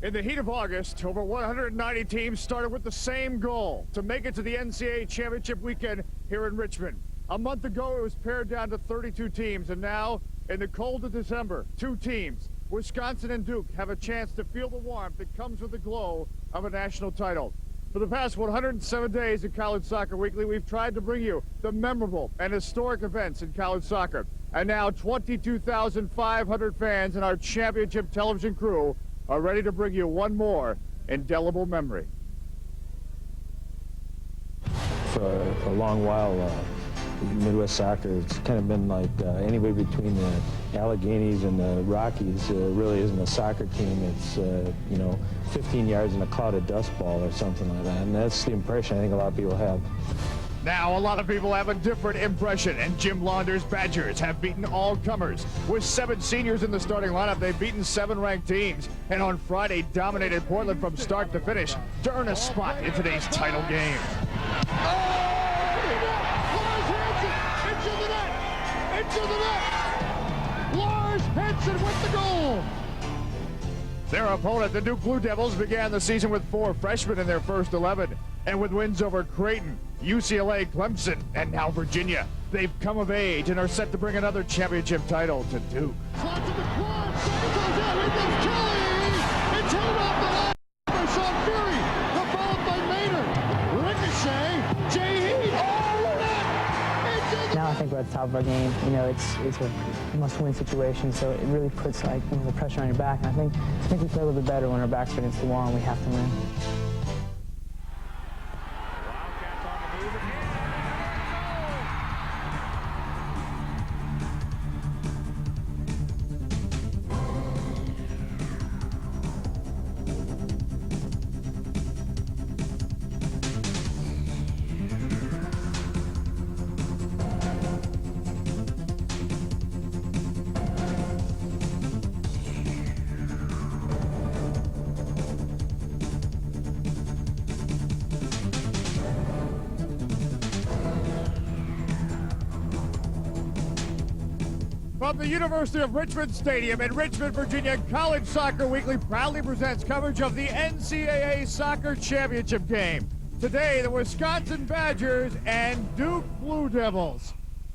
In the heat of August, over 190 teams started with the same goal, to make it to the NCAA Championship weekend here in Richmond. A month ago, it was pared down to 32 teams, and now, in the cold of December, 2 teams, Wisconsin and Duke, have a chance to feel the warmth that comes with the glow of a national title. For the past 107 days at College Soccer Weekly, we've tried to bring you the memorable and historic events in college soccer. And now 22,500 fans and our championship television crew are ready to bring you one more indelible memory. For a long while, Midwest soccer, it's kind of been like anywhere between the Alleghenies and the Rockies. Really isn't a soccer team. It's, 15 yards in a cloud of dust ball or something like that. And that's the impression I think a lot of people have. Now, a lot of people have a different impression, and Jim Launder's Badgers have beaten all comers. With 7 seniors in the starting lineup, they've beaten 7 ranked teams, and on Friday dominated Portland from start to finish to earn a spot in today's title game. Into the net! Lars Hansen with the goal! Their opponent, the Duke Blue Devils, began the season with 4 freshmen in their first 11. And with wins over Creighton, UCLA, Clemson, and now Virginia, they've come of age and are set to bring another championship title to Duke. Shot to the quad, goes out, here comes Kelly! It's held off the line by Sean Fury, followed by Maynard. Ricochet, Jay Heath, Now I think we're at the top of our game. It's a must-win situation, so it really puts the pressure on your back. And I think we play a little bit better when our backs are against the wall and we have to win. From the University of Richmond Stadium in Richmond, Virginia, College Soccer Weekly proudly presents coverage of the NCAA Soccer Championship game. Today, the Wisconsin Badgers and Duke Blue Devils.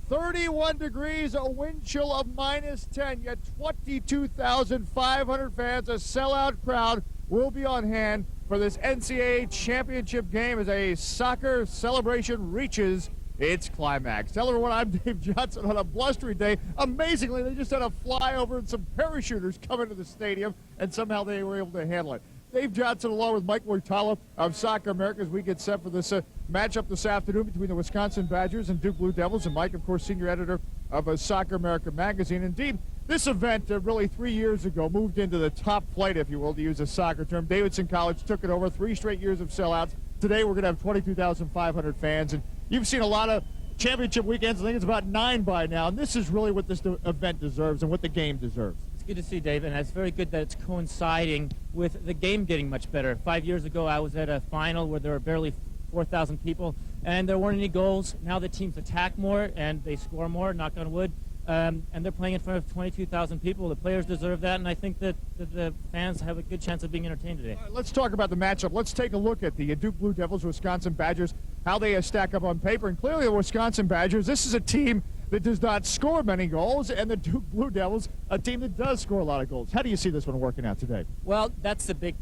31 degrees, a wind chill of -10, yet 22,500 fans, a sellout crowd, will be on hand for this NCAA Championship game as a soccer celebration reaches its climax. Tell everyone I'm Dave Johnson on a blustery day. Amazingly, they just had a flyover and some parachuters come into the stadium, and somehow they were able to handle it. Dave Johnson along with Mike Mortala of Soccer America as we get set for this matchup this afternoon between the Wisconsin Badgers and Duke Blue Devils. And Mike, of course, senior editor of Soccer America magazine. Indeed, this event really 3 years ago moved into the top flight, if you will, to use a soccer term. Davidson College took it over, 3 straight years of sellouts. Today we're going to have 22,500 fans, and you've seen a lot of championship weekends. I think it's about 9 by now, and this is really what this event deserves and what the game deserves. It's good to see, Dave, and it's very good that it's coinciding with the game getting much better. 5 years ago, I was at a final where there were barely 4,000 people, and there weren't any goals. Now the teams attack more, and they score more, knock on wood, and they're playing in front of 22,000 people. The players deserve that, and I think that the fans have a good chance of being entertained today. All right, let's talk about the matchup. Let's take a look at the Duke Blue Devils, Wisconsin Badgers, how they stack up on paper. And clearly the Wisconsin Badgers, this is a team that does not score many goals, and the Duke Blue Devils, a team that does score a lot of goals. How do you see this one working out today? Well, that's a big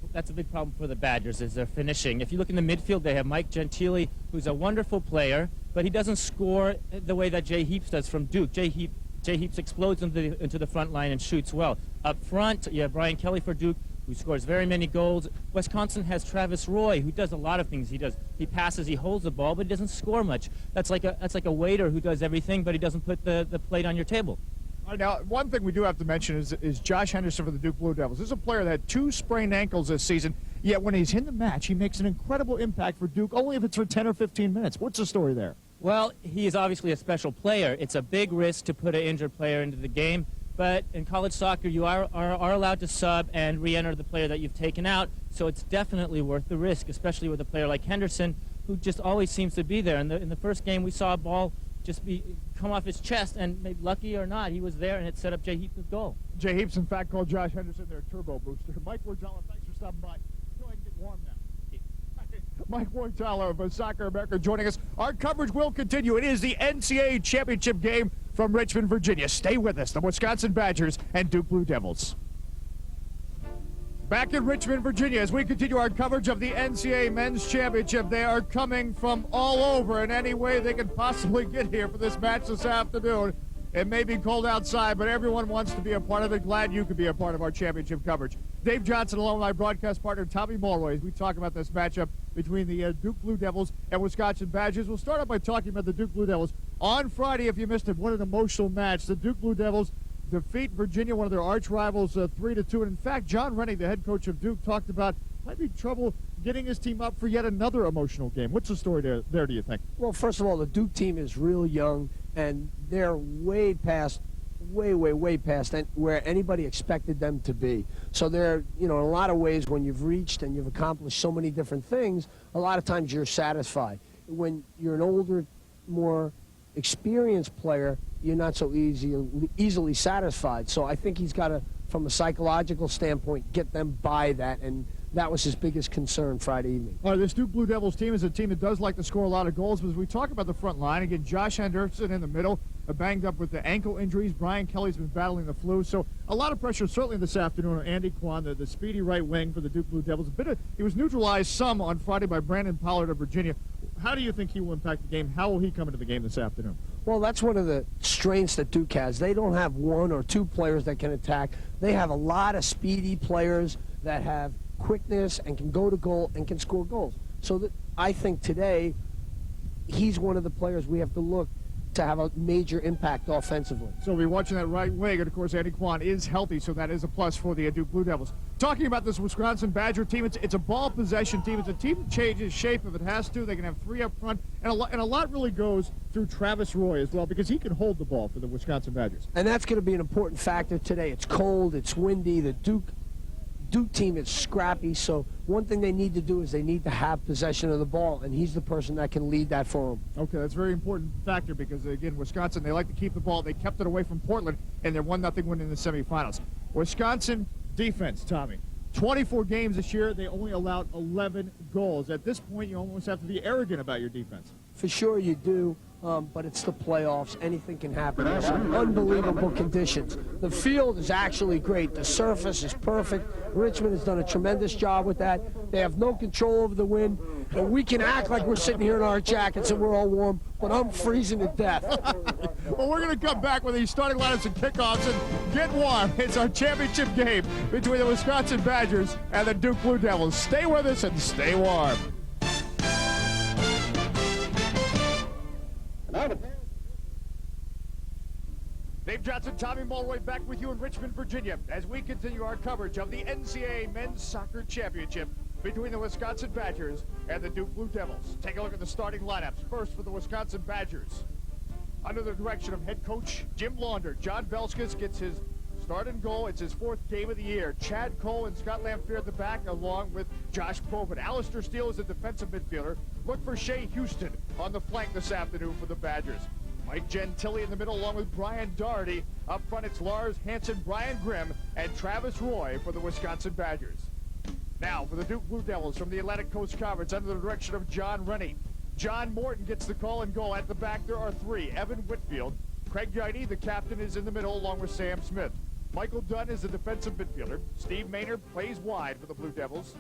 problem for the Badgers is their finishing. If you look in the midfield, they have Mike Gentile, who's a wonderful player, but he doesn't score the way that Jay Heaps does from Duke. Jay Heaps explodes into the front line and shoots well. Up front, you have Brian Kelly for Duke, who scores very many goals. Wisconsin has Travis Roy, who does a lot of things. He passes, he holds the ball, but he doesn't score much. That's like a waiter who does everything, but he doesn't put the plate on your table. All right, now, one thing we do have to mention is Josh Henderson for the Duke Blue Devils. This is a player that had 2 sprained ankles this season, yet when he's in the match, he makes an incredible impact for Duke, only if it's for 10 or 15 minutes. What's the story there? Well, he is obviously a special player. It's a big risk to put an injured player into the game, but in college soccer, you are allowed to sub and re-enter the player that you've taken out, so it's definitely worth the risk, especially with a player like Henderson, who just always seems to be there. In the first game, we saw a ball just come off his chest, and maybe lucky or not, he was there, and it set up Jay Heaps' goal. Jay Heaps, in fact, called Josh Henderson their turbo booster. Mike Mortala, thanks for some butt. Go ahead and get warm now. Mike Wartala of Soccer America joining us. Our coverage will continue. It is the NCAA championship game from Richmond, Virginia. Stay with us. The Wisconsin Badgers and Duke Blue Devils. Back in Richmond, Virginia, as we continue our coverage of the NCAA Men's Championship. They are coming from all over in any way they can possibly get here for this match this afternoon. It may be cold outside, but everyone wants to be a part of it. Glad you could be a part of our championship coverage. Dave Johnson, along with my broadcast partner Tommy Mulroy, as we talk about this matchup between the Duke Blue Devils and Wisconsin Badgers. We'll start off by talking about the Duke Blue Devils. On Friday, if you missed it, what an emotional match. The Duke Blue Devils defeat Virginia, one of their arch rivals, 3-2. And in fact, John Rennie, the head coach of Duke, talked about might be trouble getting his team up for yet another emotional game. What's the story there, do you think? Well, first of all, the Duke team is real young, and they're way past where anybody expected them to be. So they're, in a lot of ways, when you've reached and you've accomplished so many different things, a lot of times you're satisfied. When you're an older, more experienced player, you're not so easily satisfied. So I think he's got to, from a psychological standpoint, get them by that, and that was his biggest concern Friday evening. All right, this Duke Blue Devils team is a team that does like to score a lot of goals, but as we talk about the front line, again, Josh Henderson in the middle, banged up with the ankle injuries. Brian Kelly's been battling the flu, so a lot of pressure certainly this afternoon on Andy Kwan, the speedy right wing for the Duke Blue Devils. He was neutralized some on Friday by Brandon Pollard of Virginia. How do you think he will impact the game? How will he come into the game this afternoon? Well, that's one of the strengths that Duke has. They don't have one or two players that can attack. They have a lot of speedy players that have quickness and can go to goal and can score goals. So I think today he's one of the players we have to look to have a major impact offensively. So we'll be watching that right wing, and of course Andy Kwan is healthy, so that is a plus for the Duke Blue Devils. Talking about this Wisconsin Badger team, it's a ball possession team. It's a team that changes shape if it has to. They can have three up front, and a lot really goes through Travis Roy as well, because he can hold the ball for the Wisconsin Badgers. And that's going to be an important factor today. It's cold, it's windy, the Duke team is scrappy, so one thing they need to do is they need to have possession of the ball, and he's the person that can lead that for them. Okay, that's a very important factor because, again, Wisconsin, they like to keep the ball. They kept it away from Portland, and they're 1-0 win in the semifinals. Wisconsin defense, Tommy, 24 games this year. They only allowed 11 goals. At this point, you almost have to be arrogant about your defense. For sure you do, but it's the playoffs. Anything can happen. There's some unbelievable conditions. The field is actually great. The surface is perfect. Richmond has done a tremendous job with that. They have no control over the wind. And we can act like we're sitting here in our jackets and we're all warm, but I'm freezing to death. Well, we're going to come back with these starting lineups and kickoffs and get warm. It's our championship game between the Wisconsin Badgers and the Duke Blue Devils. Stay with us and stay warm. Dave Johnson, Tommy Mulroy back with you in Richmond, Virginia, as we continue our coverage of the NCAA Men's Soccer Championship between the Wisconsin Badgers and the Duke Blue Devils. Take a look at the starting lineups. First for the Wisconsin Badgers. Under the direction of head coach Jim Launder, John Belskis gets his start and goal. It's his fourth game of the year. Chad Cole and Scott Lamphere at the back, along with Josh Probert. Alistair Steele is a defensive midfielder. Look for Shea Houston on the flank this afternoon for the Badgers. Mike Gentile in the middle, along with Brian Doherty. Up front, it's Lars Hansen, Brian Grimm, and Travis Roy for the Wisconsin Badgers. Now for the Duke Blue Devils from the Atlantic Coast Conference under the direction of John Rennie. John Morton gets the call and goal. At the back, there are three. Evan Whitfield. Craig Geidy, the captain, is in the middle, along with Sam Smith. Michael Dunn is the defensive midfielder. Steve Maynard plays wide for the Blue Devils.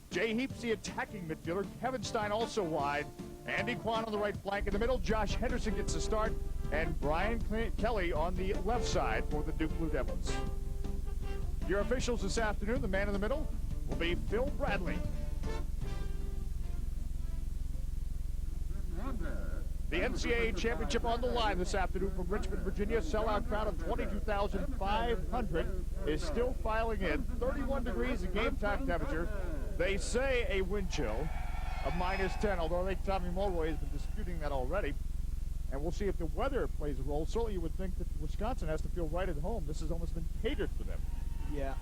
Jay Heaps, the attacking midfielder. Kevin Stein also wide. Andy Kwan on the right flank. In the middle, Josh Henderson gets the start. And Brian Kelly on the left side for the Duke Blue Devils. Your officials this afternoon, the man in the middle, will be Phil Bradley. The NCAA Championship on the line this afternoon from Richmond, Virginia. Sellout crowd of 22,500 is still filing in. 31 degrees, the game time temperature. They say a wind chill of -10, although I think Tommy Mulroy has been disputing that already. And we'll see if the weather plays a role. Certainly you would think that Wisconsin has to feel right at home. This has almost been catered for them. Yeah,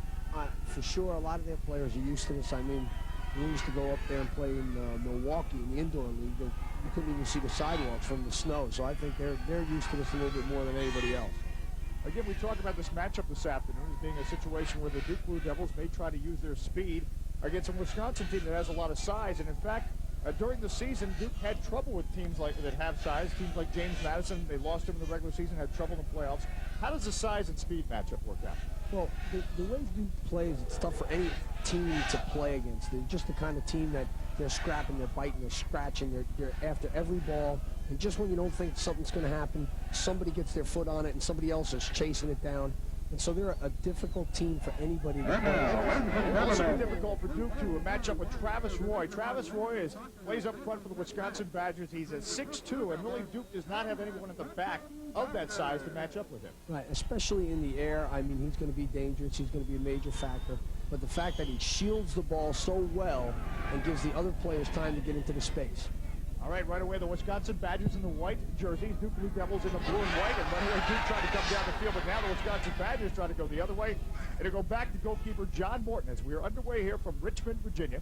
for sure. A lot of their players are used to this. I mean, we used to go up there and play in Milwaukee in the indoor league. You couldn't even see the sidewalks from the snow. So I think they're used to this a little bit more than anybody else. Again, we talk about this matchup this afternoon as being a situation where the Duke Blue Devils may try to use their speed against a Wisconsin team that has a lot of size. And in fact, during the season, Duke had trouble with teams like that have size. Teams like James Madison, they lost him in the regular season, had trouble in the playoffs. How does the size and speed matchup work out? Well, the way Duke plays, it's tough for any team to play against. They're just the kind of team that they're scrapping, they're biting, they're scratching, they're after every ball. And just when you don't think something's going to happen, somebody gets their foot on it and somebody else is chasing it down. And so they're a difficult team for anybody to play. It's also difficult for Duke to match up with Travis Roy. Travis Roy plays up front for the Wisconsin Badgers. He's a 6'2", and really Duke does not have anyone at the back of that size to match up with him. Right, especially in the air. I mean, he's going to be dangerous. He's going to be a major factor. But the fact that he shields the ball so well and gives the other players time to get into the space. All right away, the Wisconsin Badgers in the white jerseys, Duke Blue Devils in the blue and white, and right away Duke trying to come down the field, but now the Wisconsin Badgers trying to go the other way. It'll go back to goalkeeper John Morton as we are underway here from Richmond, Virginia.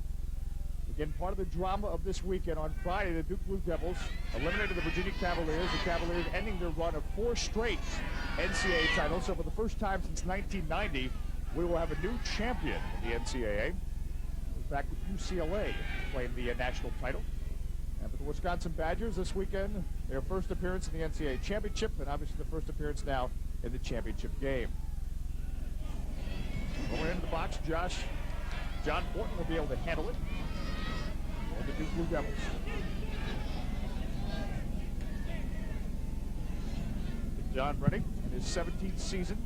Again, part of the drama of this weekend on Friday, the Duke Blue Devils eliminated the Virginia Cavaliers. The Cavaliers ending their run of 4 straight NCAA titles. So for the first time since 1990, we will have a new champion in the NCAA. Back with UCLA playing the national title. And for the Wisconsin Badgers this weekend, their first appearance in the NCAA championship, and obviously the first appearance now in the championship game. Going into the box, John Morton will be able to handle it for the Duke Blue Devils. John Rennie in his 17th season.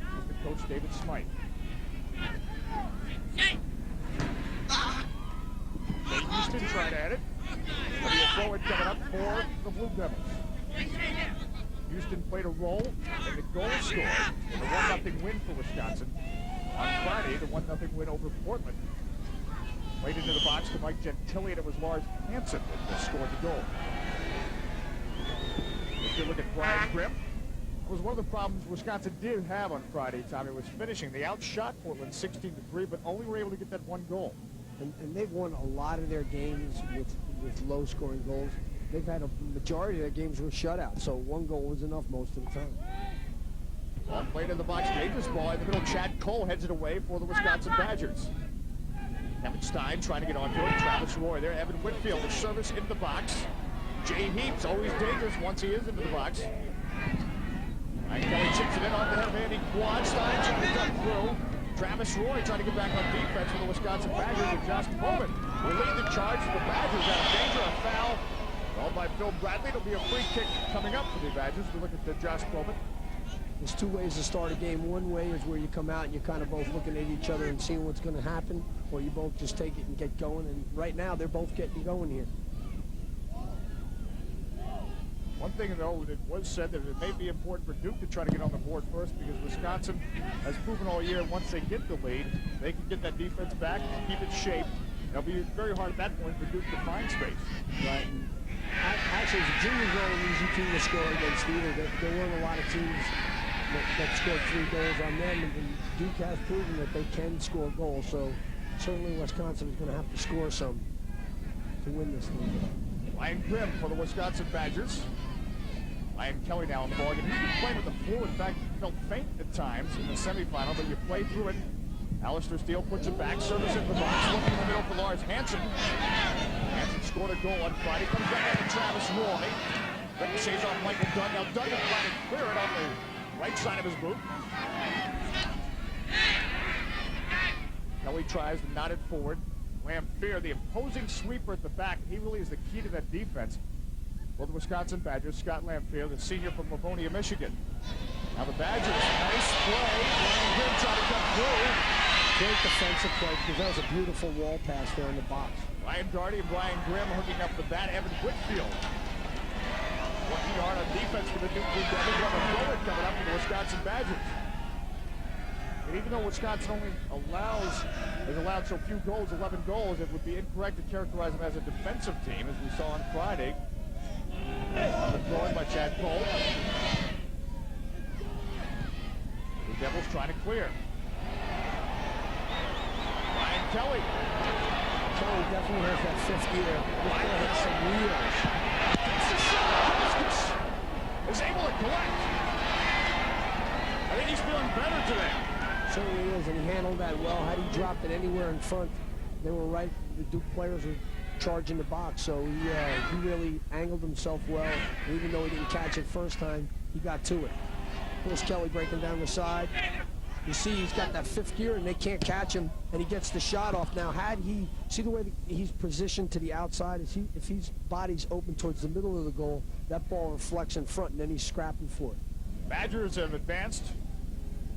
Assistant coach David Smythe. Houston trying at it. There'll be a forward coming up for the Blue Devils. Houston played a role in the goal score in the 1-0 win for Wisconsin on Friday, the 1-0 win over Portland. Played into the box to Mike Gentile, and it was Lars Hansen that scored the goal. Let's take a look at Brian Grimm. It was one of the problems Wisconsin did have on Friday, Tommy, was finishing. They outshot Portland 16-3, but only were able to get that one goal. And they've won a lot of their games with low-scoring goals. They've had a majority of their games were shutouts, so one goal was enough most of the time. Ball played in the box, dangerous ball in the middle. Chad Cole heads it away for the Wisconsin Badgers. Kevin Stein trying to get onto it. Travis Roy there. Evan Whitfield, the service in the box. Jay Heaps, always dangerous once he is into the box. Ryan Kelly chips it in off the head of Andy Quad. Stein trying to cut through. Travis Roy trying to get back on defense for the Wisconsin Badgers, and Josh Bowman will lead the charge for the Badgers. Out of danger, a foul called by Phil Bradley. It'll be a free kick coming up for the Badgers. We look at Josh Bowman. There's 2 ways to start a game. One way is where you come out and you're kind of both looking at each other and seeing what's going to happen, or you both just take it and get going. And right now, they're both getting going here. One thing, though, it was said that it may be important for Duke to try to get on the board first, because Wisconsin has proven all year once they get the lead, they can get that defense back, keep it shaped. It'll be very hard at that point for Duke to find space. Right. And actually, the juniors are an easy team to score against either. There weren't a lot of teams that scored 3 goals on them, and Duke has proven that they can score goals. So certainly Wisconsin is going to have to score some to win this thing. Ryan Grimm for the Wisconsin Badgers. Ryan Kelly now on the ball. He's been playing with the flu. In fact, he felt faint at times in the semifinal, but you play through it. Alistair Steele puts it back, service in the box, looking in the middle for Lars Hansen. Hansen scored a goal on Friday. Comes back to Travis Roy. Ricochets off Michael Dunn. Now Dunn is trying to clear it on the right side of his boot. Kelly tries to knot it forward. Lamphere, the imposing sweeper at the back. He really is the key to that defense. For the Wisconsin Badgers, Scott Lamphere, the senior from Livonia, Michigan. Now the Badgers, nice play. Ryan Grimm trying to come through. Great defensive play, because that was a beautiful wall pass there in the box. Ryan Darty and Brian Grimm hooking up the bat. Evan Whitfield working hard on defense for the Duke Blue Devils. We'll have a forward coming up for the Wisconsin Badgers. And even though Wisconsin only has allowed so few goals, 11 goals, it would be incorrect to characterize them as a defensive team, as we saw on Friday. Throwing by Chad Cole. The Devils trying to clear. Ryan Kelly. Kelly definitely has that 5th gear. Ryan has some wheels. Is able to collect. I think he's feeling better today. Certainly is, and he handled that well. Had he dropped it anywhere in front, they were right. The Duke players were charging the box, so he really angled himself well. And even though he didn't catch it first time, he got to it. Here's Kelly breaking down the side. You see he's got that fifth gear, and they can't catch him, and he gets the shot off. Now, had he, see the way he's positioned to the outside? If his body's open towards the middle of the goal, that ball reflects in front, and then he's scrapping for it. Badgers have advanced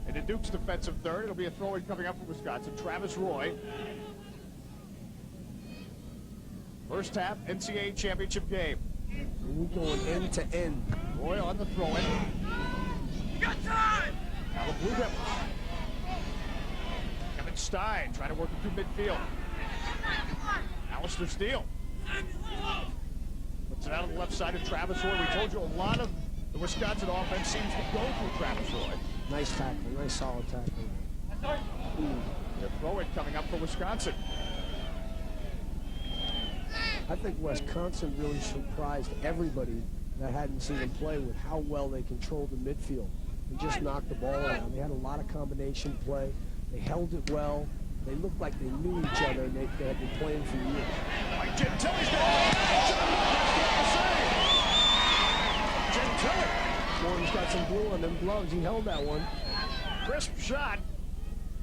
into Duke's defensive third. It'll be a throw-in coming up for Wisconsin. Travis Roy. First half NCAA championship game. We're going end to end. Roy on the throw-in. You got time! Now the Blue Devils. Kevin Stein trying to work it through midfield. Alistair Steele. Puts it out on the left side of Travis Roy. We told you a lot of the Wisconsin offense seems to go through Travis Roy. Nice tackle, nice solid tackle. The throw-in coming up for Wisconsin. I think Wisconsin really surprised everybody that hadn't seen them play with how well they controlled the midfield and just knocked the ball around. They had a lot of combination play. They held it well. They looked like they knew each other, and they had been playing for years. Mike Gentile's got Gentile. Morton's got some blue on them gloves. He held that one. Crisp shot.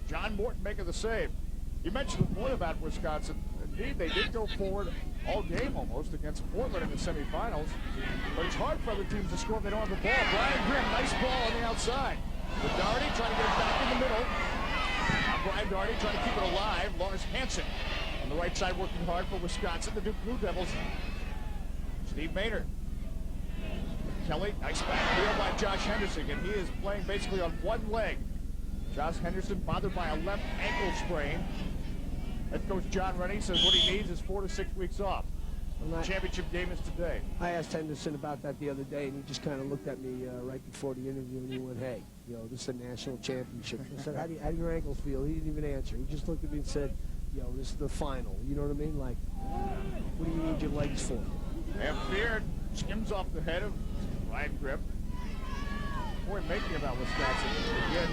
John Morton making the save. You mentioned the point about Wisconsin. Indeed, they did go forward all game almost against Portland in the semifinals. But it's hard for other teams to score if they don't have the ball. Brian Grimm, nice ball on the outside. With Doherty trying to get it back in the middle. Now Brian Doherty trying to keep it alive. Lars Hansen on the right side working hard for Wisconsin. The Duke Blue Devils. Steve Maynard. Kelly, nice back heel by Josh Henderson, and he is playing basically on one leg. Josh Henderson bothered by a left ankle sprain. Head coach John Rennie says what he needs is 4 to 6 weeks off. The championship game is today. I asked Henderson about that the other day, and he just kind of looked at me right before the interview, and he went, hey, you know, this is a national championship. I said, how do your ankles feel? He didn't even answer. He just looked at me and said, yo, this is the final. You know what I mean? Like, what do you need your legs for? And Beard skims off the head of Ryan Grimm. Point making about Wisconsin. Again,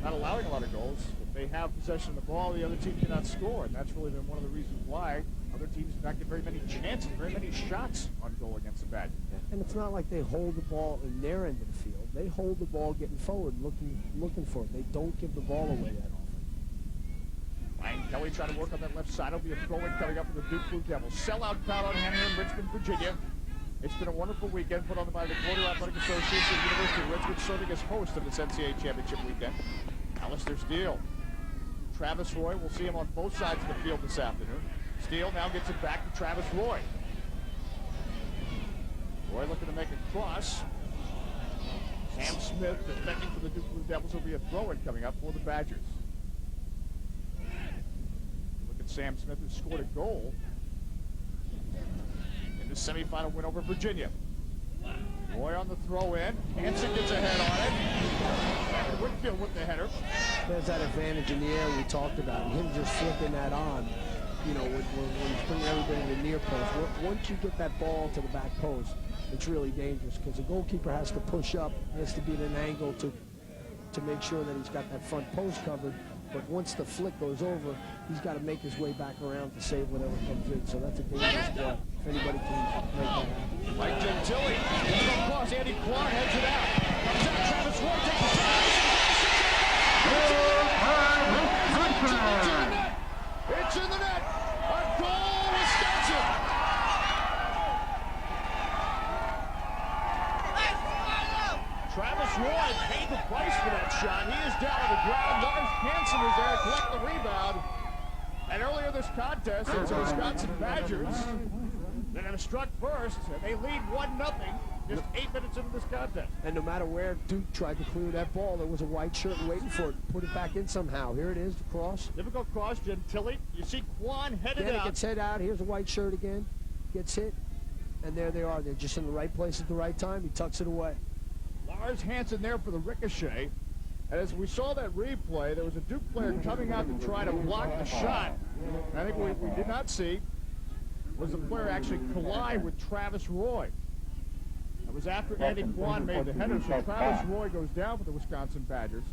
not allowing a lot of goals. If they have possession of the ball, the other team cannot score. And that's really been one of the reasons why other teams do not get very many chances, very many shots on goal against the Badgers. And it's not like they hold the ball in their end of the field. They hold the ball getting forward, looking for it. They don't give the ball away that often. Ryan Kelly trying to work on that left side. It'll be a throw-in coming up for the Duke Blue Devils. Sellout crowd on hand here in Richmond, Virginia. It's been a wonderful weekend put on by the Florida Athletic Association and University of Richmond, serving as host of this NCAA championship weekend. Alistair Steele. Travis Roy, we'll see him on both sides of the field this afternoon. Steele now gets it back to Travis Roy. Roy looking to make a cross. Sam Smith defending for the Duke Blue Devils. Will be a throw-in coming up for the Badgers. Look at Sam Smith, who scored a goal in the semifinal win over Virginia. Roy on the throw-in. Hansen gets ahead on it. Whitfield with the header. There's that advantage in the air we talked about. And him just flipping that on, you know, when he's bringing everybody to the near post. Once you get that ball to the back post, it's really dangerous because the goalkeeper has to push up. He has to be at an angle to make sure that he's got that front post covered. But once the flick goes over, he's got to make his way back around to save whatever comes in. So that's a dangerous play. If anybody can make that happen. Mike Gentile gets it across. Andy Clark heads it out. Comes out. Travis Roy takes the shot. It's in the net. A goal, Wisconsin. Travis Roy paid the price for that shot. He is down on the ground. Lars Hansen is there to collect the rebound. And earlier this contest, it's the Wisconsin Badgers that have struck first, and they lead 1-0 just 8 minutes into this contest. And no matter where Duke tried to clear that ball, there was a white shirt waiting for it. Put it back in somehow. Here it is, the cross. Difficult cross, Gentile. You see Quan headed Then it out. gets head out. Here's a white shirt again. Gets hit. And there they are. They're just in the right place at the right time. He tucks it away. Lars Hansen there for the ricochet. And as we saw that replay, there was a Duke player coming out to try to block the shot. And I think what we did not see was the player actually collide with Travis Roy. That was after Andy Quan made the header, so Travis Roy goes down for the Wisconsin Badgers.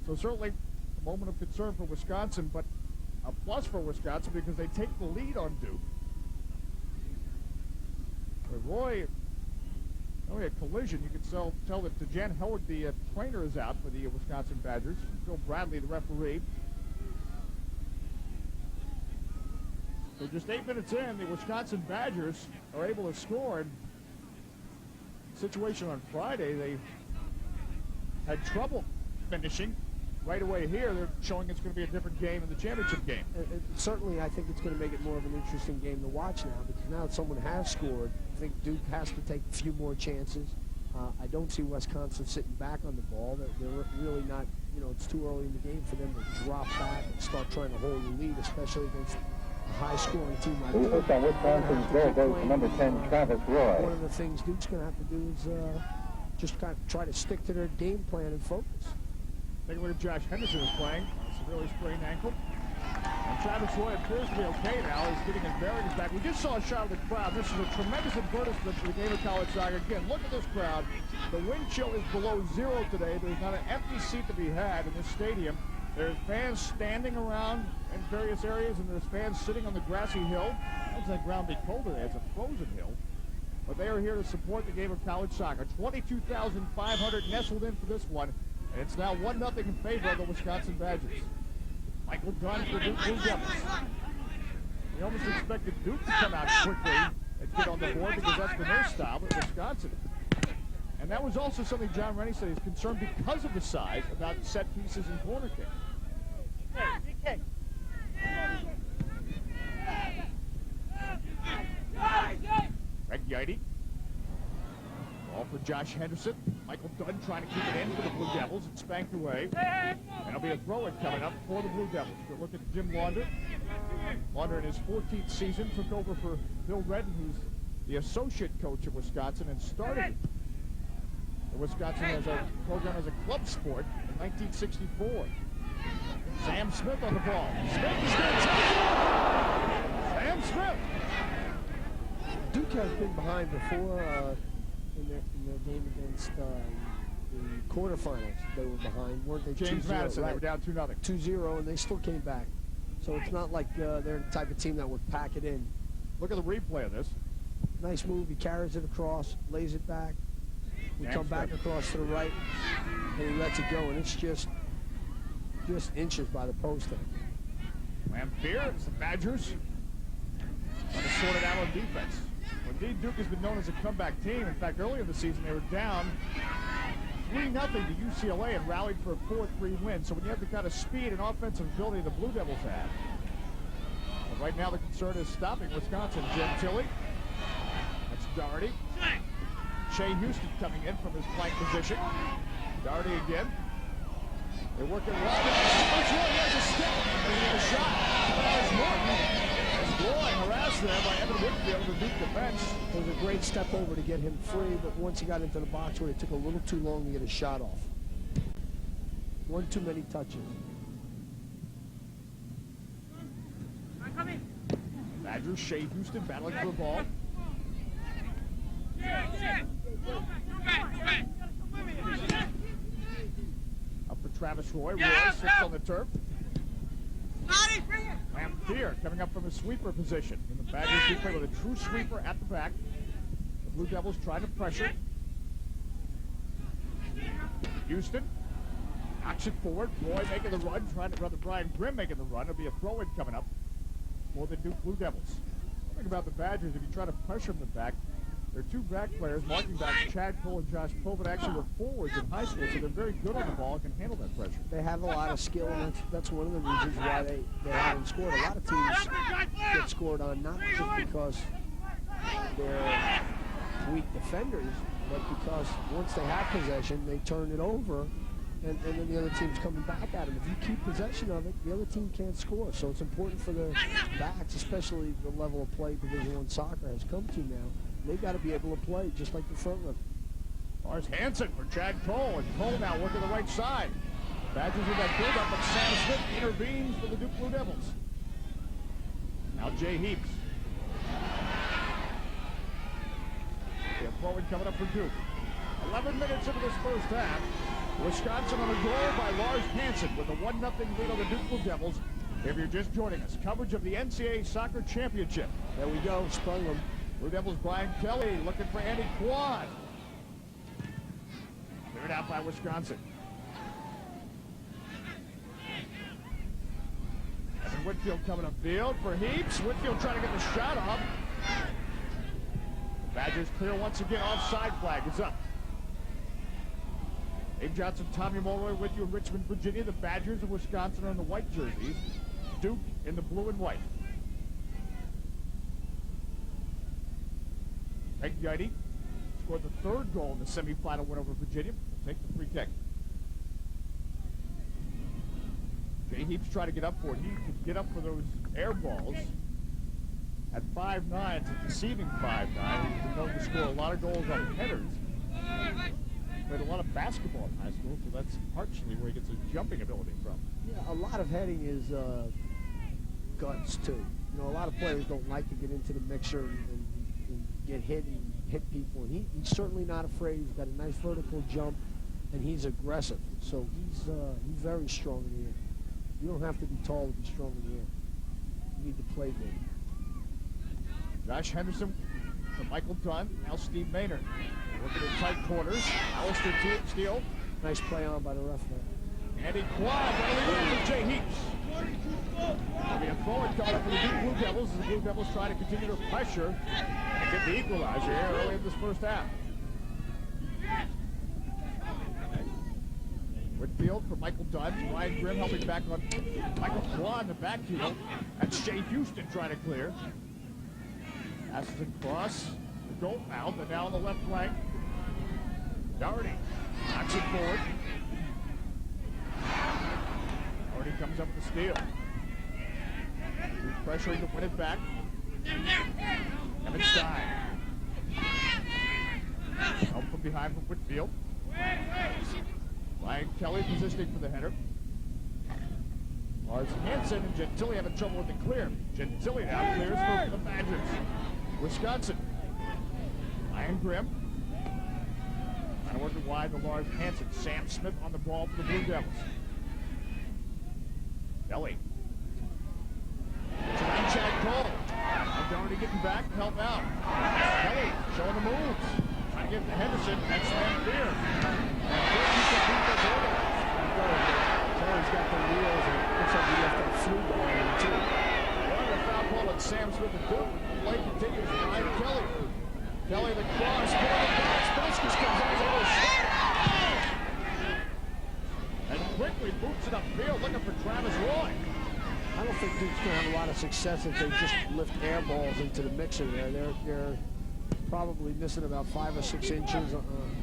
So certainly a moment of concern for Wisconsin, but a plus for Wisconsin because they take the lead on Duke. But Roy, only a collision. You can tell that DeJan Howard, the trainer, is out for the Wisconsin Badgers. Bill Bradley, the referee. So just 8 minutes in, the Wisconsin Badgers are able to score. And situation on Friday, they had trouble finishing. Right away here, they're showing it's going to be a different game in the championship game. Certainly, I think it's going to make it more of an interesting game to watch now, because now that someone has scored, I think Duke has to take a few more chances. I don't see Wisconsin sitting back on the ball. They're really not, it's too early in the game for them to drop back and start trying to hold the lead, especially against a high-scoring team like Duke. First on Wisconsin's goal goes to number 10, Travis Roy. One of the things Duke's going to have to do is just kind of try to stick to their game plan and focus. Take a look at Josh Henderson is playing. Severely sprained ankle. And Travis Roy appears to be okay now. He's getting his bearings back. We just saw a shot of the crowd. This is a tremendous advertisement for the game of college soccer. Again, look at this crowd. The wind chill is below 0 today. There's not an empty seat to be had in this stadium. There's fans standing around in various areas, and there's fans sitting on the grassy hill. It's that ground be cold today. It's a frozen hill. But they are here to support the game of college soccer. 22,500 nestled in for this one. And it's now 1-0 in favor of the Wisconsin Badgers. Michael Dunn for Duke Blue Devils. We almost expected Duke to come out quickly and get on the board because that's been their style, but Wisconsin. And that was also something John Rennie said he's concerned because of the size about set pieces and corner kicks. Greg Yeide. Ball for Josh Henderson. Michael Dunn trying to keep it in for the Blue Devils. It's spanked away. And it'll be a throw-in coming up for the Blue Devils. We'll look at Jim Launder. Launder in his 14th season took over for Bill Redden, who's the associate coach of Wisconsin, and started the Wisconsin as a program as a club sport in 1964. Sam Smith on the ball. Smith is going to take it. Sam Smith. Duke has been behind before. In their game against the quarterfinals, they were behind, weren't they? James Madison, right. they were down 2-0. 2-0, and they still came back. So it's not like they're the type of team that would pack it in. Look at the replay of this. Nice move. He carries it across, lays it back. We come back across to the right, and he lets it go, and it's just inches by the post there. Lamphere, it's the Badgers trying to sort it out on defense. Indeed, Duke has been known as a comeback team. In fact, earlier in the season, they were down 3-0 to UCLA and rallied for a 4-3 win. So when you have the kind of speed and offensive ability the Blue Devils have, but right now the concern is stopping Wisconsin. Gentili, that's Doherty. Shea Houston coming in from his flank position. Doherty again. They're working well. First one, he has a stick. And he has a shot. There's Morton. Roy harassed there by Evan Whitfield, the Duke defense. It was a great step over to get him free, but once he got into the box where it took a little too long to get a shot off. One too many touches. Badgers, Shea Houston battling for the ball. Up for Travis Roy. Roy sits on the turf. Lamphere coming up from a sweeper position. And the Badgers do play with a true sweeper at the back. The Blue Devils trying to pressure. Houston knocks it forward. Roy making the run, trying to run the Brian Grimm making the run. It'll be a throw-in coming up for the Duke Blue Devils. One thing about the Badgers, if you try to pressure them in the back, their two back players, marking backs Chad Cole and Josh Povit, actually were forwards in high school, so they're very good on the ball and can handle that pressure. They have a lot of skill, and that's one of the reasons why they haven't scored. A lot of teams get scored on not just because they're weak defenders, but because once they have possession, they turn it over, and then the other team's coming back at them. If you keep possession of it, the other team can't score. So it's important for the backs, especially the level of play Division I soccer has come to now. They've got to be able to play just like the front row. Lars Hansen for Chad Cole, and Cole now working the right side. Badgers with that build-up, but Sam Smith intervenes for the Duke Blue Devils. Now Jay Heaps. A throw-in coming up for Duke. 11 minutes into this first half. Wisconsin on a goal by Lars Hansen with a 1-0 lead on the Duke Blue Devils. If you're just joining us, coverage of the NCAA Soccer Championship. There we go, sprung them. Blue Devils Brian Kelly looking for Andy Quad. Cleared out by Wisconsin. Evan Whitfield coming upfield for Heaps. Whitfield trying to get the shot off. The Badgers clear once again. Offside flag is up. Dave Johnson, Tommy Mulroy with you in Richmond, Virginia. The Badgers of Wisconsin are in the white jerseys. Duke in the blue and white. Peg Yighty scored the third goal in the semifinal win over Virginia. We'll take the free kick. Jay Heaps trying to get up for it. He could get up for those air balls. At 5'9", it's a deceiving 5'9". He's been known to score a lot of goals on headers. Played a lot of basketball in high school, so that's partially where he gets his jumping ability from. Yeah, a lot of heading is guts, too. You know, a lot of players don't like to get into the mixer and get hit and hit people. And he's certainly not afraid. He's got a nice vertical jump, and he's aggressive. So he's very strong in the air. You don't have to be tall to be strong in the air. You need to play big. Josh Henderson to Michael Dunn. Now Steve Maynard. Looking at tight quarters. Alistair Steele. Nice play on by the ref there. Andy Quad running in for Jay Heaps. There'll be a forward caught up for the Duke Blue Devils as the Blue Devils try to continue to pressure and get the equalizer here early in this first half. Whitfield for Michael Dunn. Ryan Grimm helping back on Michael Quad in the backfield. That's Shea Houston trying to clear. Passes across. The goal mouth, and now on the left flank. Doherty knocks it forward. Doherty comes up with the steal. He's pressuring to win it back. Evan Stein. Help from behind from Whitfield. Ryan Kelly positioning for the header. Lars Hansen and Gentile having trouble with the clear. Gentile now clears for the Badgers. Wisconsin. Ryan Grimm. Trying to work it wide to Lars Hansen. Sam Smith on the ball for the Blue Devils. Kelly. It's an unchecked goal. And Doherty getting back to help out. Kelly showing the moves. Trying to get to Henderson. That's Van Beer. Kelly's got the wheels, and it looks like he left that flu ball in too. One a foul ball at Sam Smith and Duke. Play continues. Ryan Kelly. Kelly the cross. Vasquez comes out. And quickly boots it upfield looking for Travis Roy. I don't think Duke's going to have a lot of success if they just lift air balls into the mixer there. They're probably missing about 5 or 6 inches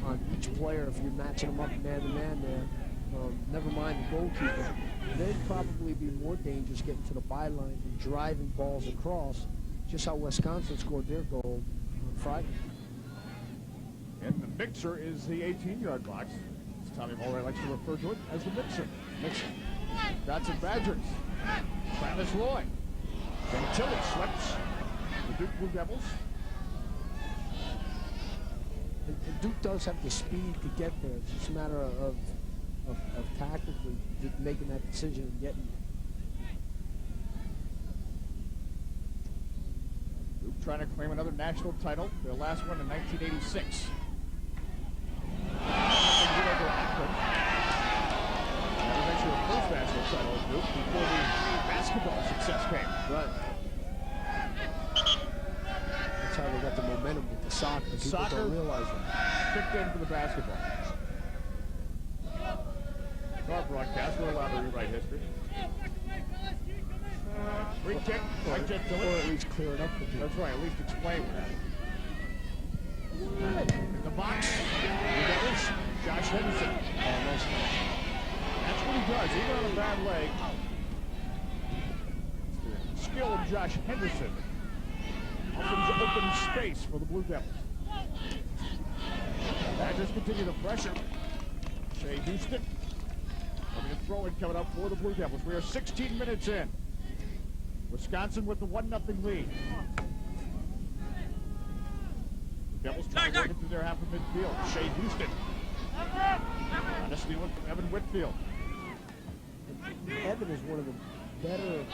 on each player if you're matching them up man-to-man there. Never mind the goalkeeper. They'd probably be more dangerous getting to the byline and driving balls across, just how Wisconsin scored their goal on Friday. And the mixer is the 18-yard box. As Tommy Mulroy likes to refer to it as the mixer. That's the Badgers. Travis Roy. Gentile swept the Duke Blue Devils. And Duke does have the speed to get there. It's just a matter of tactically making that decision and getting there. Duke trying to claim another national title. Their last one in 1986. That was actually their first national title at Duke before the basketball success came. Right. That's how they got the momentum with the soccer. People don't realize that. Kicked in for the basketball. Our broadcast, we're allowed to rewrite history. Free kick, like Gentile. Or at least clear it up for people. That's right, at least explain what happened. In the box, there is Josh Henderson. That's what he does, even on a bad leg. The skill of Josh Henderson opens open space for the Blue Devils. Badgers continue the pressure. Shea Houston. Having a throw-in coming up for the Blue Devils. We are 16 minutes in. Wisconsin with the 1-0 lead. The Devils trying to work it through their half of midfield. Shea Houston. to steal it from Evan Whitfield. Evan is one of the better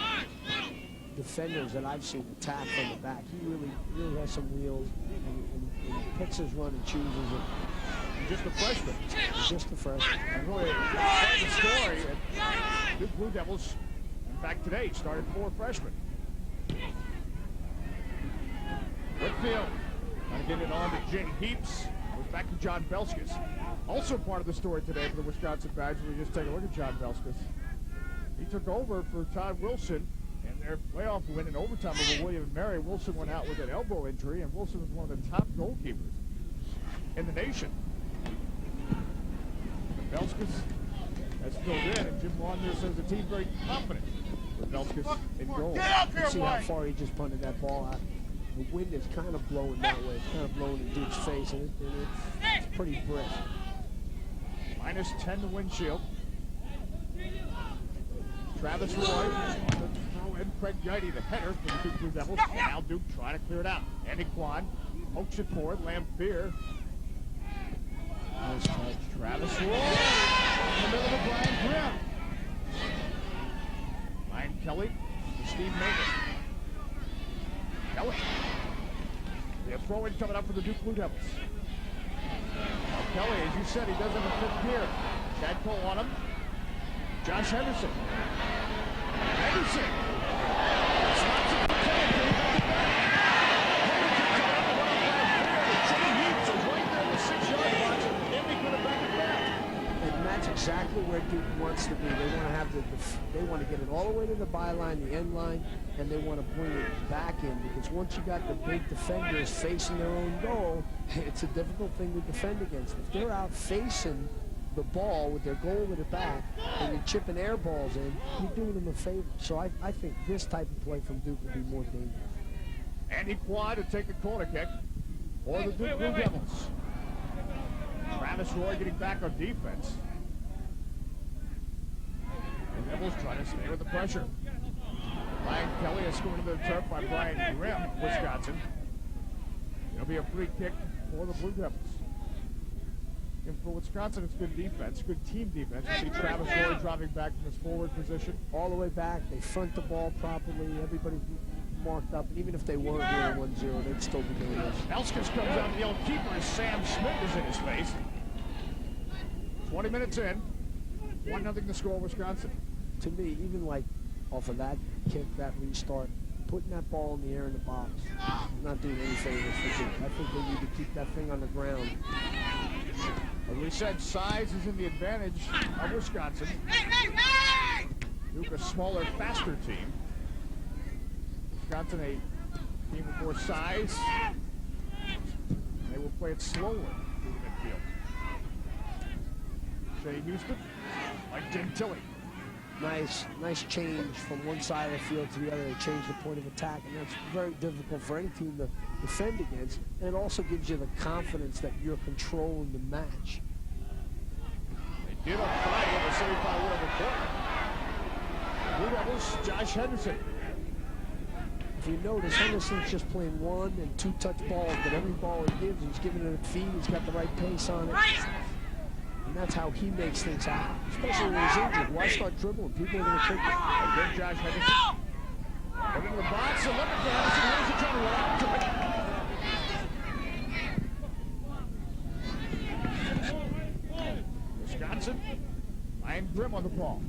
defenders that I've seen attack from the back. He really has some wheels, and picks his run and chooses it. Just a freshman. Just a freshman. And really, quite the story. And Duke Blue Devils, in fact, today started 4 freshmen. Whitfield trying to get it on to Jay Heaps. Goes back to John Belskis. Also part of the story today for the Wisconsin Badgers. We just take a look at John Belskis. He took over for Todd Wilson in their playoff win in overtime over William and Mary. Wilson went out with an elbow injury, and Wilson was one of the top goalkeepers in the nation. Belskis has filled in, and Jim Laundrie says the team's very confident with Belskis in goal. See how far he just punted that ball out. The wind is kind of blowing that way. It's kind of blowing in Duke's face, and it's pretty brisk. Minus 10 to windshield. Travis Roy on the throw in. Craig Guidy, the header for the Duke Blue Devils. And now Duke trying to clear it out. Andy Kwan pokes it forward. Lamphere. Nice touch. Travis Roy in the middle of Brian Grimm. Ryan Kelly to Steve Maynard. Kelly. They have throw in coming up for the Duke Blue Devils. Now Kelly, as you said, he does have a 5th gear. Chad Cole on him. Josh Henderson. Henderson. Slots it for Kelly. Henderson got up and Jay Heaps is right there in the 6-yard box. And we could have back it down. And that's exactly where Duke wants to be. They want to have they want to get it all the way to the byline, the end line, and they want to bring it back in, because once you got the big defenders facing their own goal, it's a difficult thing to defend against. If they're out facing the ball with their goal at the back and you're chipping air balls in, you're doing them a favor. So I think this type of play from Duke would be more dangerous. Andy Quad to take the corner kick for the Duke Blue Devils. Travis Roy getting back on defense. The Devils trying to stay with the pressure. Ryan Kelly is scored to the turf by Brian Grimm, Wisconsin. It'll be a free kick for the Blue Devils. And for Wisconsin, it's good defense, good team defense. You see Travis Roy dropping back from his forward position. All the way back, they front the ball properly, everybody's marked up. Even if they weren't winning 1-0, they'd still be doing this. Elskis comes out, the old keeper is Sam Smith is in his face. 20 minutes in, 1-0 to score Wisconsin. To me, even like off of that kick, that restart, putting that ball in the air in the box, not doing any favors for Duke. I think they need to keep that thing on the ground. As we said, size is in the advantage of Wisconsin. Duke a smaller, faster team. Wisconsin a team with more size. They will play it slower through the midfield. Shea Houston, Mike Gentile. Nice change from one side of the field to the other. They change the point of attack, and that's very difficult for any team to defend against. And it also gives you the confidence that you're controlling the match. They did on Friday in the semifinal win over Portland. Blue Devils, Josh Henderson. If you notice, Henderson's just playing 1- and 2-touch balls, but every ball he gives, he's giving it a feed. He's got the right pace on it. And that's how he makes things happen, especially when he's injured. Why start dribbling? People are going to take it. Again, Josh Henderson. Put into the box, and look at Henderson. Here's a trying to run out to it. Wisconsin, Ryan Grimm on the ball.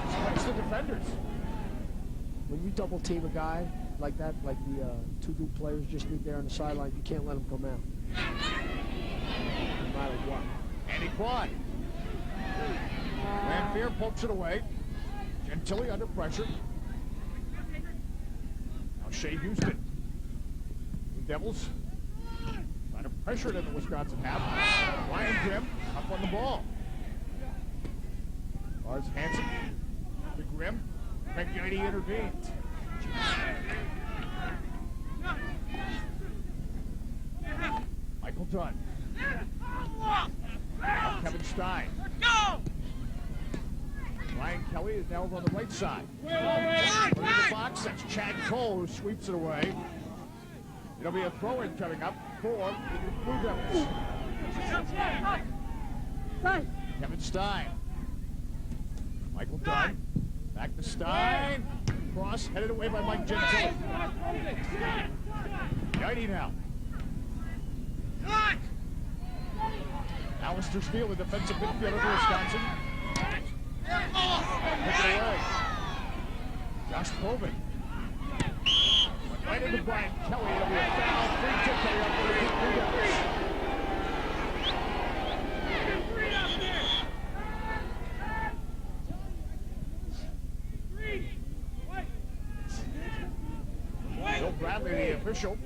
Splits the defenders. When you double team a guy like that, like the 2 Duke players just need there on the sideline, you can't let him come out. No matter what. Andy Quad. Lamphere pokes it away. Gentile under pressure. Now Shea Houston. The Devils trying to pressure it in the Wisconsin half. Ryan Grimm up on the ball. Lars Hansen to Grimm. McGrady intervenes. Michael Dunn. Now Kevin Stein. Ryan Kelly is now over on the right side. Into the box, that's Chad Cole who sweeps it away. It'll be a throw-in coming up for the Blue Devils. Kevin Stein. Michael Dunn. Back to Stein. Cross headed away by Mike Gentile. Guiding now. Alistair Steele, the defensive midfielder for Wisconsin. Pick it away. Josh Probing. Right into Brian Kelly. It'll be a foul. Free kick coming up for the Blue Devils. Bill Bradley, the official.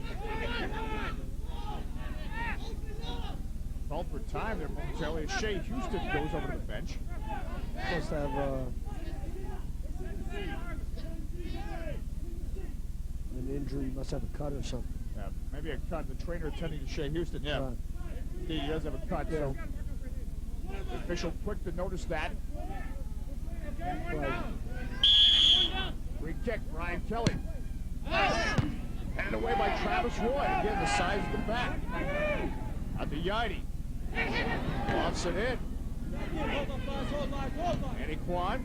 Called for time there momentarily as Shea Houston goes over to the bench. Supposed to have an injury, must have a cut or something. Yeah, maybe a cut. The trainer attending to Shea Houston, yeah. Right. Indeed, he does have a cut, Yeah. so the official quick to notice that. Right. Free kick, Brian Kelly. Handed away by Travis Roy. Again, the size of the back. Out to Yaidi. Wants it in. Andy Kwan.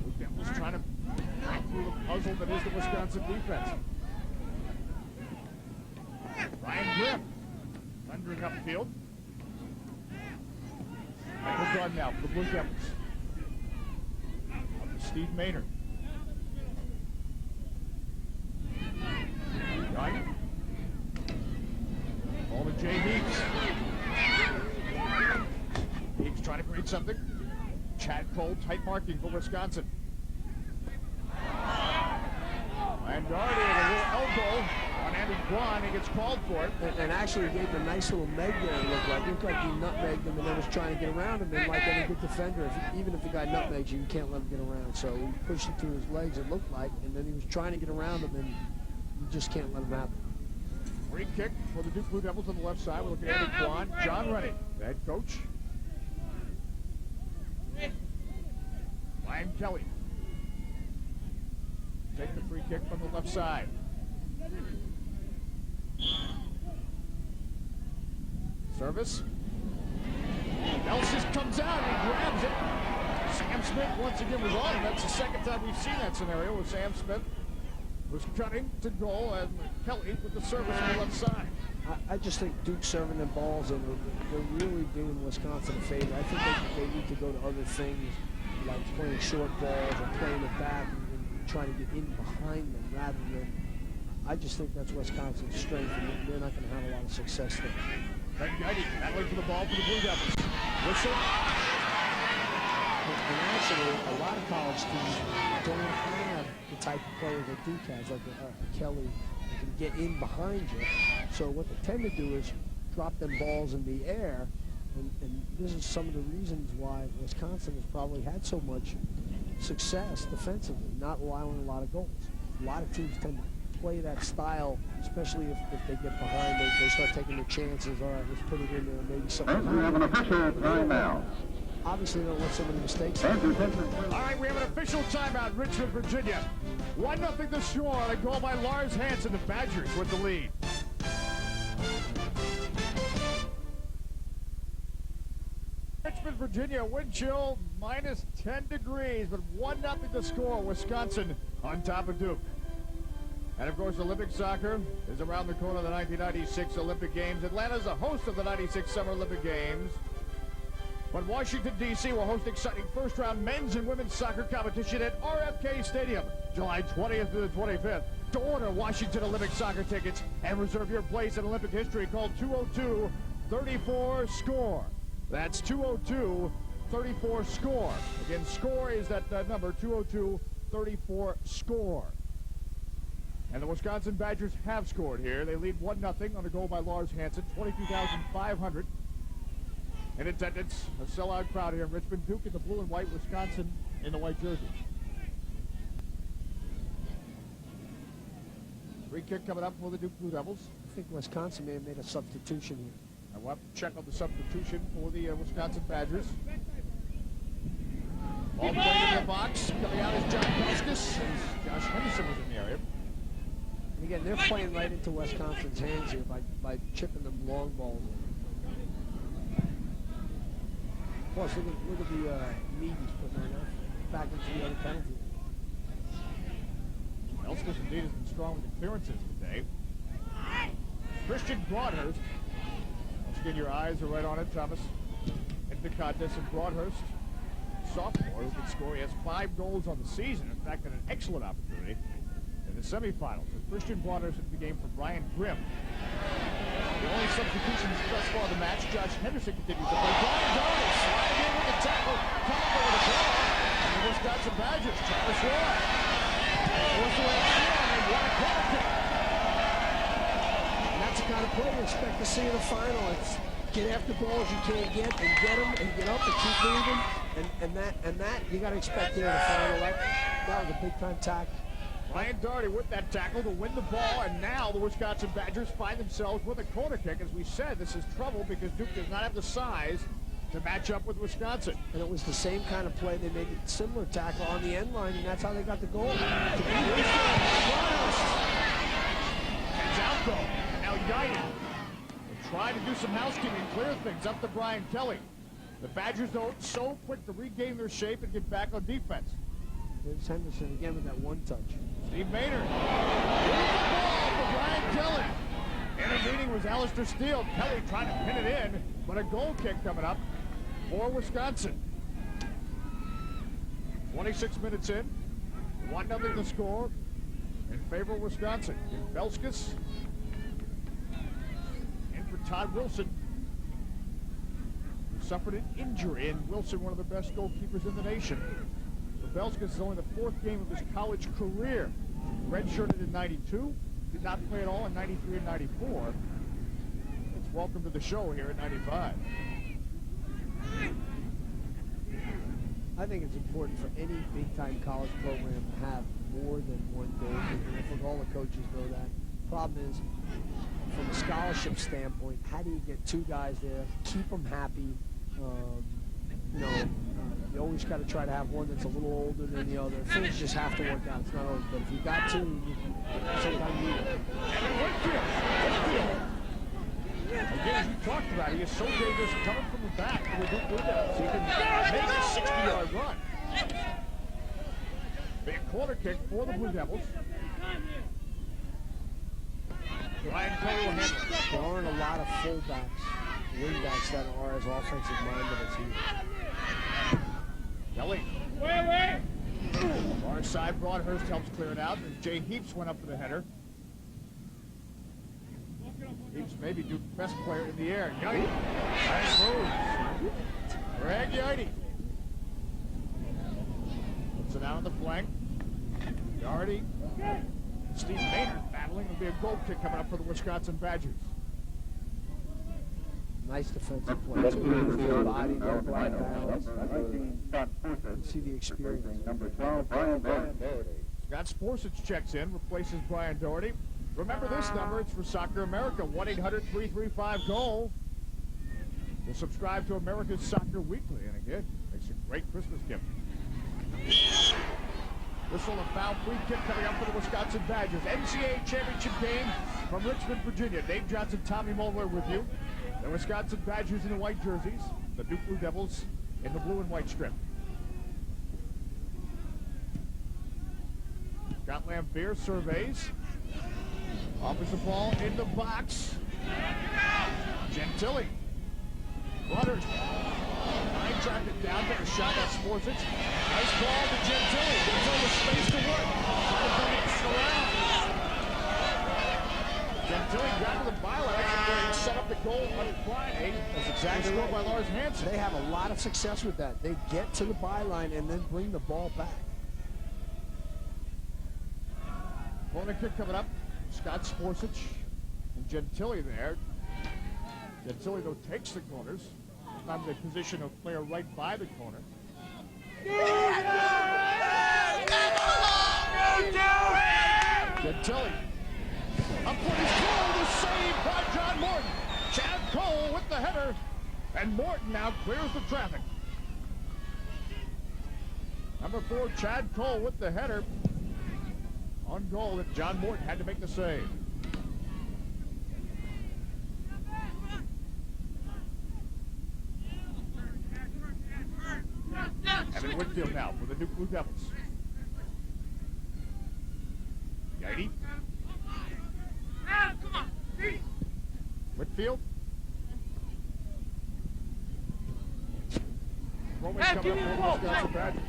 Blue Devils trying to break through the puzzle that is the Wisconsin defense. Ryan Grimm. Thundering upfield. Michael Dunn now for the Blue Devils. Up to Steve Maynard. Dunn. Ball to Jay Heaps. Heaps trying to create something. Chad Cole, tight marking for Wisconsin. Landardi with a little elbow on Andy Kwan. He gets called for it. And actually gave him a nice little meg there, it looked like. It looked like he nutmegged him and then was trying to get around him. And like any good defender, even if the guy nutmegs you, you can't let him get around. So he pushed it through his legs, it looked like, and then he was trying to get around him, and you just can't let him happen. Free kick for the Duke Blue Devils on the left side. We're looking at Andy Kwan. John Rennie, the head coach. Ryan Kelly. Take the free kick from the left side. Service. Nelson comes out and he grabs it. Sam Smith once again was on him. That's the second time we've seen that scenario where Sam Smith was cutting to goal and Kelly with the service on the left side. I just think Duke serving them balls, and they're really doing Wisconsin a favor. I think they need to go to other things, like playing short balls or playing it back and trying to get in behind them rather than. I just think that's Wisconsin's strength, and they're not going to have a lot of success there. Craig Guidy battling for the ball for the Blue Devils. Whistle. And actually, a lot of college teams don't have the type of players that Duke has, like Kelly, can get in behind you. So what they tend to do is drop them balls in the air, and this is some of the reasons why Wisconsin has probably had so much success defensively, not allowing a lot of goals. A lot of teams tend to play that style, especially if they get behind, they start taking their chances. All right, let's put it in there, maybe something. We have an official timeout. Obviously, they don't let so many mistakes. All right, we have an official timeout, Richmond, Virginia. 1-0 the score on a goal by Lars Hansen. The Badgers with the lead. Richmond, Virginia, wind chill minus 10 degrees, but 1-0 the score. Wisconsin on top of Duke. And of course, Olympic soccer is around the corner of the 1996 Olympic Games. Atlanta's a host of the 96 Summer Olympic Games. But Washington, D.C. will host exciting first-round men's and women's soccer competition at RFK Stadium, July 20th through the 25th. To order Washington Olympic soccer tickets and reserve your place in Olympic history, call 202-34-SCORE. That's 202-34-SCORE. Again, SCORE is that number, 202-34-SCORE. And the Wisconsin Badgers have scored here. They lead 1-0 on a goal by Lars Hansen, 22,500. In attendance, a sellout crowd here in Richmond. Duke in the blue and white, Wisconsin in the white jerseys. Free kick coming up for the Duke Blue Devils. I think Wisconsin may have made a substitution here. And we'll have to check on the substitution for the Wisconsin Badgers. Ball played in the box. Coming out is John Pelskis. Josh Henderson was in the area. And again, they're playing right into Wisconsin's hands here by chipping them long balls. Plus, look at the meat he's putting right now. Back into the other penalty. Elskis indeed has been strong with the clearances today. Christian Broadhurst. Once again, your eyes are right on it, Thomas. Indicatis and Broadhurst, sophomore who can score. He has 5 goals on the season. In fact, had an excellent opportunity in the semifinals. So Christian Broadhurst into the game for Brian Grimm. The only substitutions thus far in the match, Josh Henderson continues to play. Brian Doherty sliding in with the tackle, coming over the ball. And the Wisconsin Badgers, Travis Roy. Forced away at the end, and what a corner kick. And that's the kind of play you expect to see in the final. It's get after balls you can't get them and get up and keep moving. And that you got to expect here in the final. That was a big time tackle. Brian Doherty with that tackle to win the ball, and now the Wisconsin Badgers find themselves with a corner kick. As we said, this is trouble because Duke does not have the size to match up with Wisconsin. And it was the same kind of play. They made a similar tackle on the end line, and that's how they got the goal. And Zalco, now Yaidi will try to do some housekeeping, clear things up to Brian Kelly. The Badgers, though, so quick to regain their shape and get back on defense. There's Henderson again with that one touch. Steve Maynard. Beautiful ball for Brian Kelly. Intervening was Alistair Steele. Kelly trying to pin it in, but a goal kick coming up for Wisconsin. 26 minutes in. 1-0 the score in favor of Wisconsin. Belskis in for Todd Wilson, who suffered an injury, and Wilson, one of the best goalkeepers in the nation. Belskis is only the 4th game of his college career. Redshirted in 92, did not play at all in 93 and 94. It's welcome to the show here at 95. I think it's important for any big-time college program to have more than one goalkeeper. I think all the coaches know that. Problem is, from a scholarship standpoint, how do you get 2 guys there, keep them happy? You always got to try to have one that's a little older than the other. Things just have to work out. It's not always, but if you got 2, you can sometimes need it. Whitfield. Again, as you talked about, he is so dangerous coming from the back to the Duke Blue Devils. He can make a 60-yard run. Big corner kick for the Blue Devils. Brian Kelly will handle it. There aren't a lot of fullbacks, wingbacks that are as offensive minded as he is. Kelly. Far side, Broadhurst helps clear it out. And Jay Heaps went up for the header. Heaps maybe Duke's best player in the air. Yaidi. Nice move. Greg Yaidi. Puts it out on the flank. Doherty. Steve Maynard battling. It'll be a goal kick coming up for the Wisconsin Badgers. Nice defensive play. It's a beautiful body, no black balance. You see the experience. Number 12, Brian Doherty. Scott Sporsic checks in, replaces Brian Doherty. Remember this number, it's for Soccer America, 1-800-335-GOAL. We'll subscribe to America's Soccer Weekly, and again, makes a great Christmas gift. Whistle and foul free kick coming up for the Wisconsin Badgers. NCAA championship game from Richmond, Virginia. Dave Johnson, Tommy Mulder with you. The Wisconsin Badgers in the white jerseys. The Duke Blue Devils in the blue and white strip. Scott Lamphere surveys. Offers the ball in the box. Gentili. Rudders. Nine tracked it down, took a shot at Sporsic. Nice ball to Gentili. Gentili with space to work. Trying to bring it around. Gentili got to the byline. That's where he set up the goal on Friday. That's exactly scored by Lars Hansen. They have a lot of success with that. They get to the byline and then bring the ball back. Corner kick coming up. Scott Sporsic and Gentili there. Gentili, though, takes the corners. Sometimes they position a player right by the corner. Gentili. Up for his goal, the save by John Morton. Chad Cole with the header. And Morton now clears the traffic. Number 4, Chad Cole with the header. On goal that John Morton had to make the save. Whitfield now for the Duke Blue Devils. Yighty. Whitfield. Roman coming up for the Wisconsin Badgers.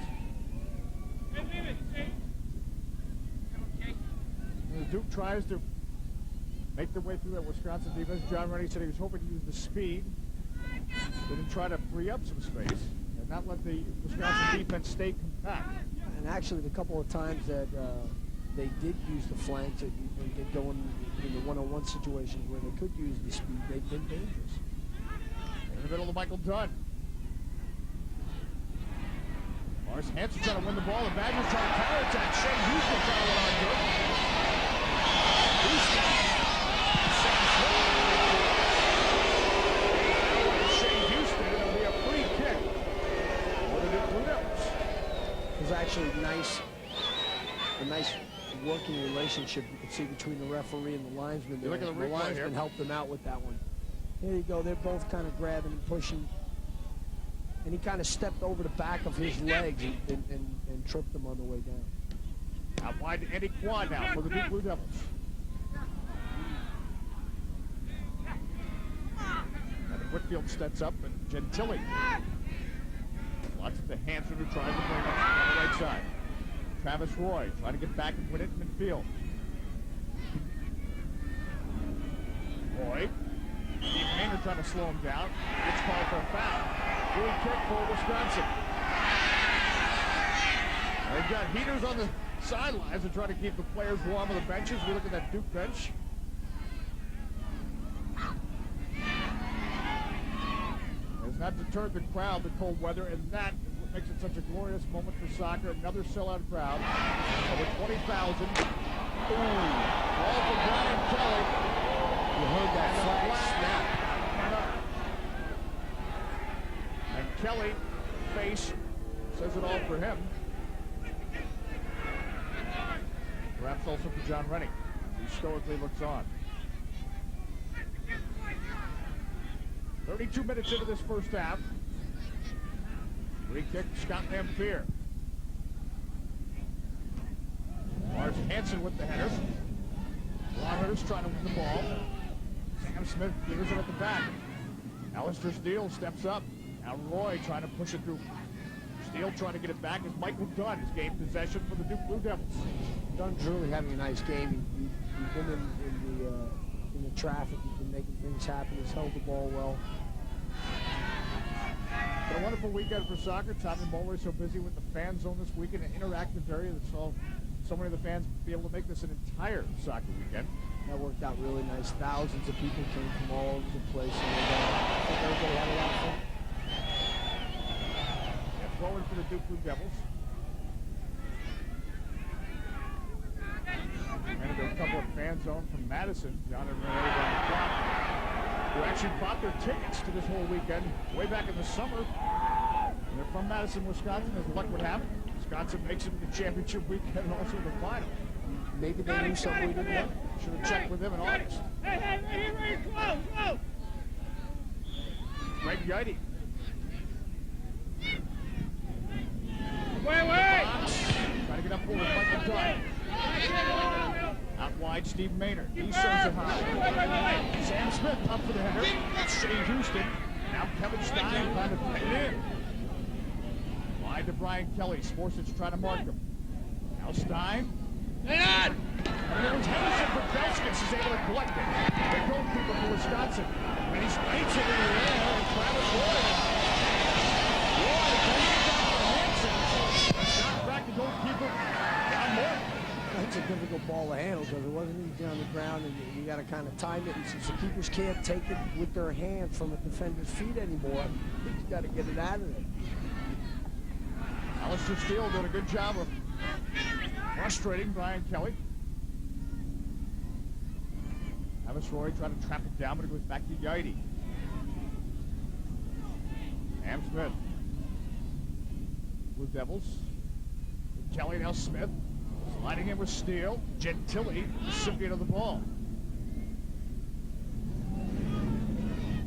And the Duke tries to make their way through that Wisconsin defense. John Rennie said he was hoping to use the speed, then try to free up some space and not let the Wisconsin defense stay compact. And actually, the couple of times that they did use the flanks and get going in the one-on-one situations where they could use the speed, they've been dangerous. In the middle of Michael Dunn. Morris Hanson trying to win the ball. The Badgers trying to counterattack. Shane Houston trying to run onto it. Houston. Shane Houston. It'll be a free kick for the Duke Blue Devils. It was actually a nice working relationship you could see between the referee and the linesman. You look at the replay linesman here. helped them out with that one. Here you go. They're both kind of grabbing and pushing. And he kind of stepped over the back of his legs and tripped them on the way down. Out wide to Andy Quad now for the Duke Blue Devils. And Whitfield steps up and Gentile. Lots it to Hanson who tries to bring it on the right side. Travis Roy trying to get back and win it in midfield. Roy. Steve Maynard trying to slow him down. Gets called for a foul. Free kick for Wisconsin. They've got heaters on the sidelines to try to keep the players warm on the benches. We look at that Duke bench. It's not deterred the crowd, the cold weather, and that is what makes it such a glorious moment for soccer. Another sellout crowd. Over 20,000. Ooh. Ball for Brian Kelly. You heard that flag snap. And Kelly, face, says it all for him. Perhaps also for John Rennie, who stoically looks on. 32 minutes into this first half. Free kick, Scott Lamphere. Lars Hansen with the header. Ron trying to win the ball. Sam Smith clears it at the back. Alistair Steele steps up. Now Roy trying to push it through. Steele trying to get it back as Michael Dunn has gained possession for the Duke Blue Devils. Dunn's really having a nice game. He's been in the traffic. He's been making things happen. He's held the ball well. Been a wonderful weekend for soccer. Tommy Moeller is so busy with the fan zone this weekend, an interactive area that saw so many of the fans be able to make this an entire soccer weekend. That worked out really nice. Thousands of people came from all over the place. And I think everybody had a lot of fun. Yeah, forward for the Duke Blue Devils. And there's a couple of fan zone from Madison, John and Renee down the clock, who actually bought their tickets to this whole weekend way back in the summer. And they're from Madison, Wisconsin, as luck would have it. Wisconsin makes it to the championship weekend and also the final. Maybe they knew something we didn't know. Should have checked with them in August. Hey, close. Greg Yighty. Wait. Trying to get up forward, Michael Dunn. Out wide, Steve Maynard. He sends it high. Sam Smith up for the header. Shane Houston. Now Kevin Stein trying to pin it in. Wide to Brian Kelly. Sportsage trying to mark him. Now Stein. And there's Henderson for Belskis is able to collect it. The goalkeeper for Wisconsin. And he skates it in the air. And Travis Roy. Roy goes down to Hanson. Shot back to goalkeeper John Morton. That's a difficult ball to handle because it wasn't easy on the ground, and you got to kind of time it. And since the keepers can't take it with their hand from a defender's feet anymore, you got to get it out of there. Alistair Steele doing a good job of frustrating Brian Kelly. Travis Roy trying to trap it down, but it goes back to Yighty. Sam Smith. Blue Devils. Kelly, now Smith. Sliding in with Steele. Gentile, recipient of the ball.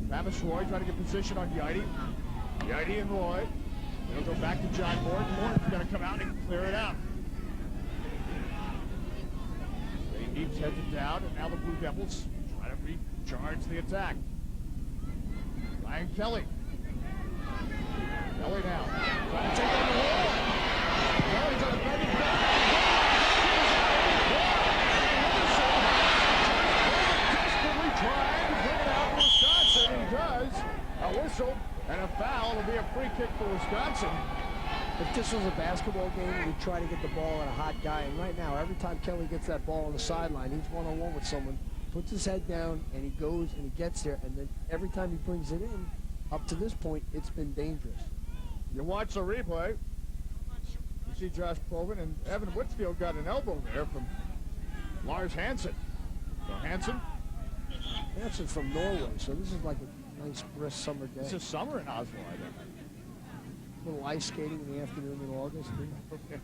Travis Roy trying to get position on Yighty. Yighty and Roy. It'll go back to John Morton. Morton's going to come out and clear it out. They Heaps heads it down, and now the Blue Devils try to recharge the attack. Ryan Kelly. Kelly now. Trying to take on the wall. Kelly's on the back. Desperately trying to bring it out for Wisconsin. He does. A whistle and a foul. It'll be a free kick for Wisconsin. If this was a basketball game, we'd try to get the ball at a hot guy. And right now, every time Kelly gets that ball on the sideline, he's one-on-one with someone, puts his head down, and he goes and he gets there. And then every time he brings it in, up to this point, it's been dangerous. You watch the replay. You see Josh Proven and Evan Whitfield got an elbow there from Lars Hansen. So Hansen. Hansen's from Norway, so this is like a nice brisk summer day. It's a summer in Oslo, I think. A little ice skating in the afternoon in August. Okay.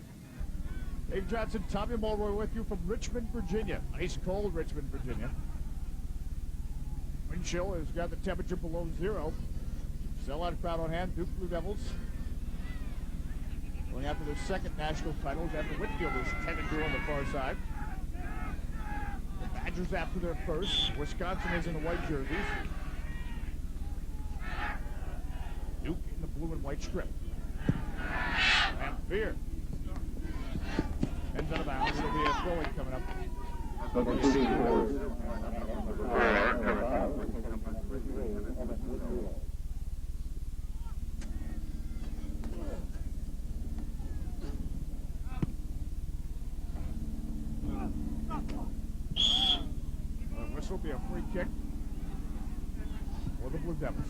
Dave Johnson, Tommy Mulroy with you from Richmond, Virginia. Ice cold Richmond, Virginia. Wind chill has got the temperature below zero. Sellout crowd on hand. Duke Blue Devils going after their second national titles. Evan Whitfield is 10-2 on the far side. The Badgers after their first. Wisconsin is in the white jerseys. Duke in the blue and white strip. And Fear. Ends out of bounds. It'll be a throwing coming up. This will be a free kick for the Blue Devils.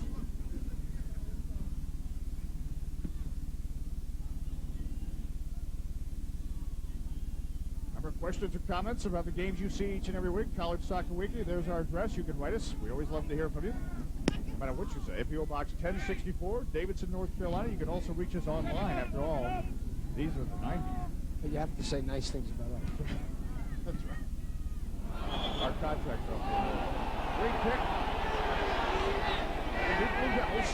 Questions or comments about the games you see each and every week? College Soccer Weekly, there's our address. You can write us. We always love to hear from you, no matter what you say. P.O. Box 1064, Davidson, North Carolina. You can also reach us online. After all, these are the 90s. But you have to say nice things about us. That's right. Our contract's up there. Free kick. The Blue Devils.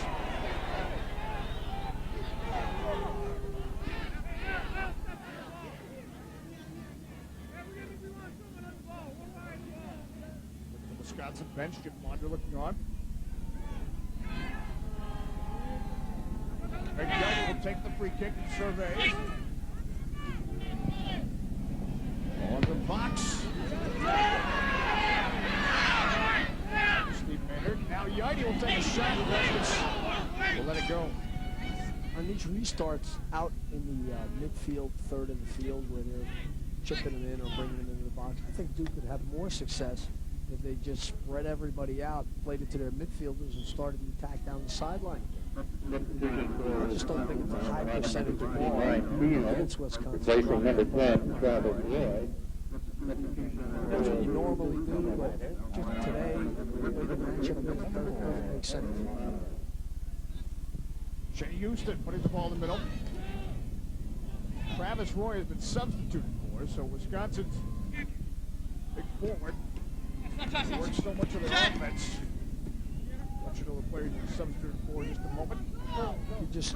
Wisconsin bench, Jim Monder looking on. Greg Young will take the free kick and surveys. On the box. Steve Maynard. Now Yaidi will take a shot. We'll let it go. On these restarts out in the midfield, third of the field, where they're chipping them in or bringing them into the box, I think Duke would have more success if they just spread everybody out, played it to their midfielders, and started the attack down the sideline. I just don't think it's a high percentage of ball against Wisconsin. Replacing number 10, Travis Roy. That's what you normally do, but just today, the way the matchup is, it doesn't make sense. Shea Houston putting the ball in the middle. Travis Roy has been substituted for, so Wisconsin's big forward works so much of their offense. Let you know the players are substituted for in just a moment. You just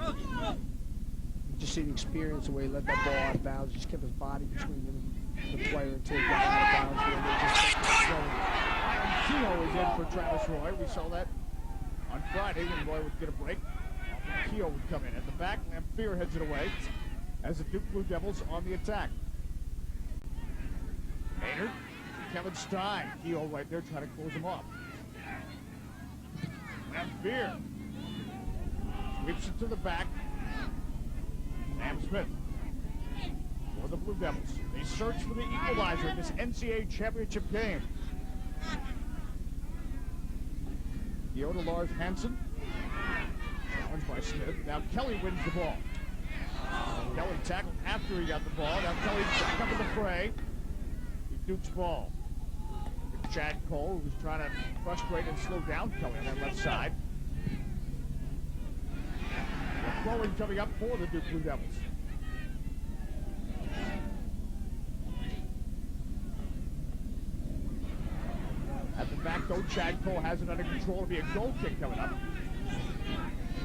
see the experience, the way he let that ball out of bounds, just kept his body between him and the player until he got out of bounds. Ryan Kehoe is in for Travis Roy. We saw that on Friday when Roy would get a break. Kehoe would come in at the back. Lamphere heads it away as the Duke Blue Devils on the attack. Maynard, Kevin Stein. Kehoe right there trying to close him off. Lamphere sweeps it to the back. Sam Smith for the Blue Devils. They search for the equalizer in this NCAA championship game. Kehoe to Lars Hansen. Challenged by Smith. Now Kelly wins the ball. Kelly tackled after he got the ball. Now Kelly back up in the fray. Duke's ball. Chad Cole, who's trying to frustrate and slow down Kelly on that left side. The throwing coming up for the Duke Blue Devils. At the back, though, Chad Cole has it under control. It'll be a goal kick coming up.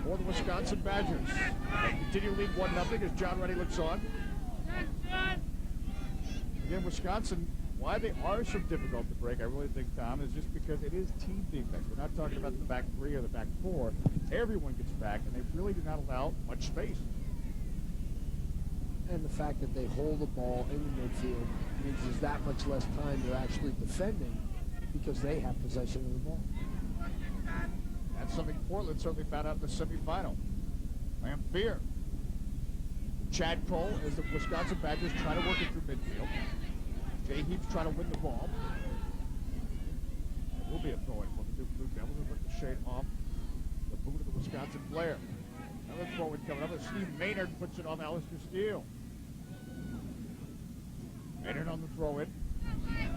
for the Wisconsin Badgers. They continue to lead 1-0 as John Reddy looks on. Again, Wisconsin, why they are so difficult to break, I really think, Tom, is just because it is team defense. We're not talking about the back three or the back four. Everyone gets back, and they really do not allow much space. And the fact that they hold the ball in the midfield means there's that much less time they're actually defending because they have possession of the ball. That's something Portland certainly found out in the semifinal. Lamphere. Chad Cole as the Wisconsin Badgers try to work it through midfield. Jay Heaps trying to win the ball. It will be a throw-in for the Duke Blue Devils. They'll ricochet off the boot of the Wisconsin player. Another throw-in coming up as Steve Maynard puts it on Alistair Steele. Maynard on the throw-in.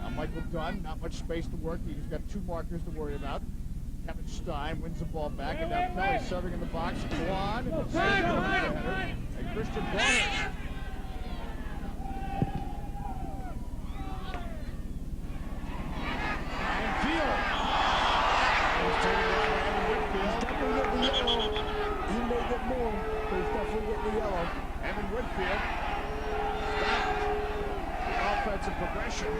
Now Michael Dunn, not much space to work. He's got two markers to worry about. Kevin Stein wins the ball back, and now Kelly serving in the box. Quan, and Christian Bonner. Ryan Field. He's taking it out of Whitfield. Definitely getting the yellow. He may get more, but he's definitely getting the yellow. Evan Whitfield stopped the offensive progression.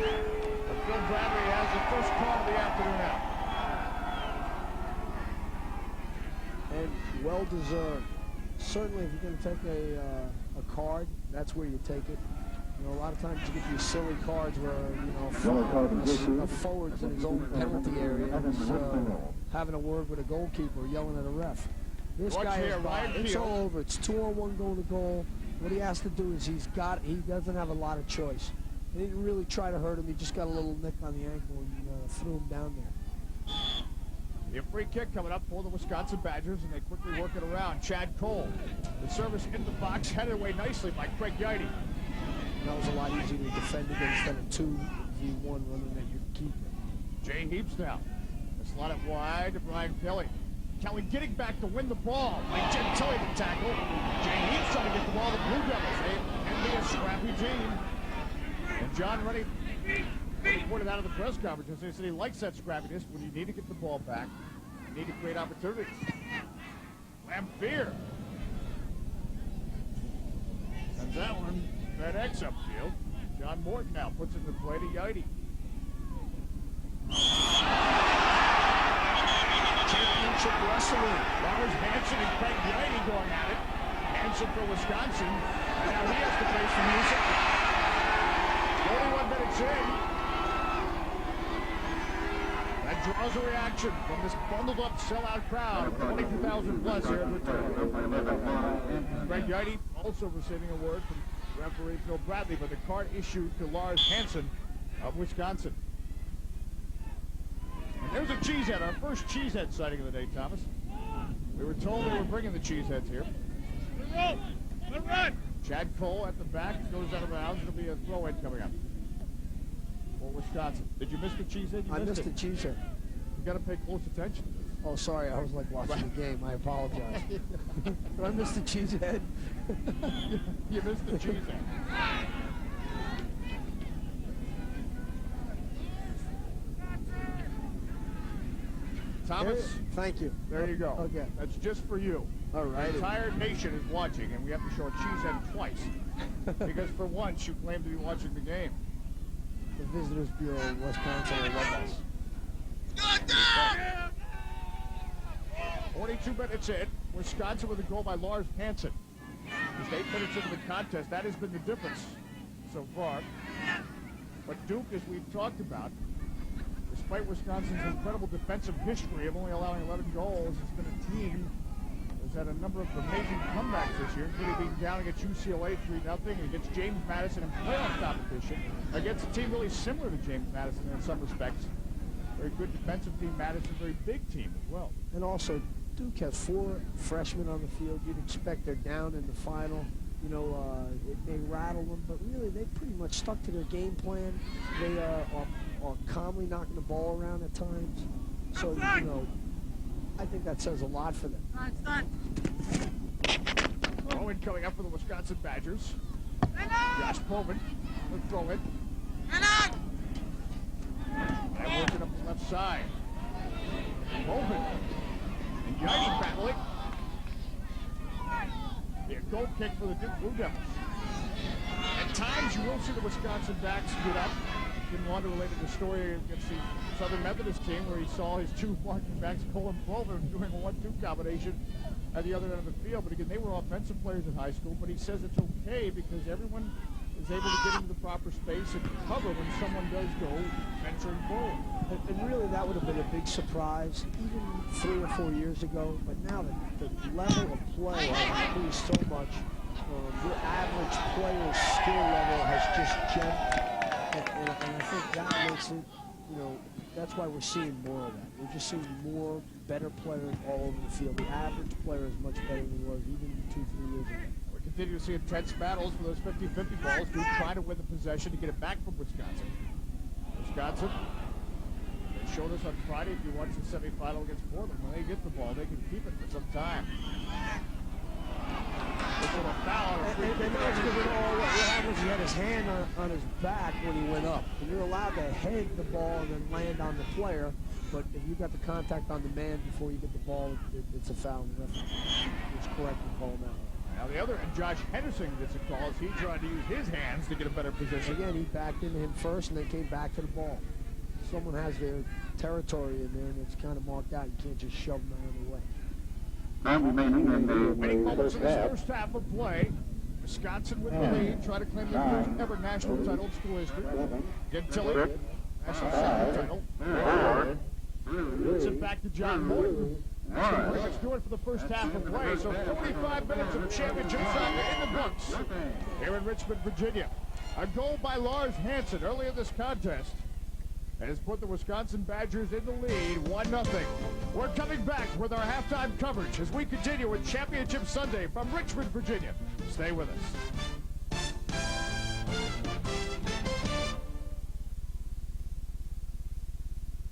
But Phil Bradley has the first call of the afternoon out. And well-deserved. Certainly, if you're going to take a card, that's where you take it. You know, a lot of times you get these silly cards where, you know, a forward's in his own penalty area is having a word with a goalkeeper, yelling at a ref. This Watch guy here, is Ryan it's Field. all over. It's 2-on-1 going to goal. What he has to do is he doesn't have a lot of choice. He didn't really try to hurt him. He just got a little nick on the ankle and threw him down there. A free kick coming up for the Wisconsin Badgers, and they quickly work it around. Chad Cole, the service in the box, headed away nicely by Craig Yidy. That was a lot easier to defend against than a 2v1 running at your keeper. Jay Heaps now. They slot it wide to Brian Kelly. Kelly getting back to win the ball. Mike Gentile to tackle. Jay Heaps trying to get the ball to Blue Devils. They can be a scrappy team. And John Reddy pointed out at the press conference, he said he likes that scrappiness when you need to get the ball back. You need to create opportunities. Lamphere. Sends that one. FedEx upfield. John Morton now puts it in the play to Yidy. Championship wrestling. Lars Hansen and Craig Yidy going at it. Hansen for Wisconsin. And now he has to face the music. 41 minutes in. That draws a reaction from this bundled up sellout crowd of 22,000 plus here at Return. Craig Yidy also receiving a word from referee Phil Bradley for the card issued to Lars Hansen of Wisconsin. And there's a cheesehead, our first cheesehead sighting of the day, Thomas. We were told they were bringing the cheeseheads here. Good run. Chad Cole at the back goes out of bounds. It'll be a throw-in coming up for Wisconsin. Did you miss the cheesehead? I missed the cheesehead. You got to pay close attention to this. Oh, sorry. I was like watching the game. I apologize. But I missed the cheesehead. You missed the cheesehead. Thomas, Thank you. there you go. Okay. That's just for you. All right. The entire nation is watching, and we have to show a cheesehead twice. Because for once, you claim to be watching the game. The Visitors Bureau in Wisconsin will love us. 42 minutes in. Wisconsin with a goal by Lars Hansen. Just 8 minutes into the contest, that has been the difference so far. But Duke, as we've talked about, despite Wisconsin's incredible defensive history of only allowing 11 goals, it's been a team that's had a number of amazing comebacks this year, including being down against UCLA 3-0, against James Madison in playoff competition, against a team really similar to James Madison in some respects. Very good defensive team, Madison, very big team as well. And also, Duke has 4 freshmen on the field. You'd expect they're down in the final. You know, it may rattle them, but really they pretty much stuck to their game plan. They are calmly knocking the ball around at times. So, you know, I think that says a lot for them. Throw-in coming up for the Wisconsin Badgers. Josh Pullman, the throw-in. And working up the left side. Pullman. And Yidy battling. goal kick for the Duke Blue Devils. At times, you will see the Wisconsin backs get up. Jim Launder related the story against the Southern Methodist team where he saw his two marking backs, Cole and Plover, doing a 1-2 combination at the other end of the field. But again, they were offensive players in high school, but he says it's okay because everyone is able to get into the proper space and cover when someone does go venturing forward. And really, that would have been a big surprise even 3 or 4 years ago. But now the level of play has increased so much. The average player's skill level has just jumped. And I think that makes it, that's why we're seeing more of that. We're just seeing more better players all over the field. The average player is much better than he was even 2-3 years ago. We continue to see intense battles for those 50-50 balls. Duke trying to win the possession to get it back from Wisconsin. Wisconsin, they showed us on Friday, if you watch the semifinal against Portland, when they get the ball, they can keep it for some time. And that's because what happens, he had his hand on his back when he went up. And you're allowed to head the ball and then land on the player, but if you got the contact on the man before you get the ball, it's a foul. And the referee is correct in calling that. Now the other, and Josh Henderson gets a call as he tried to use his hands to get a better position. Again, he backed into him first and then came back to the ball. Someone has their territory in there and it's kind of marked out. You can't just shove them out of the way. Time remaining in Winning the moments first in this half. first half of play. Wisconsin with the lead, try to claim their first ever national title in school history. Gentile, national senior title. Puts it back to John Morton. That's going to pretty much do it for the first half of play. So 45 minutes of championship soccer in the books here in Richmond, Virginia. A goal by Lars Hansen early in this contest has put the Wisconsin Badgers in the lead, 1-0. We're coming back with our halftime coverage as we continue with Championship Sunday from Richmond, Virginia. Stay with us.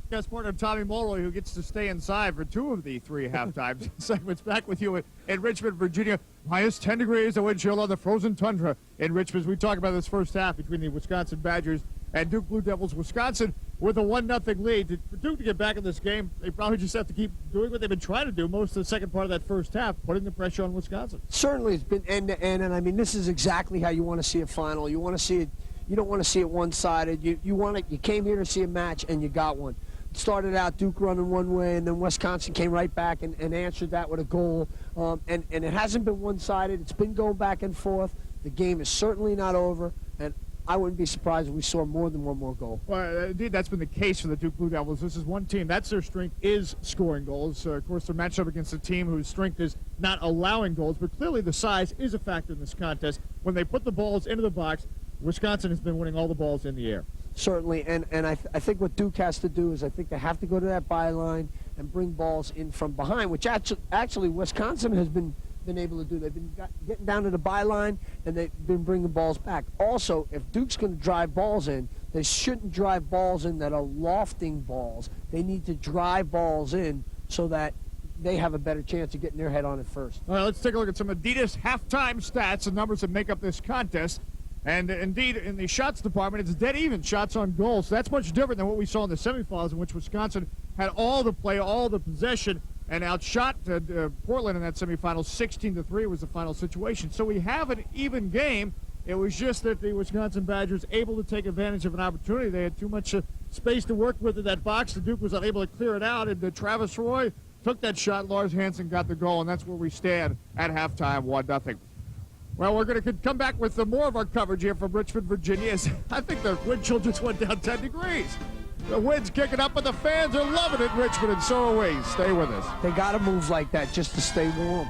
Guest partner Tommy Mulroy, who gets to stay inside for 2 of the 3 halftime segments. Back with you in Richmond, Virginia. Minus 10 degrees, the wind chill on the frozen tundra in Richmond. As we talk about this first half between the Wisconsin Badgers and Duke Blue Devils. Wisconsin with a 1-0 lead. For Duke to get back in this game, they probably just have to keep doing what they've been trying to do most of the second part of that first half, putting the pressure on Wisconsin. Certainly, it's been end-to-end, and I mean, this is exactly how you want to see a final. You want to see it. You don't want to see it one-sided. You came here to see a match, and you got one. It started out Duke running one way, and then Wisconsin came right back and answered that with a goal. And it hasn't been one-sided. It's been going back and forth. The game is certainly not over, and I wouldn't be surprised if we saw more than one more goal. Well, indeed, that's been the case for the Duke Blue Devils. This is one team. That's their strength, is scoring goals. Of course, they're matched up against a team whose strength is not allowing goals, but clearly the size is a factor in this contest. When they put the balls into the box, Wisconsin has been winning all the balls in the air. Certainly, and I think what Duke has to do is I think they have to go to that byline and bring balls in from behind, which actually Wisconsin has been able to do. They've been getting down to the byline, and they've been bringing balls back. Also, if Duke's going to drive balls in, they shouldn't drive balls in that are lofting balls. They need to drive balls in so that they have a better chance of getting their head on it first. All right, let's take a look at some Adidas halftime stats and numbers that make up this contest. And indeed, in the shots department, it's dead even shots on goal. So that's much different than what we saw in the semifinals, in which Wisconsin had all the play, all the possession, and outshot Portland in that semifinal. 16-3 was the final situation. So we have an even game. It was just that the Wisconsin Badgers able to take advantage of an opportunity. They had too much space to work with in that box. The Duke was unable to clear it out, and Travis Roy took that shot. Lars Hansen got the goal, and that's where we stand at halftime, 1-0. Well, we're going to come back with more of our coverage here from Richmond, Virginia. I think the wind chill just went down 10 degrees. The wind's kicking up, and the fans are loving it in Richmond, and so are we. Stay with us. They got to move like that just to stay warm.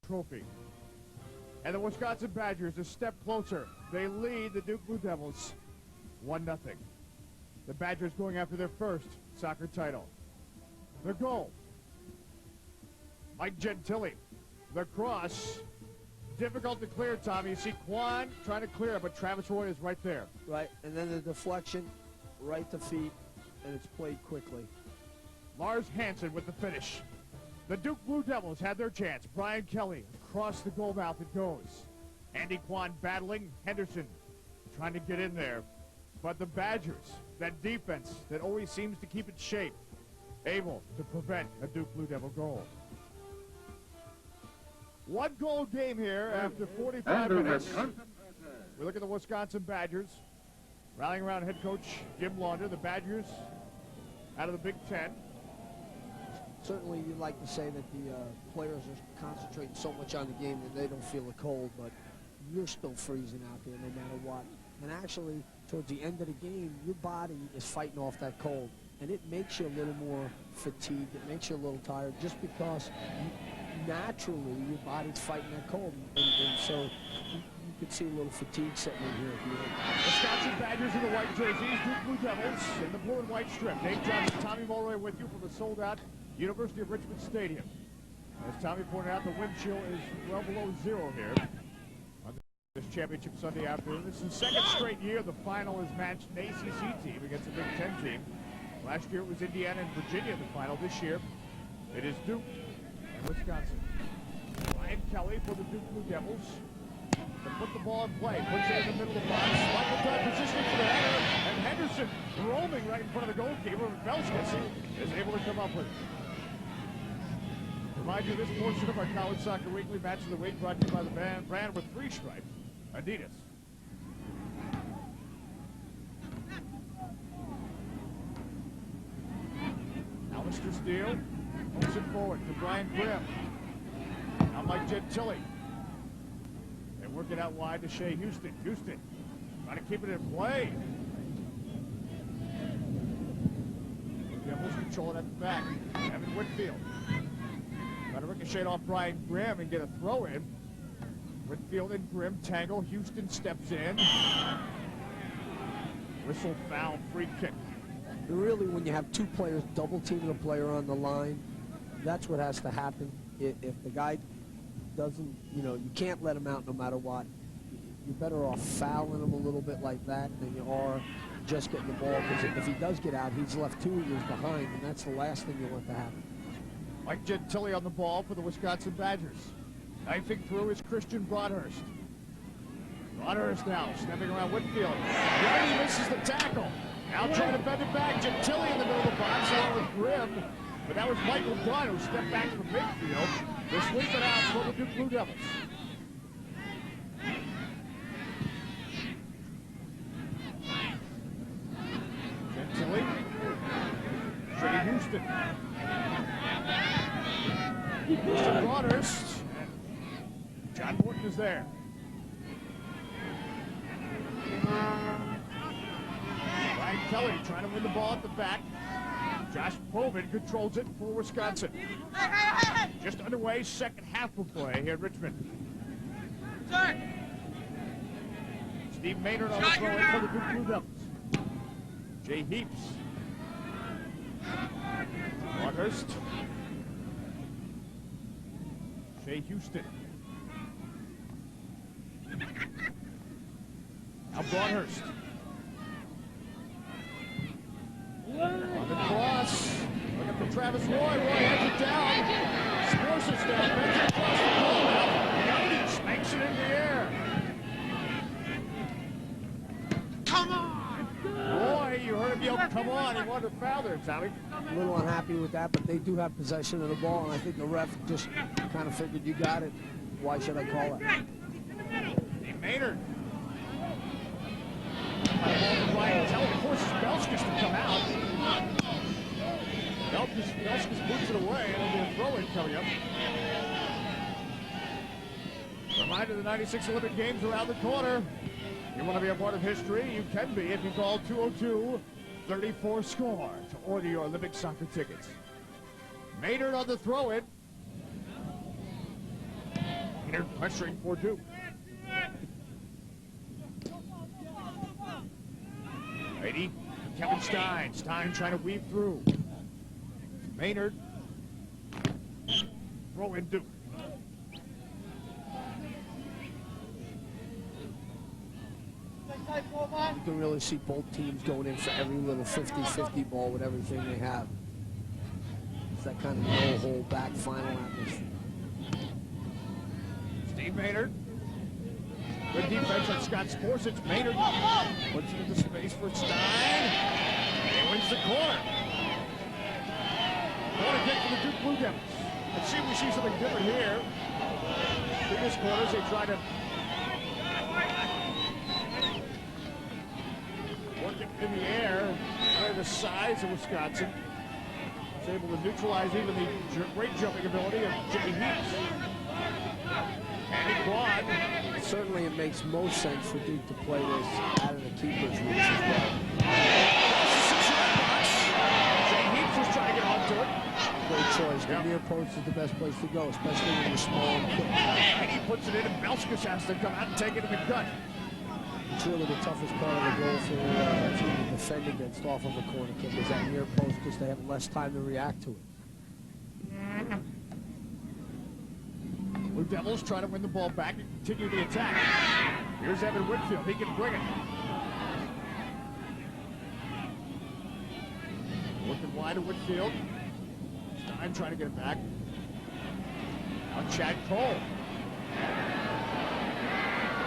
trophy. And the Wisconsin Badgers a step closer. They lead the Duke Blue Devils 1-0. The Badgers going after their first soccer title. The goal. Mike Gentile. The cross. Difficult to clear, Tommy. You see Quan trying to clear it, but Travis Roy is right there. Right, and then the deflection, right to feet, and it's played quickly. Lars Hansen with the finish. The Duke Blue Devils had their chance. Brian Kelly across the goal mouth it goes. Andy Quan battling. Henderson trying to get in there. But the Badgers, that defense that always seems to keep it shape, able to prevent a Duke Blue Devil goal. One goal game here after 45 minutes. We look at the Wisconsin Badgers rallying around head coach Jim Launder. The Badgers out of the Big Ten. Certainly you'd like to say that the players are concentrating so much on the game that they don't feel the cold, but you're still freezing out there no matter what. And actually, towards the end of the game, your body is fighting off that cold. And it makes you a little more fatigued. It makes you a little tired just because naturally your body's fighting that cold. And so you could see a little fatigue setting in here at the end. Wisconsin Badgers in the white jerseys, Duke Blue Devils in the blue and white strip. Dave Johnson, Tommy Mulroy with you from a sold-out University of Richmond Stadium. As Tommy pointed out, the wind chill is well below zero here on this championship Sunday afternoon. This is the second straight year the final has matched an ACC team against a Big Ten team. Last year it was Indiana and Virginia in the final. This year it is Duke and Wisconsin. Brian Kelly for the Duke Blue Devils to put the ball in play. Puts it in the middle of the box. Michael Dunn positioning for the header. And Henderson roaming right in front of the goalkeeper. Velskis is able to come up with it. Remind you, this portion of our College Soccer Weekly Match of the Week brought to you by the brand with 3 stripes, Adidas. Alistair Steele moves it forward to Brian Grimm. Now Mike Gentile. They work it out wide to Shea Houston. Houston trying to keep it in play. The Devils control it at the back. Evan Whitfield trying to ricochet off Brian Grimm and get a throw in. Whitfield and Grimm tangle. Houston steps in. Whistle, foul, free kick. Really, when you have 2 players double teaming a player on the line, that's what has to happen. If the guy doesn't, you can't let him out no matter what. You're better off fouling him a little bit like that than you are just getting the ball, because if he does get out, he's left 2 years behind, and that's the last thing you want to happen. Mike Gentile on the ball for the Wisconsin Badgers. Knifing through is Christian Broadhurst. Broadhurst now stepping around Whitfield. Yardy misses the tackle. Now trying to bend it back. Gentile in the middle of the box along with Grimm. But that was Michael Dunn who stepped back from midfield. They sweep it out for the Duke Blue Devils. Gentile. Shea Houston. Houston Broadhurst. John Morton is there. Brian Kelly trying to win the ball at the back. Josh Povin controls it for Wisconsin. Just underway, second half of play here in Richmond. Steve Maynard on the throw in for the Duke Blue Devils. Jay Heaps. Broadhurst. Shea Houston. Now Broadhurst. On the cross. Looking for Travis Roy. Roy heads it down. Sports it down. Bends it across the goal now. Youngich spanks it in the air. Come on! Roy, you heard him yell, come on. He wanted to foul there, Tommy. A little unhappy with that, but they do have possession of the ball, and I think the ref just kind of figured, you got it. Why should I call it? Maynard. By the ball to Brian Kelly. Of course, Velskis to come out. Velskis boots it away, and there'll be a throw-in coming up. Reminder, the 96 Olympic Games around the corner. You want to be a part of history? You can be if you call 202-34-SCORE to order your Olympic soccer tickets. Maynard on the throw-in. Maynard pressuring for Duke. Righty, Kevin Stein. Stein trying to weave through. Maynard. Throw in Duke. You can really see both teams going in for every little 50-50 ball with everything they have. It's that kind of no-hold-back final atmosphere. Steve Maynard. Good defense on Scott Sporsich. Maynard puts it into space for Stein. And he wins the corner. Corner kick for the Duke Blue Devils. Let's see if we see something different here. Previous quarters, they try to work it in the air. The size of Wisconsin is able to neutralize even the great jumping ability of Jimmy Heaps. Andy Quad. Certainly it makes most sense for Duke to play this out of the keeper's reach as well. Jay Heaps was trying to get onto it. Great choice. The near post is the best place to go, especially when you're small and quick. And he puts it in, and Belskis has to come out and take it in the gut. It's really the toughest part of the goal for a team to defend against off of a corner kick is that near post because they have less time to react to it. Blue Devils try to win the ball back and continue the attack. Here's Evan Whitfield. He can bring it. Working wide to Whitfield. Stein trying to get it back. Now Chad Cole.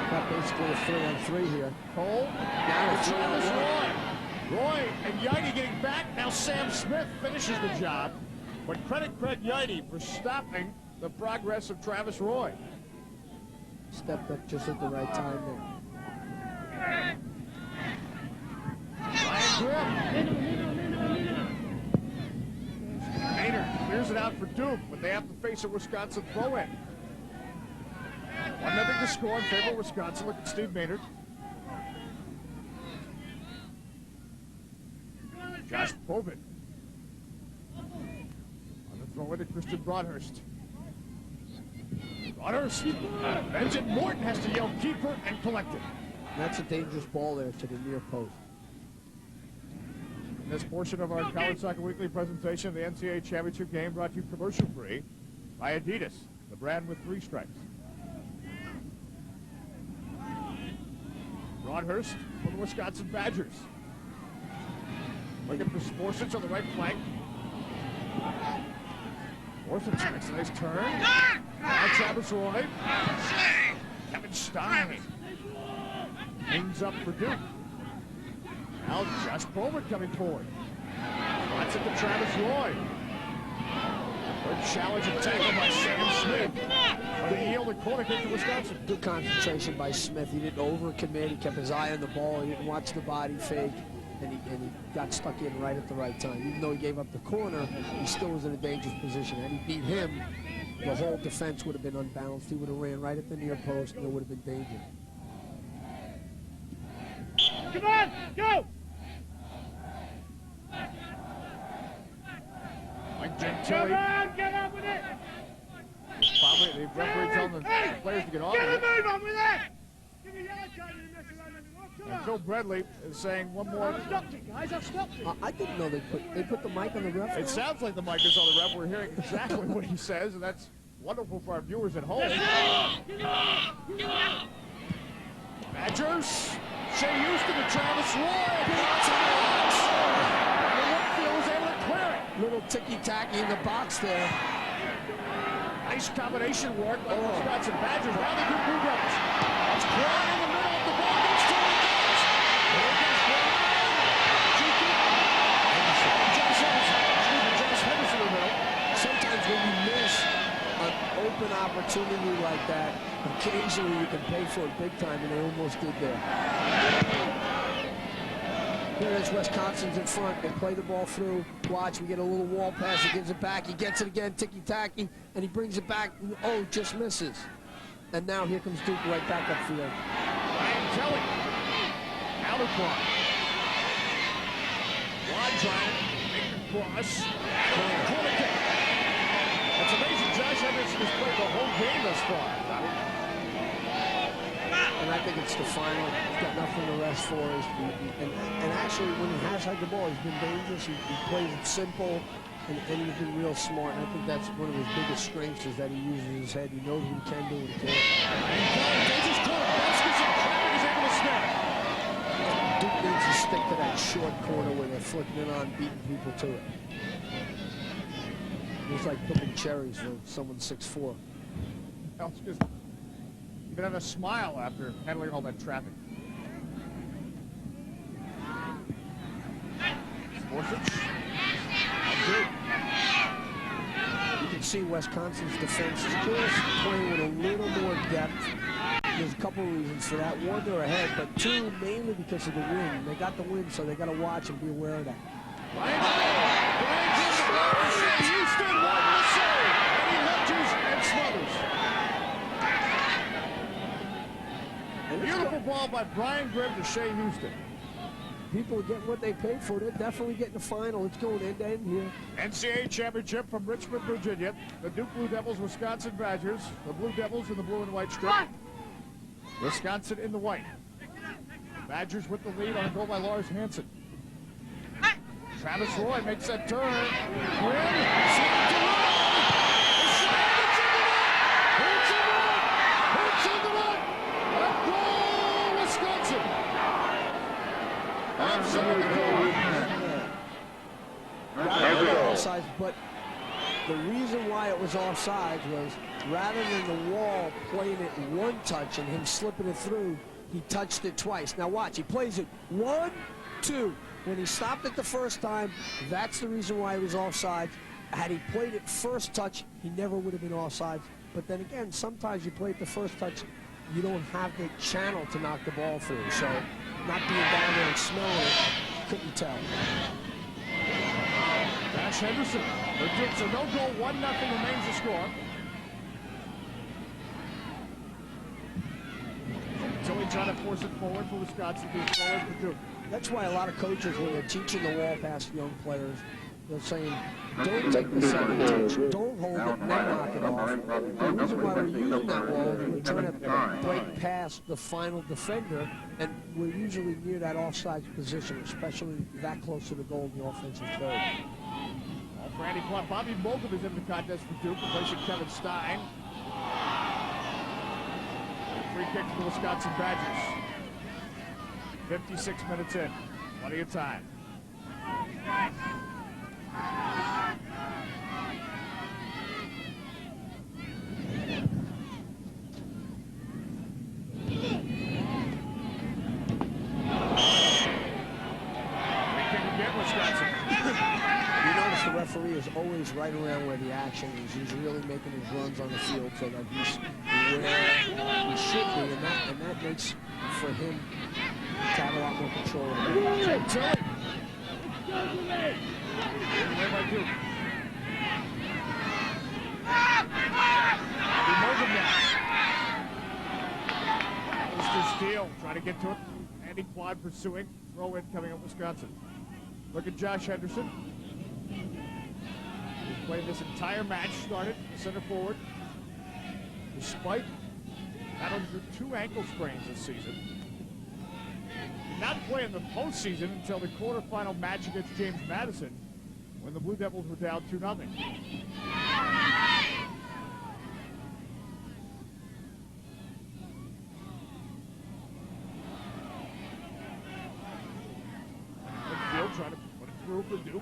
Got basically a 3-on-3 here. Cole. Now it's Travis 3-on-1. Roy and Yidy getting back. Now Sam Smith finishes the job. But credit Craig Yidy for stopping the progress of Travis Roy. Stepped up just at the right time there. Ryan Grimm. Maynard clears it out for Duke, but they have to face a Wisconsin throw-in. 1-0 to score in favor of Wisconsin. Look at Steve Maynard. Josh Povin. On the throw-in to Christian Broadhurst. Broadhurst. Benjamin Morton has to yell keeper and collect it. That's a dangerous ball there to the near post. This portion of our College Soccer Weekly presentation of the NCAA Championship game brought to you commercial-free by Adidas, the brand with 3 stripes. Broadhurst for the Wisconsin Badgers. Looking for Sporsich on the right flank. Sporsich makes a nice turn. Now Travis Roy. Kevin Stein. Wings up for Duke. Now Josh Bowman coming forward. That's it to Travis Roy. Good challenge and tackle by Sam Smith. But he yielded corner kick to Wisconsin. Good concentration by Smith. He didn't overcommit. He kept his eye on the ball. He didn't watch the body fake. And he got stuck in right at the right time. Even though he gave up the corner, he still was in a dangerous position. Had he beat him, the whole defense would have been unbalanced. He would have ran right at the near post, and there would have been danger. Come on, go! Mike Come Gentile. on, get on with it! Probably the referee telling the players to get on Get with a it. move on with it! Give me yellow card and mess around anymore. Come And on. Phil Bradley is saying one more. I've stopped it, guys. I've stopped it. I didn't know they put the mic on the ref. It sounds like the mic is on the ref. We're hearing exactly what he says, and that's wonderful for our viewers at home. Badgers. Shea Houston to Travis Roy. And Whitfield was able to clear it. Little ticky-tacky in the box there. Nice combination work by the Wisconsin Badgers. Now the Duke Blue Devils. It's Quad in the middle of the ball. Gets to it. Here comes Quad. Josh Henderson in the middle. Sometimes when you miss an open opportunity like that, occasionally you can pay for it big time, and they almost did there. Here it is, Wisconsin's in front. They play the ball through. Watch, we get a little wall pass. He gives it back. He gets it again, ticky-tacky, and he brings it back. Oh, just misses. And now here comes Duke right back upfield. Ryan Kelly. Out of Quad. Quad trying to make the cross. Corner kick. That's amazing. Josh Henderson has played the whole game thus far. And I think it's the final. He's got nothing to rest for. And actually, when he has had the ball, he's been dangerous. He plays it simple, and he's been real smart. And I think that's one of his biggest strengths is that he uses his head. He knows what he can do and he can't. Duke needs to stick to that short corner where they're flicking it on, beating people to it. It's like picking cherries for someone 6'4". Just even have a smile after handling all that traffic. Gorsuch. You can see Wisconsin's defense is just playing with a little more depth. There's a couple of reasons for that. One, they're ahead, but two, mainly because of the wind. They got the wind, so they got to watch and be aware of that. Houston won the save, and he lunges and smothers. Beautiful ball by Brian Grimm to Shea Houston. People are getting what they paid for. They're definitely getting the final. It's going end to end here. NCAA championship from Richmond, Virginia. The Duke Blue Devils, Wisconsin Badgers. The Blue Devils in the blue and white strip. Wisconsin in the white. The Badgers with the lead on a goal by Lars Hansen. Travis Roy makes that turn. Offsides, but the reason why it was offsides was rather than the wall playing it one touch and him slipping it through, he touched it twice. Now watch, he plays it 1, 2. When he stopped it the first time, that's the reason why he was offsides. Had he played it first touch, he never would have been offsides. But then again, sometimes you play it the first touch, you don't have the channel to knock the ball through. So not being down there and smelling it, couldn't tell. Josh Henderson. The Dukes are no goal, 1-0 remains the score. Tilly trying to force it forward for Wisconsin, being forward for Duke. That's why a lot of coaches, when they're teaching the wall pass to young players, they're saying, don't take the second touch, don't hold it, and then knock it off. The reason why we're using that wall is we're trying to break past the final defender, and we're usually near that offside position, especially that close to the goal in the offensive third. Ball for Andy Clark. Bobby Mogul is in the contest for Duke, replacing Kevin Stein. Free kick for the Wisconsin Badgers. 56 minutes in. Plenty of time. You notice the referee is always right around where the action is. He's really making his runs on the field so that he's where he should be, and that makes for him to have a lot more control of the game. Mr. Steele trying to get to it. Andy Quad pursuing. Throw in coming up Wisconsin. Look at Josh Henderson. He's played this entire match, started center forward. Despite battling through 2 ankle sprains this season. Did not play in the postseason until the quarterfinal match against James Madison when the Blue Devils were down 2-0. Trying to put it through for Duke.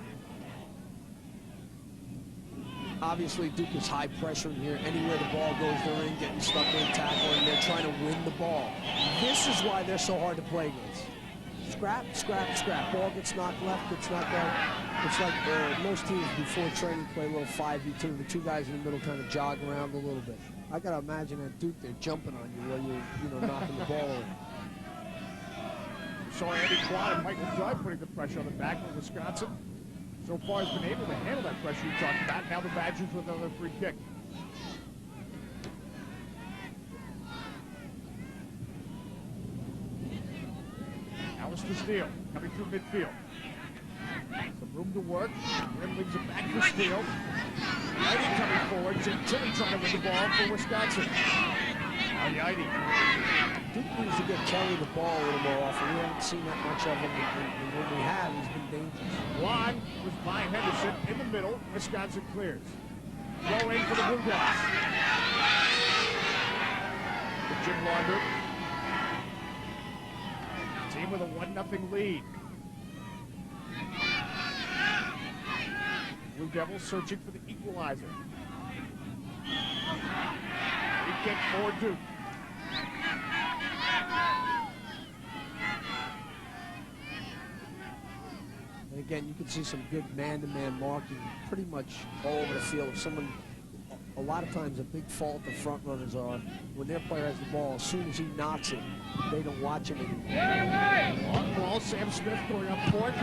Obviously, Duke is high pressure in here. Anywhere the ball goes, they're in, getting stuck in tackle, and they're trying to win the ball. This is why they're so hard to play against. Scrap, scrap, scrap. Ball gets knocked left, gets knocked right. It's like most teams before training play a little 5v2. The 2 guys in the middle kind of jog around a little bit. I got to imagine at Duke, they're jumping on you while you're knocking the ball in. Saw Andy Quad and Michael Judd putting the pressure on the back of Wisconsin. So far has been able to handle that pressure you talked about. Now the Badgers with another free kick. Alistair Steele coming through midfield. Some room to work. Grim leaves it back for Steele. Whiting coming forward. Gentili trying to win the ball for Wisconsin. Now Yaidi. Duke needs to get Kelly the ball a little more often. We haven't seen that much of him, and when we have, he's been dangerous. Juan was by Henderson in the middle. Wisconsin clears. Throw in for the Blue Devils. To Jim Launder. Team with a 1-0 lead. Blue Devils searching for the equalizer. Free kick for Duke. And again, you can see some good man-to-man marking pretty much all over the field. If someone, a lot of times, a big fault the front runners are when their player has the ball. As soon as he knocks it, they don't watch him anymore. Long ball, Sam Smith going up for it.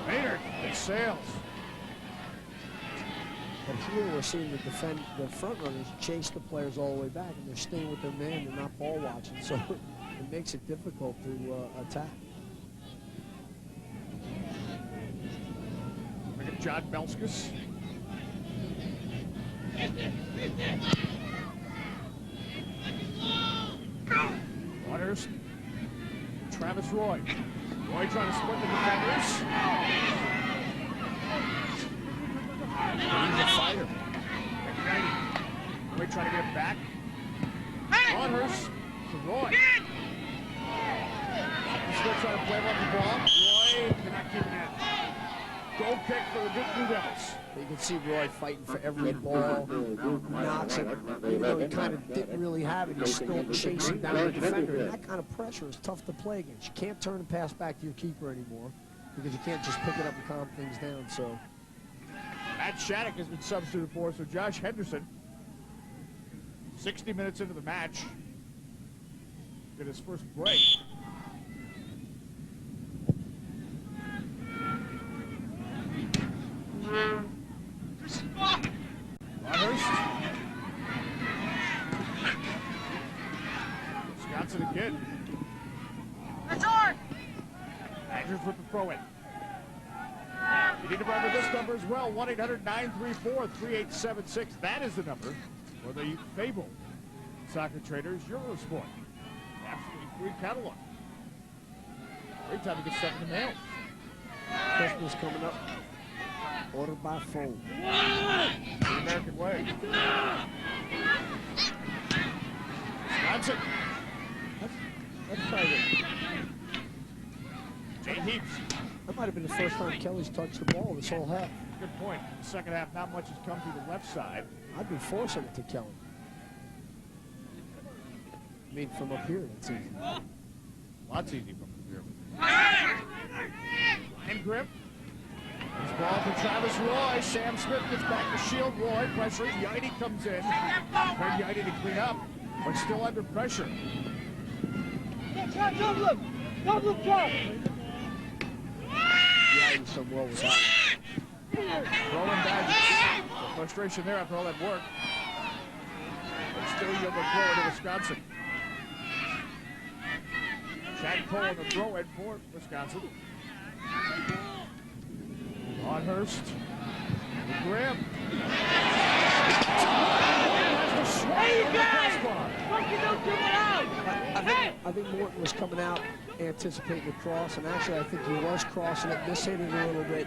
Maynard, it sails. But here we're seeing the front runners chase the players all the way back, and they're staying with their man. They're not ball watching, so it makes it difficult to attack. Look at John Belskis. Waters. Travis Roy. Roy trying to split the defenders. He's a fighter. Roy trying to get it back. Waters to Roy. Still trying to play off the ball. Roy cannot keep it in. Goal kick for the Duke Blue Devils. You can see Roy fighting for every ball, knocks it. Even though he kind of didn't really have it, he's still chasing down the defender. And that kind of pressure is tough to play against. You can't turn and pass back to your keeper anymore because you can't just pick it up and calm things down. So Matt Shattuck has been substituted for, so Josh Henderson, 60 minutes into the match, get his first break. Rodhurst. Wisconsin again. Badgers with the throw in. You need to remember this number as well, 1-800-934-3876. That is the number for the Fable Soccer Traders Eurosport. Absolutely free catalog. Every time you get stuff in the mail. Christmas coming up. Order by phone. The American way. Wisconsin. That's probably Jay Heaps. that might have been the first time Kelly's touched the ball this whole half. Good point. The second half, not much has come through the left side. I'd be forcing it to Kelly. I mean, from up here, it's easy. Lots easy from here. Line grip. This ball for Travis Roy. Sam Smith gets back to shield Roy. Pressure. Yaidi comes in. Fred Yaidi to clean up, but still under pressure. Yaidi's so well with that. Throwing Badgers. The frustration there after all that work. But still yield the throw to Wisconsin. Chad Cole on the throw in for Wisconsin. Rodhurst. The grab. I think Morton was coming out anticipating the cross, and actually I think he was crossing it, mishit it a little bit,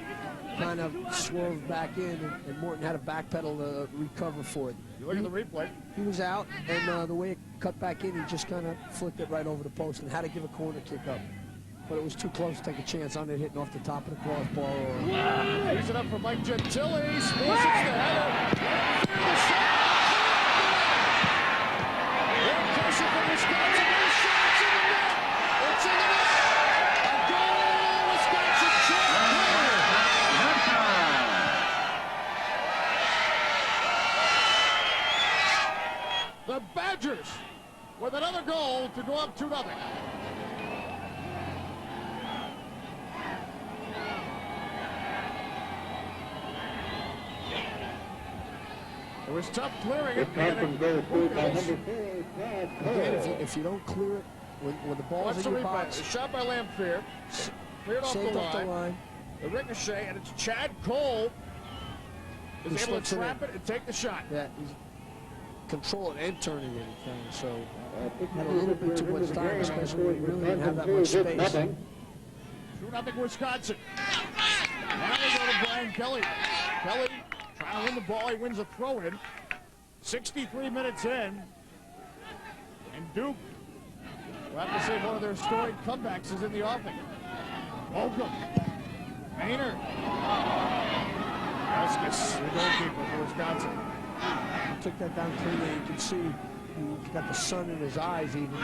kind of swerved back in, and Morton had a backpedal to recover for it. You look at the replay. He was out, and the way it cut back in, he just kind of flicked it right over the post and had to give a corner kick up. But it was too close to take a chance on it hitting off the top of the crossbar. He's it up for Mike Gentili. Forces the header. One pressure from Wisconsin. There's shots in the net. It's in the net. A goal, Wisconsin. The Badgers with another goal to go up 2-0. It was tough clearing it. Wisconsin goes through by number 4, Again, if you don't clear it, when the ball's Watch in the your replay. box, Shot by Lamphere. Cleared off saved the off the line. line. The ricochet, and it's Chad Cole is able to trap it and take the shot. Yeah, he's control it and turning it. So Pick had a number little bit 50 too much the time, game. especially when you really didn't have that much Wisconsin space. 2-0. 2-0 Wisconsin. Now they go to Brian Kelly. Kelly trying to win the ball. He wins a throw-in. 63 minutes in. And Duke, we'll have to say one of their storied comebacks is in the offing. Holcomb. Maynard. Eskis, the goalkeeper for Wisconsin. He took that down cleanly. You can see he's got the sun in his eyes even.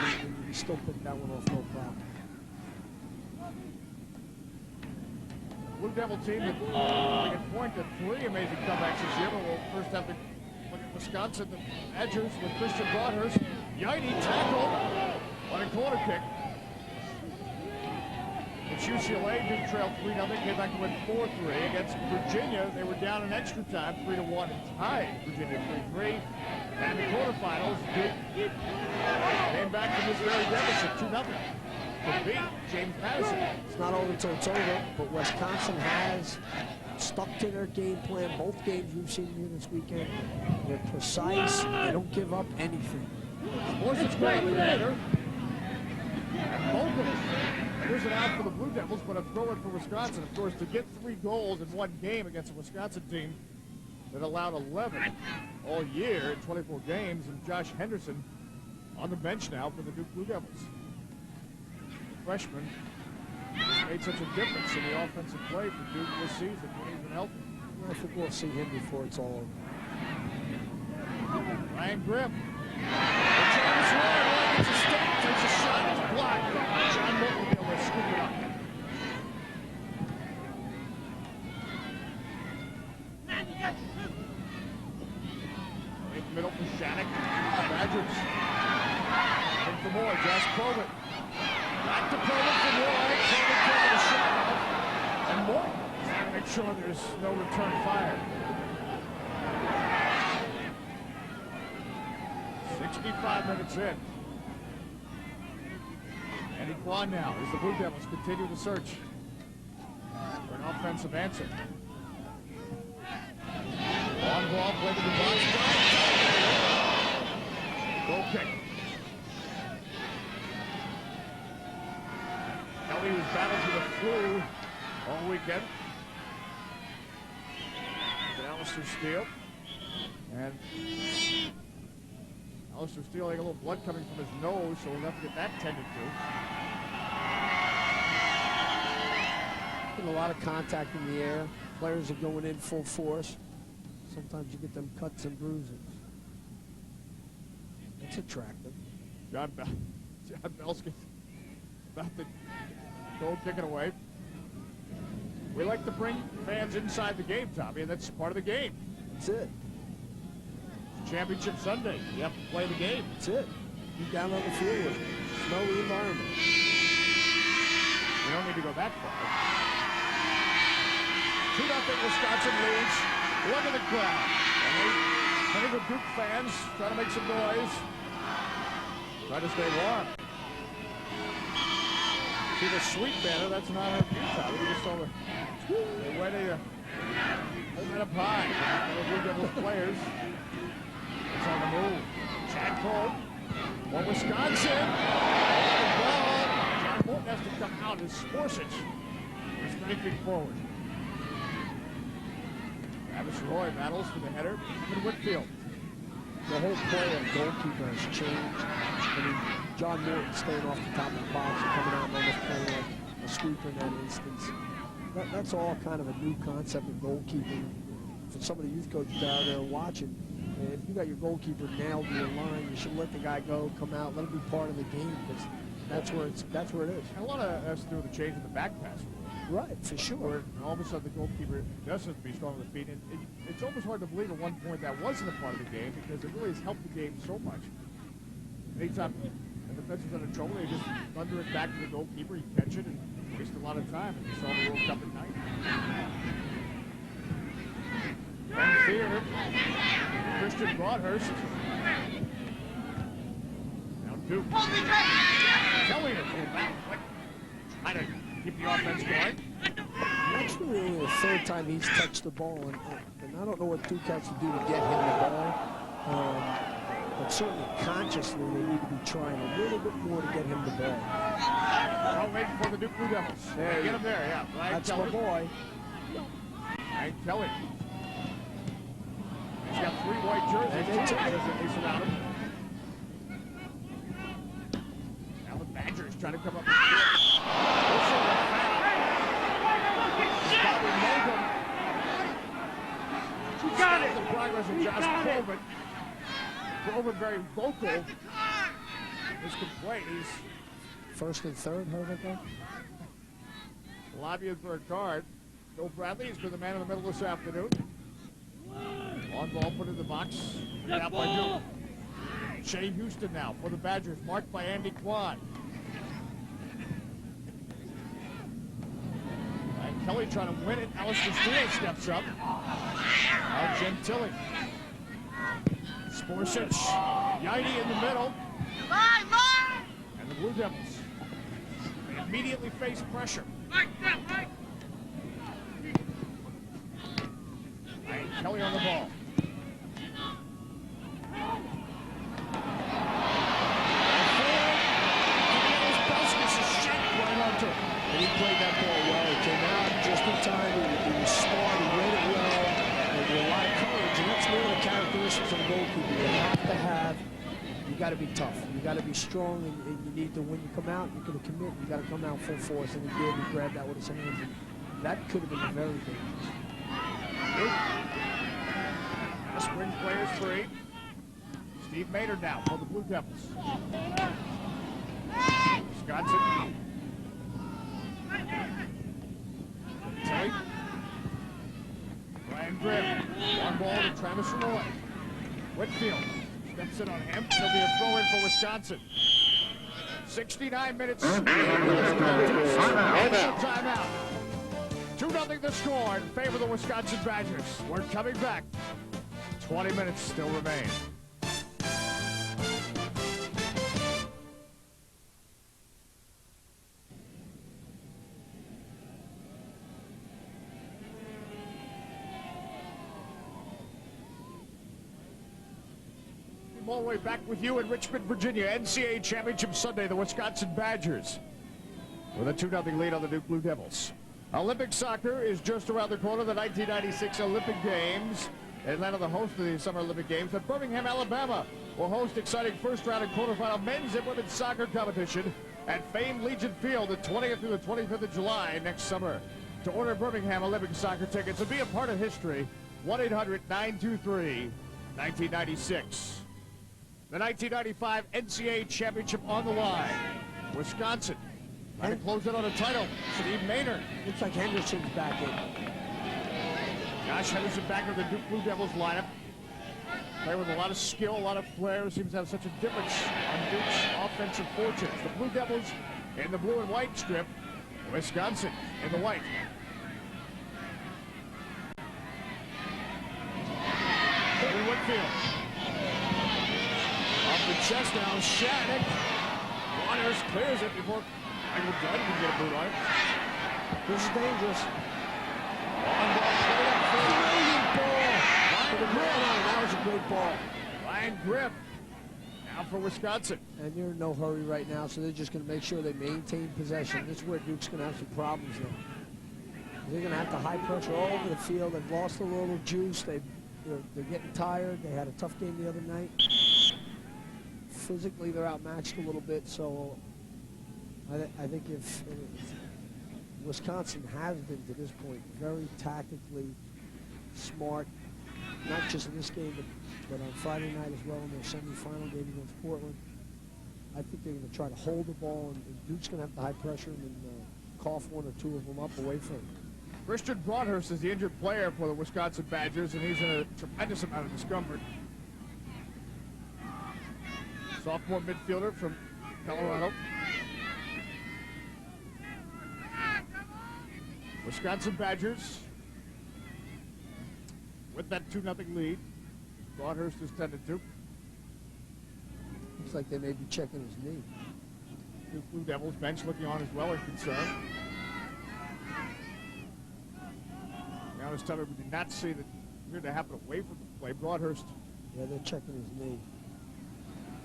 He still picked that one off no problem. Blue Devil team that they can point to 3 amazing comebacks this year, but we'll first have to look at Wisconsin, the Badgers with Christian Broadhurst. Yaini tackled on a corner kick. It's UCLA, Duke trailed 3-0, came back to win 4-3 against Virginia. They were down in extra time, 3-1, and tied Virginia 3-3. And in the quarterfinals, Duke came back from this very deficit, 2-0, to beat James Madison. It's not over until it's over, but Wisconsin has stuck to their game plan. Both games we've seen here this weekend, they're precise. They don't give up anything. Forces great with the header. And Holcomb here's an out for the Blue Devils, but a throw-in for Wisconsin. Of course, to get 3 goals in one game against a Wisconsin team that allowed 11 all year in 24 games, and Josh Henderson on the bench now for the Duke Blue Devils. Freshman has made such a difference in the offensive play for Duke this season when he's been healthy. I think we'll see him before it's all over. Ryan Grimm. Travis Roy gets a stop, takes a shot, it's blocked. John Moore will be able to scoop it up. Right middle for Shattuck. Badgers. In for Moore, Josh Corbett. Back to Corbett for Roy. Corbett taking a shot out. And Moore trying to make sure there's no return fire. 65 minutes in. Eddie Kwan now as the Blue Devils continue the search for an offensive answer. Long ball played to the box. Goal kick. Kelly was battled with the flu all weekend. Alistair Steele. And Alistair Steele had a little blood coming from his nose, so we'll have to get that tended to. Getting a lot of contact in the air. Players are going in full force. Sometimes you get them cuts and bruises. It's attractive. John Belsky about to go kick it away. We like to bring fans inside the game, Tommy, and that's part of the game. That's it. Championship Sunday. You have to play the game. That's it. You down on the field with it. Snowy environment. You don't need to go that far. 2-0 Wisconsin leads. Look at the crowd. Many of the Duke fans trying to make some noise. Try to stay warm. See the sweet banner, that's not our view, Tommy. We just saw the way they hold it up high. The Blue Devils players. It's on the move. Chad Cole for Wisconsin. John Morton has to come out and force it. He's 3 feet forward. Travis Roy battles for the header. In Whitfield. The whole play of goalkeeper has changed. I mean, John Morton staying off the top of the box and coming out and almost playing like a sweeper in that instance. That's all kind of a new concept of goalkeeping. For some of the youth coaches out there watching, if you got your goalkeeper nailed to your line, you should let the guy go, come out, let him be part of the game, because that's where it is. And a lot of has to do with the change in the back pass rule. Right, for sure. Where all of a sudden the goalkeeper does have to be strong on the feet. And it's almost hard to believe at one point that wasn't a part of the game, because it really has helped the game so much. Anytime the defense is under trouble, they just thunder it back to the goalkeeper, you catch it, and waste a lot of time. And you saw the World Cup at night. And here, Christian Broadhurst. Now Duke. Kelly to pull back quick. Trying to keep the offense going. That's really only the third time he's touched the ball, and I don't know whether what Duke has to do to get him the ball. But certainly consciously they need to be trying a little bit more to get him the ball. Oh, waiting for the Duke Blue Devils. There Get him there, yeah. Ryan That's Kelly. my boy. Ryan Kelly. He's got 3 white jerseys. And they took it. They surround him. Now the Badgers trying to come up. You got it. The progress of You Josh got it. Colvin. Colvin very vocal. His complaint. He's First and third, how did that go? lobbying for a card. Joe Bradley has been the man in the middle this afternoon. On ball put in the box. Bring out by Duke. Shea Houston now for the Badgers, marked by Andy Kwan. And Kelly trying to win it. Alistair Steele steps up. Now Gentili. Sporsic. Yaidi in the middle. And the Blue Devils immediately face pressure. And Kelly on the ball. And he played that ball well. He came out just in time. He was smart. He read it well. And with a lot of courage. And that's one of the characteristics of a goalkeeper. You have to have. You got to be tough. You got to be strong. And you need to, when you come out, you're going to commit. You got to come out full force. And he did. He grabbed that with his hands. And that could have been very dangerous. The spring players free. Steve Maynard now for the Blue Devils. Wisconsin. Tilly. Brian Grimm. One ball to Travis Roy. Whitfield steps in on him. It'll be a throw in for Wisconsin. 69 minutes. Timeout. 2-0 the score in favor of the Wisconsin Badgers. We're coming back. 20 minutes still remain. All the way back with you in Richmond, Virginia. NCAA Championship Sunday, the Wisconsin Badgers with a 2-0 lead on the Duke Blue Devils. Olympic soccer is just around the corner. The 1996 Olympic Games. Atlanta, the host of the Summer Olympic Games. But Birmingham, Alabama will host exciting first round and quarterfinal men's and women's soccer competition at famed Legion Field the 20th through the 25th of July next summer. To order Birmingham Olympic soccer tickets and be a part of history, 1-800-923-1996. The 1995 NCAA Championship on the line. Wisconsin trying to close it on a title. Steve Maynard. Looks like Henderson's back in. Josh Henderson back in the Duke Blue Devils lineup. Player with a lot of skill, a lot of flair. Seems to have such a difference on Duke's offensive fortunes. The Blue Devils in the blue and white strip. Wisconsin in the white. Kevin Whitfield. Off the chest now, Shattuck. Waters clears it before Michael Judd can get a boot on it. This is dangerous. On ball, played up for Brilliant ball. Ryan That was a great ball. Ryan Griff now for Wisconsin. And they're in no hurry right now, so they're just going to make sure they maintain possession. This is where Duke's going to have some problems now. They're going to have to high pressure all over the field. They've lost a little juice. They're getting tired. They had a tough game the other night. Physically, they're outmatched a little bit, so I think if Wisconsin has been to this point very tactically smart, not just in this game, but on Friday night as well in their semifinal game against Portland. I think they're going to try to hold the ball, and Duke's going to have to high pressure him and cough one or two of them up away from him. Christian Broadhurst is the injured player for the Wisconsin Badgers, and he's in a tremendous amount of discomfort. Sophomore midfielder from Colorado. Wisconsin Badgers with that 2-0 lead. Broadhurst is tended to. Looks like they may be checking his knee. The Blue Devils bench looking on as well and concerned. Now this time we did not see the appeared to happen away from the play. Broadhurst Yeah, they're checking his knee.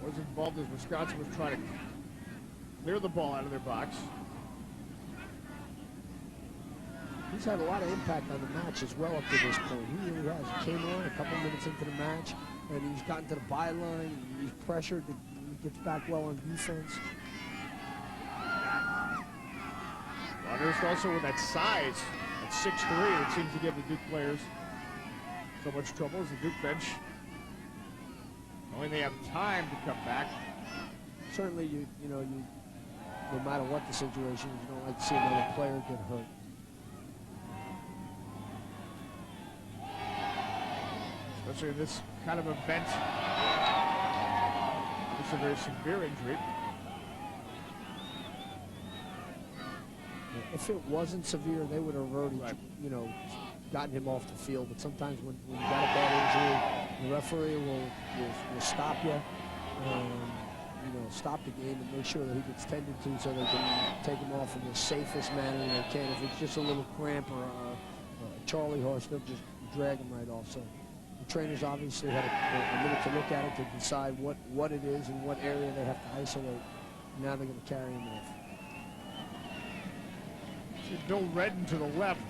was involved as Wisconsin was trying to clear the ball out of their box. He's had a lot of impact on the match as well up to this point. He really has. He came on a couple minutes into the match, and he's gotten to the byline. He's pressured. He gets back well on defense. Broadhurst also with that size at 6'3", that seems to give the Duke players so much trouble as the Duke bench, knowing they have time to come back. Certainly, no matter what the situation is, you don't like to see another player get hurt. Especially in this kind of event. It's a very severe injury. If it wasn't severe, they would have already, Right. gotten him off the field. But sometimes when you got a bad injury, the referee will stop you, stop the game and make sure that he gets tended to so they can take him off in the safest manner they can. If it's just a little cramp or a Charlie horse, they'll just drag him right off. So the trainers obviously had a minute to look at it to decide what it is and what area they have to isolate. Now they're going to carry him off. See Bill Redden to the left,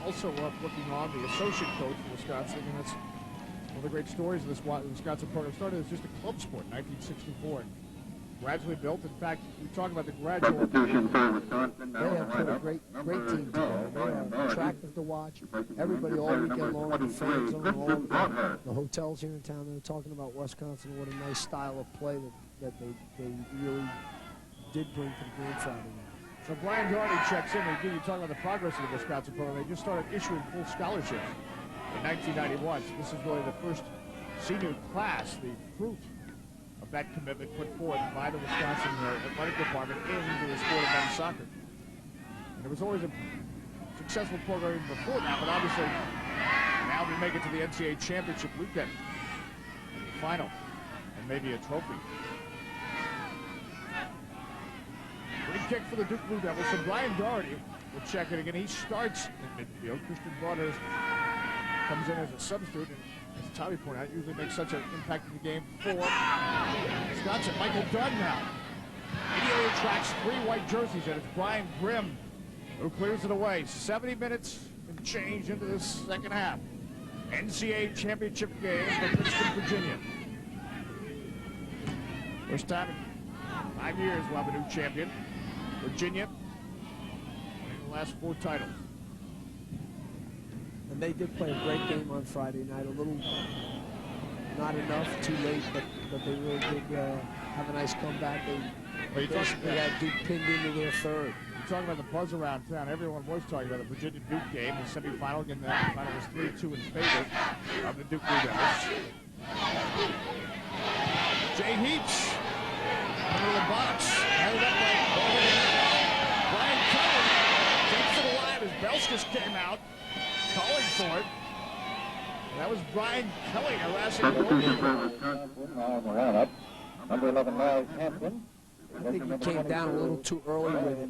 also up looking on, the associate coach for Wisconsin, and that's one of the great stories of this Wisconsin program. Started as just a club sport in 1964 and gradually built. In fact, we talk about the gradual. Substitution for Wisconsin. They have put a great team together. They are attractive to watch. Everybody all weekend long, the fans on all the hotels here in town, they're talking about Wisconsin, what a nice style of play that they really did bring to the game Friday night. So Brian Doherty checks in. Again, you talk about the progress of the Wisconsin program. They just started issuing full scholarships in 1991. So this is really the first senior class, the fruit of that commitment put forth by the Wisconsin athletic department into the sport of men's soccer. And it was always a successful program even before that, but obviously now we make it to the NCAA championship weekend, and the final, and maybe a trophy. Free kick for the Duke Blue Devils. So Brian Doherty will check it again. He starts in midfield. Christian Broadhurst comes in as a substitute, and as Tommy pointed out, usually makes such an impact in the game for Wisconsin. Michael Dunn now immediately attracts 3 white jerseys, and it's Brian Grimm who clears it away. 70 minutes and change into this second half. NCAA championship game for Princeton, Virginia. First time in 5 years we'll have a new champion. Virginia winning the last 4 titles. And they did play a great game on Friday night. A little, not enough, too late, but they really did have a nice comeback. They basically had Duke pinned into their third. You're talking about the buzz around town. Everyone was talking about the Virginia-Duke game. The semifinal, again, the final was 3-2 in favor of the Duke Blue Devils. Jay Heaps, under the box, headed up by Brian Kelly, keeps it alive as Belskis came out, calling for it. That was Brian Kelly harassing Substitution for Morgan. Wisconsin on the roundup. Number 11, Miles Hampton. I think he came down a little too early with it.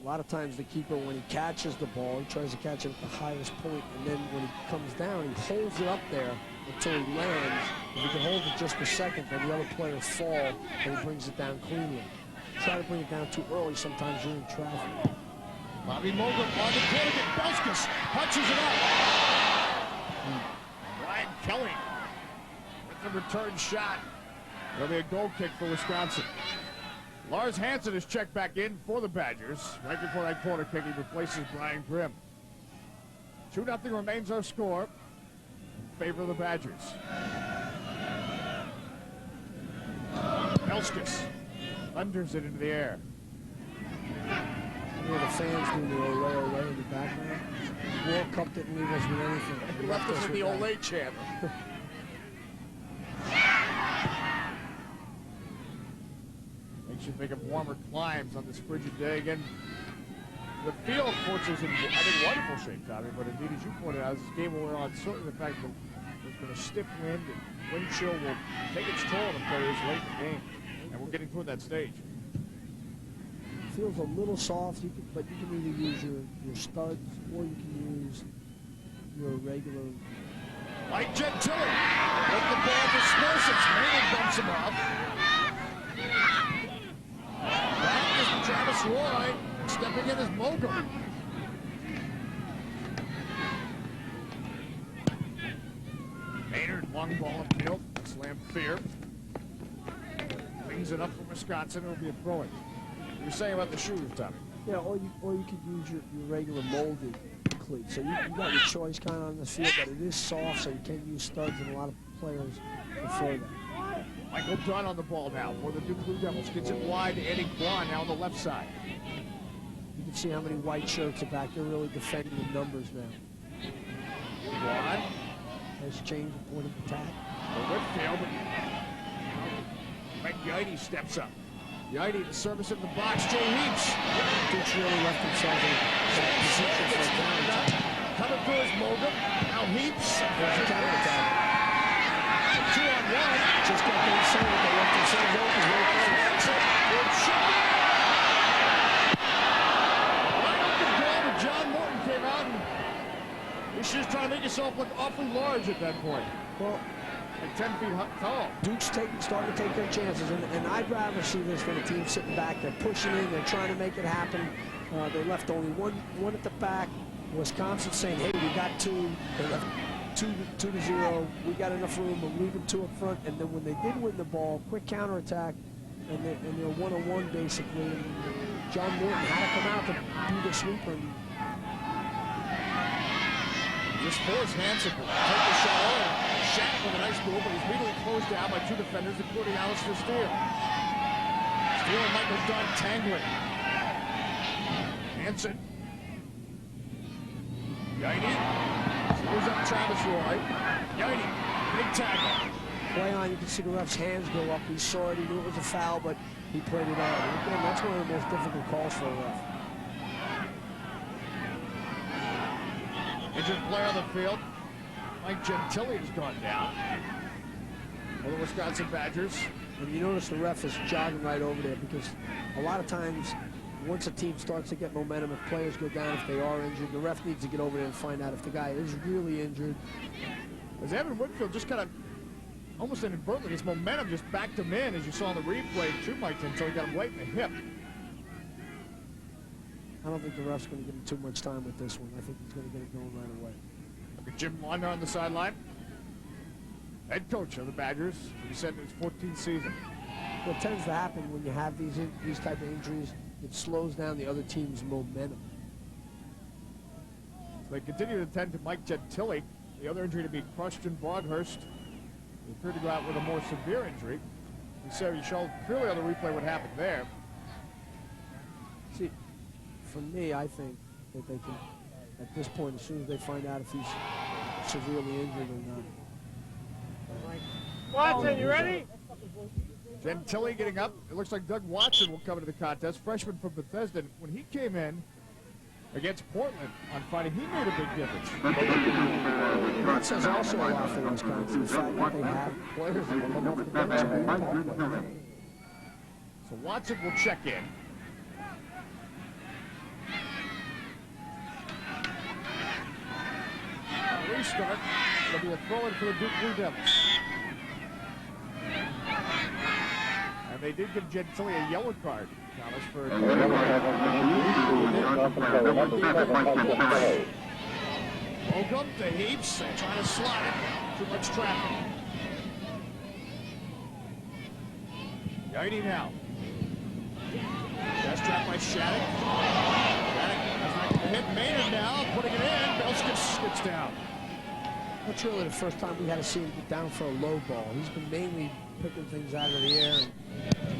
A lot of times the keeper, when he catches the ball, he tries to catch it at the highest point, and then when he comes down, he holds it up there until he lands. If he can hold it just a second, then the other players fall, and he brings it down cleanly. Try to bring it down too early, sometimes you're in traffic. Bobby Moger on the corner, Belskis punches it up. Brian Kelly with the return shot. It'll be a goal kick for Wisconsin. Lars Hansen is checked back in for the Badgers. Right before that corner kick, he replaces Brian Grimm. 2-0 remains our score in favor of the Badgers. Belskis thunders it into the air. You know, the fans doing the Olay in the background. World Cup didn't leave us with anything. He left us with the that. Olay chant. Makes you think of warmer climes on this frigid day. Again, the field, of course, is in, I think, wonderful shape, Tommy, but indeed, as you pointed out, as this game will wear on, certainly the fact that there's been a stiff wind and wind chill will take its toll on the players late in the game, and we're getting toward that stage. Feels a little soft, but you can either use your studs or you can use your regular. Mike Gentile with the ball to explosives. Maynard bumps him off. Back is Travis Roy. Stepping in is Mogul. Maynard, long ball upfield. Slam Fear. Cleans it up for Wisconsin. It'll be a throw-in. You're saying about the shoes, Tommy? Yeah, or you could use your regular molded cleat. So you got your choice kind of on the field, but it is soft, so you can't use studs, and a lot of players prefer that. Michael Dunn on the ball now for the Duke Blue Devils. Gets it wide to Eddie Kwan now on the left side. You can see how many white shirts are back. They're really defending the numbers now. Kwan Has changed the point of attack. for Whitfield. Mike Yidy steps up. Yidy to service in the box. Jay Heaps. Duke's really left themselves in that position for a counterattack. Coming through is Mogul. Now Heaps. There's a counterattack. 2-on-1. Just got the inside, but they left themselves open. Good shot. Right open goal, but John Morton came out and he's just trying to make himself look awfully large at that point. Well, Like 10 feet tall. Duke's starting to take their chances, and I'd rather see this than a team sitting back. They're pushing in, they're trying to make it happen. They left only one at the back. Wisconsin saying, hey, we got two. They left 2-0. We got enough room, but leave them two up front. And then when they did win the ball, quick counterattack, and they're one-on-one basically. And John Morton had to come out to do the sweeper. Just force Hansen to take the shot over. Shattuck with a nice move, but he's immediately closed down by two defenders, including Alistair Steele. Steele and Michael Dunn tangling. Hansen. Yidy. Screws up Travis Roy. Yidy. Big tackle. Play on, you can see the ref's hands go up. He saw it, he knew it was a foul, but he played it out. And again, that's one of the most difficult calls for a ref. Injured player on the field. Mike Gentile has gone down for the Wisconsin Badgers. And you notice the ref is jogging right over there because a lot of times once a team starts to get momentum, if players go down, if they are injured, the ref needs to get over there and find out if the guy is really injured. As Evan Whitfield just kind of almost inadvertently, his momentum just backed him in, as you saw in the replay to Mike Gentile. He got him right in the hip. I don't think the ref's going to give him too much time with this one. I think he's going to get it going right away. Look at Jim Launder on the sideline. Head coach of the Badgers. He said in his 14th season. What tends to happen when you have these type of injuries, it slows down the other team's momentum. So they continue to tend to Mike Gentile. The other injury to be Preston Broadhurst. He appeared to go out with a more severe injury. You showed clearly on the replay what happened there. See, for me, I think that they can, at this point, as soon as they find out if he's severely injured or not. Watson, you ready? Gentile getting up. It looks like Doug Watson will come into the contest, freshman from Bethesda. When he came in against Portland on Friday, he made a big difference. That says also a lot for Wisconsin, the fact that they have players that come off the bench and impact players. So Watson will check in. Restart. It'll be a throw-in for the Duke Blue Devils. And they did give Gentile a yellow card, Thomas, for Ocum to Heaps. They're trying to slide it. Too much traffic. Yidy now. Chest trap by Shattuck. Shattuck is not going to hit Maynard now. Putting it in. Belskis gets down. That's really the first time we had to see him get down for a low ball. He's been mainly picking things out of the air, and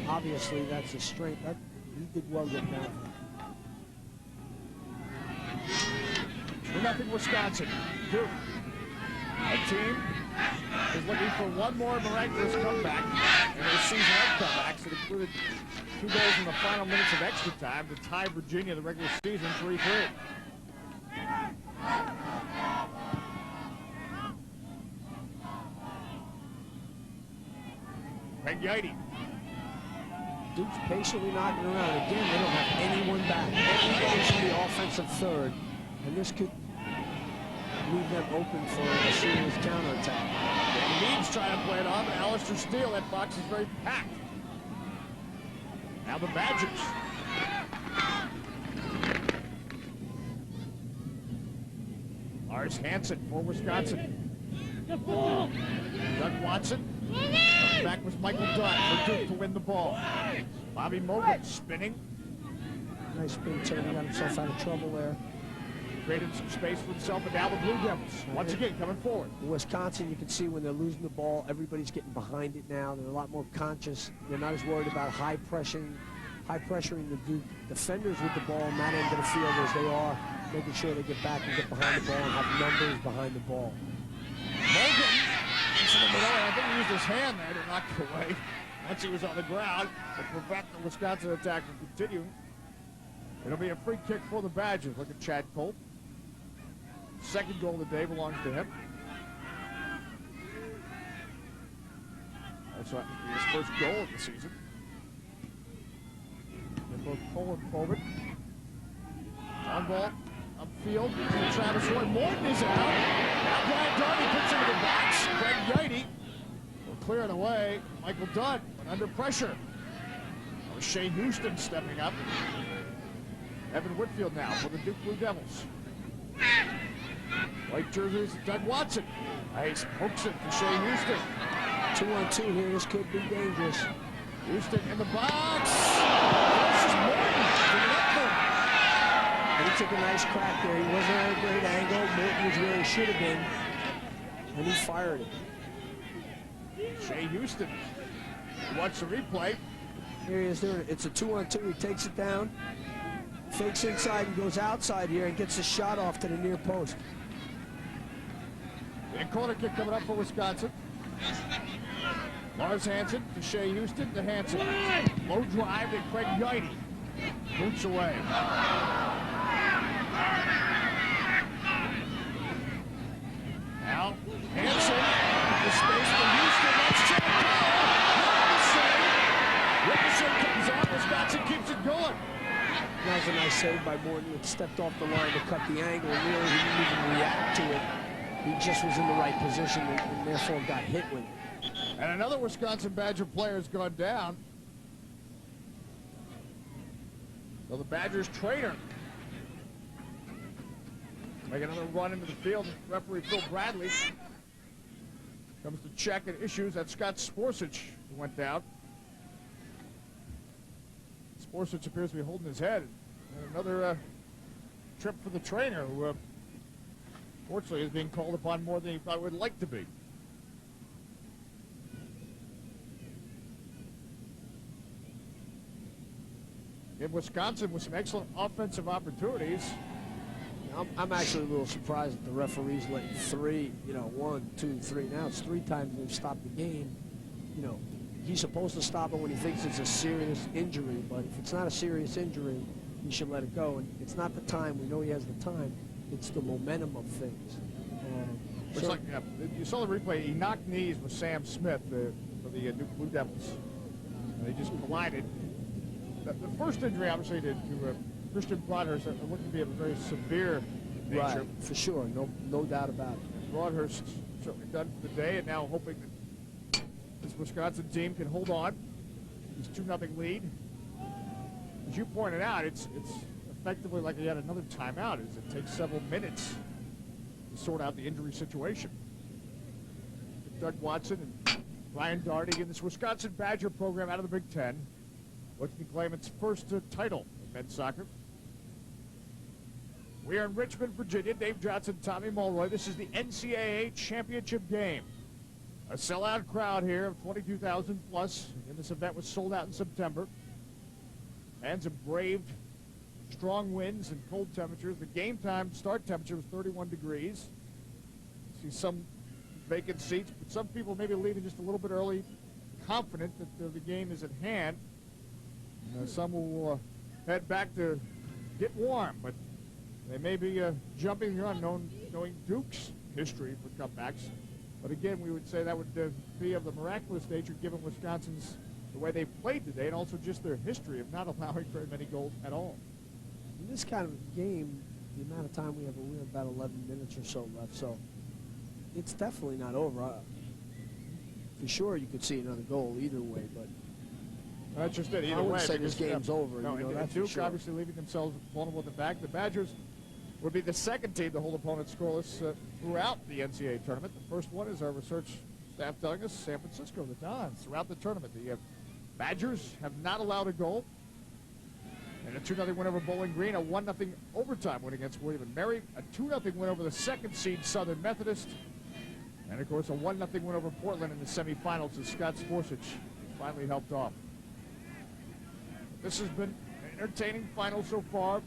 obviously that's his strength. He did well getting down. 2-0 Wisconsin. Duke. A team is looking for one more miraculous comeback in their season of comebacks that included 2 goals in the final minutes of extra time to tie Virginia in the regular season 3-3. Greg Yidy. Duke's patiently knocking around. Again, they don't have anyone back. Everybody's in the offensive third, and this could leave them open for a serious counterattack. Meads trying to play it off, and Alistair Steele, that box is very packed. Now the Badgers. Lars Hansen for Wisconsin. Doug Watson. Coming back was Michael Dunn for Duke to win the ball. Bobby Mogan spinning. Nice spin turn. He got himself out of trouble there. Created some space for himself, and now the Blue Devils, once again, coming forward. In Wisconsin, you can see when they're losing the ball, everybody's getting behind it now. They're a lot more conscious. They're not as worried about high pressuring the Duke defenders with the ball on that end of the field as they are making sure they get back and get behind the ball and have numbers behind the ball. Mogan into the middle, and I think he used his hand there to knock it away once he was on the ground to prevent the Wisconsin attack from continuing. It'll be a free kick for the Badgers. Look at Chad Colt. Second goal of the day belongs to him. Also happened to be his first goal of the season. And both Cole and Foreman. On ball, upfield, to Travis Roy. Morton is out. Now Brian Darby puts it in the box. Greg Yeide will clear it away. Michael Dunn went under pressure. That was Shea Houston stepping up. Evan Whitfield now for the Duke Blue Devils. White jerseys, Doug Watson. Nice, hooks it to Shea Houston. 2-on-2 here, this could be dangerous. Houston in the box. This is Morton. Giving up for him. And he took a nice crack there. He wasn't at a great angle. Morton was where he should have been. And he fired it. Shea Houston. Watch the replay. Here he is there. It's a 2-on-2. He takes it down. Fakes inside and goes outside here and gets a shot off to the near post. And corner kick coming up for Wisconsin. Lars Hansen to Shea Houston to Hansen. Low drive to Craig Yeide. Boots away. Now Hansen, the space for Houston. That's Chad Cole. Ricochet comes out. Wisconsin keeps it going. That was a nice save by Morton. He stepped off the line to cut the angle. Really, he didn't even react to it. He just was in the right position and therefore got hit with it. And another Wisconsin Badger player has gone down. So the Badgers trainer make another run into the field. Referee Phil Bradley comes to check and issues. That's Scott Sporsich who went down. Sporsich appears to be holding his head. And another trip for the trainer, who fortunately is being called upon more than he probably would like to be. In Wisconsin with some excellent offensive opportunities. I'm actually a little surprised that the referees let three, 1, 2, 3. Now it's 3 times they've stopped the game. He's supposed to stop it when he thinks it's a serious injury, but if it's not a serious injury, he should let it go. And it's not the time. We know he has the time. It's the momentum of things. Looks like, you saw the replay. He knocked knees with Sam Smith for the Duke Blue Devils. They just collided. The first injury, obviously, to Christian Broadhurst looked to be of a very severe nature. Right, for sure. No doubt about it. Broadhurst certainly done for the day, and now hoping that this Wisconsin team can hold on. This 2-0 lead. As you pointed out, it's effectively like yet another timeout. It takes several minutes to sort out the injury situation. Doug Watson and Brian Darty in this Wisconsin Badger program out of the Big Ten, looking to claim its first title in men's soccer. We are in Richmond, Virginia. Dave Johnson, Tommy Mulroy. This is the NCAA championship game. A sellout crowd here of 22,000 plus. And this event was sold out in September. Fans have braved strong winds and cold temperatures. The game time start temperature was 31 degrees. See some vacant seats, but some people maybe leaving just a little bit early, confident that the game is at hand. Some will head back to get warm, but they may be jumping the unknown, knowing Duke's history for comebacks. But again, we would say that would be of the miraculous nature given Wisconsin's, the way they played today, and also just their history of not allowing very many goals at all. In this kind of game, the amount of time we have about 11 minutes or so left, so it's definitely not over. For sure, you could see another goal either way, but That's just it. Either I wouldn't way, say this because, game's over. No, you know, and that's for Duke sure. obviously leaving themselves vulnerable at the back. The Badgers would be the second team to hold opponents scoreless throughout the NCAA tournament. The first one is our research staff telling us San Francisco, the Dons, throughout the tournament. The Badgers have not allowed a goal. And a 2-0 win over Bowling Green, a 1-0 overtime win against William & Mary, a 2-0 win over the second seed Southern Methodist, and of course a 1-0 win over Portland in the semifinals as Scott Sporsich finally helped off. This has been an entertaining final so far,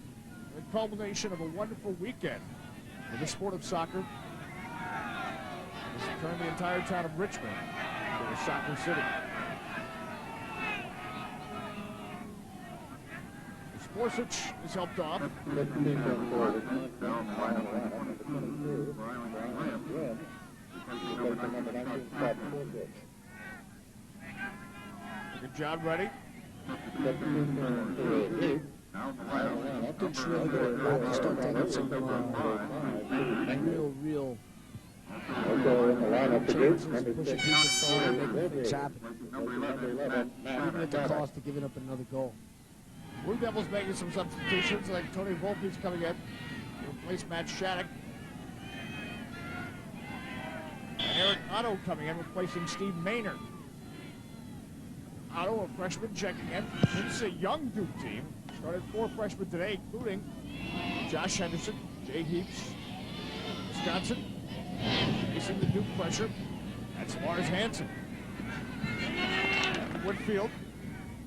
the culmination of a wonderful weekend in the sport of soccer. This has turned the entire town of Richmond into a soccer city. Sporsich is helped off. Good job, ready. Duke's really good. They have to start taking some real chances, pushing people forward, making things happen. Even at the cost of giving up another goal. Blue Devils making some substitutions, like Tony Volpe's coming in to replace Matt Shattuck. And Eric Otto coming in, replacing Steve Maynard. Otto, a freshman, checking in. This is a young Duke team. Started 4 freshmen today, including Josh Henderson, Jay Heaps, Wisconsin. Facing the Duke pressure. That's Lars Hansen. Woodfield.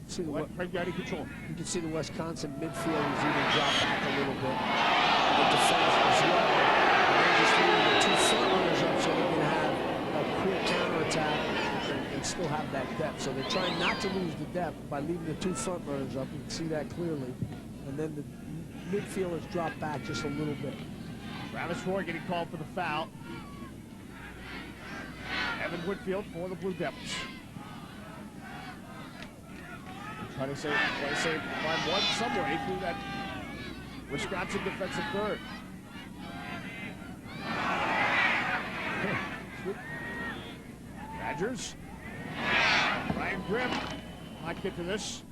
See the Let Craig Gowdy control. You can see the Wisconsin midfield is even dropped back a little bit. The defense as well. And they're just leaving the 2 front runners up so they can have a quick counterattack and still have that depth. So they're trying not to lose the depth by leaving the 2 front runners up. You can see that clearly. And then the midfield has dropped back just a little bit. Travis Roy getting called for the foul. Evan Woodfield for the Blue Devils. Try to find one some way through that Wisconsin defensive third. Badgers. Ryan Grimm might get to this.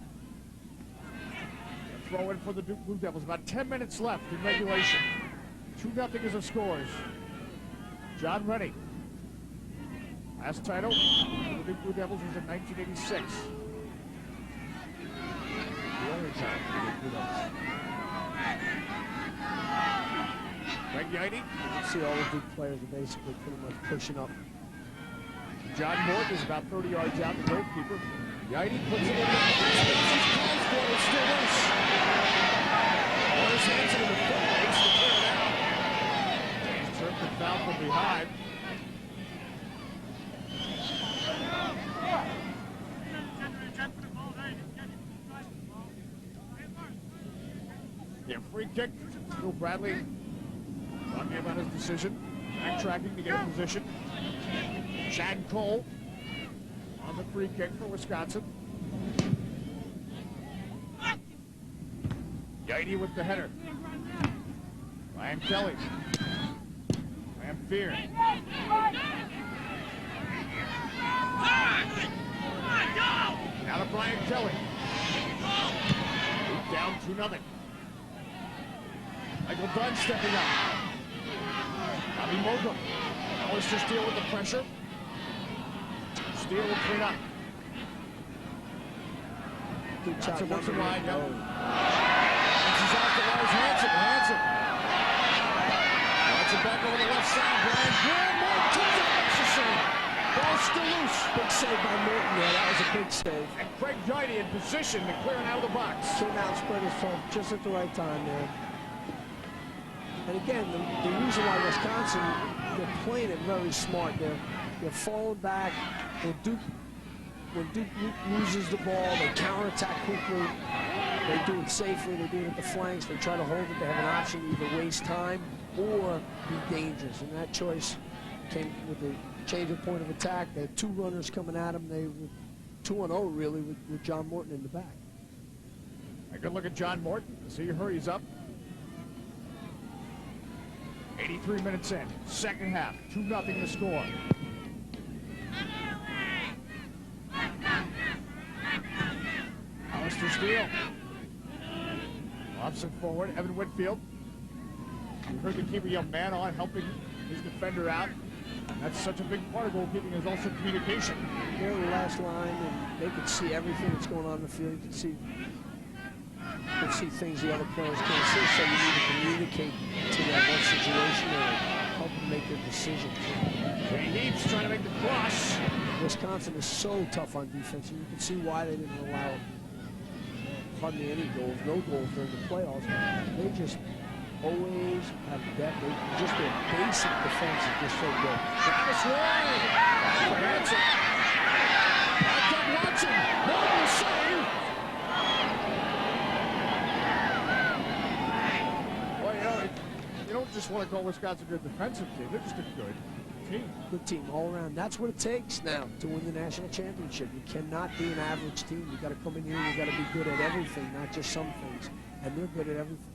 Throw in for the Duke Blue Devils. About 10 minutes left in regulation. 2-0 is the scores. John Rennie. Last title for the Duke Blue Devils was in 1986. Greg Yeide. You see all the Duke players are basically pretty much pushing up. John Morton is about 30 yards out, the goalkeeper. Yeide puts it in. It's still loose. Lars Hansen in the foot race to clear it out. He's turned the foul from behind. Yeah, free kick. Bill Bradley talking about his decision. Backtracking to get in position. Chad Cole on the free kick for Wisconsin. Yeide with the header. Ryan Kelly. Lamphere. Now to Brian Kelly. Duke down 2-0. Michael Dunn stepping up. Bobby Mogul. Alistair Steele with the pressure. Steele will clean up. Good That's a job. once in line. This is out to Lars Hansen. Hansen. Wants it back over the left side. Brian Grimm. Takes it. That's a save. Ball's still loose. Big save by Morton there. That was a big save. And Craig Yeide in position to clear it out of the box. Came out and spread his foot just at the right time there. And again, the reason why Wisconsin, they're playing it very smart. They're falling back. When Duke loses the ball, they counterattack quickly. They do it safely. They do it at the flanks. They try to hold it. They have an option to either waste time or be dangerous. And that choice came with the change of point of attack. They had 2 runners coming at them. They were 2-0 really with John Morton in the back. A good look at John Morton as he hurries up. 83 minutes in, second half, 2-0 the score. Alistair Steele. Lobs it forward, Evan Whitfield. You heard the keeper yell man on, helping his defender out. That's such a big part of goalkeeping is also communication. They're the last line, and they can see everything that's going on in the field. You can see things the other players can't see, so you need to communicate to them what situation or help them make their decisions. Jay Heaps trying to make the cross. Wisconsin is so tough on defense, and you can see why they didn't allow hardly any goals, no goals during the playoffs. They just always have depth. Just their basic defense is just so good. Travis Roy. For Hanson. Doug Watson. Marvelous save. Well, you don't just want to call Wisconsin a good defensive team. They're just a good team. Good team all around. That's what it takes now to win the national championship. You cannot be an average team. You got to come in here and you got to be good at everything, not just some things. And they're good at everything.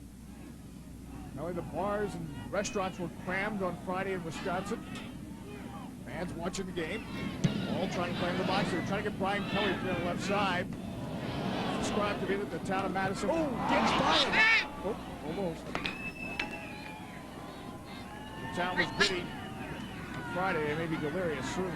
Not only the bars and restaurants were crammed on Friday in Wisconsin. Fans watching the game. All trying to play in the box. They're trying to get Brian Kelly to the left side. Subscribe to be at the town of Madison. Oh, gets by him. Oh, almost. The town was giddy. Friday, they may be delirious soon.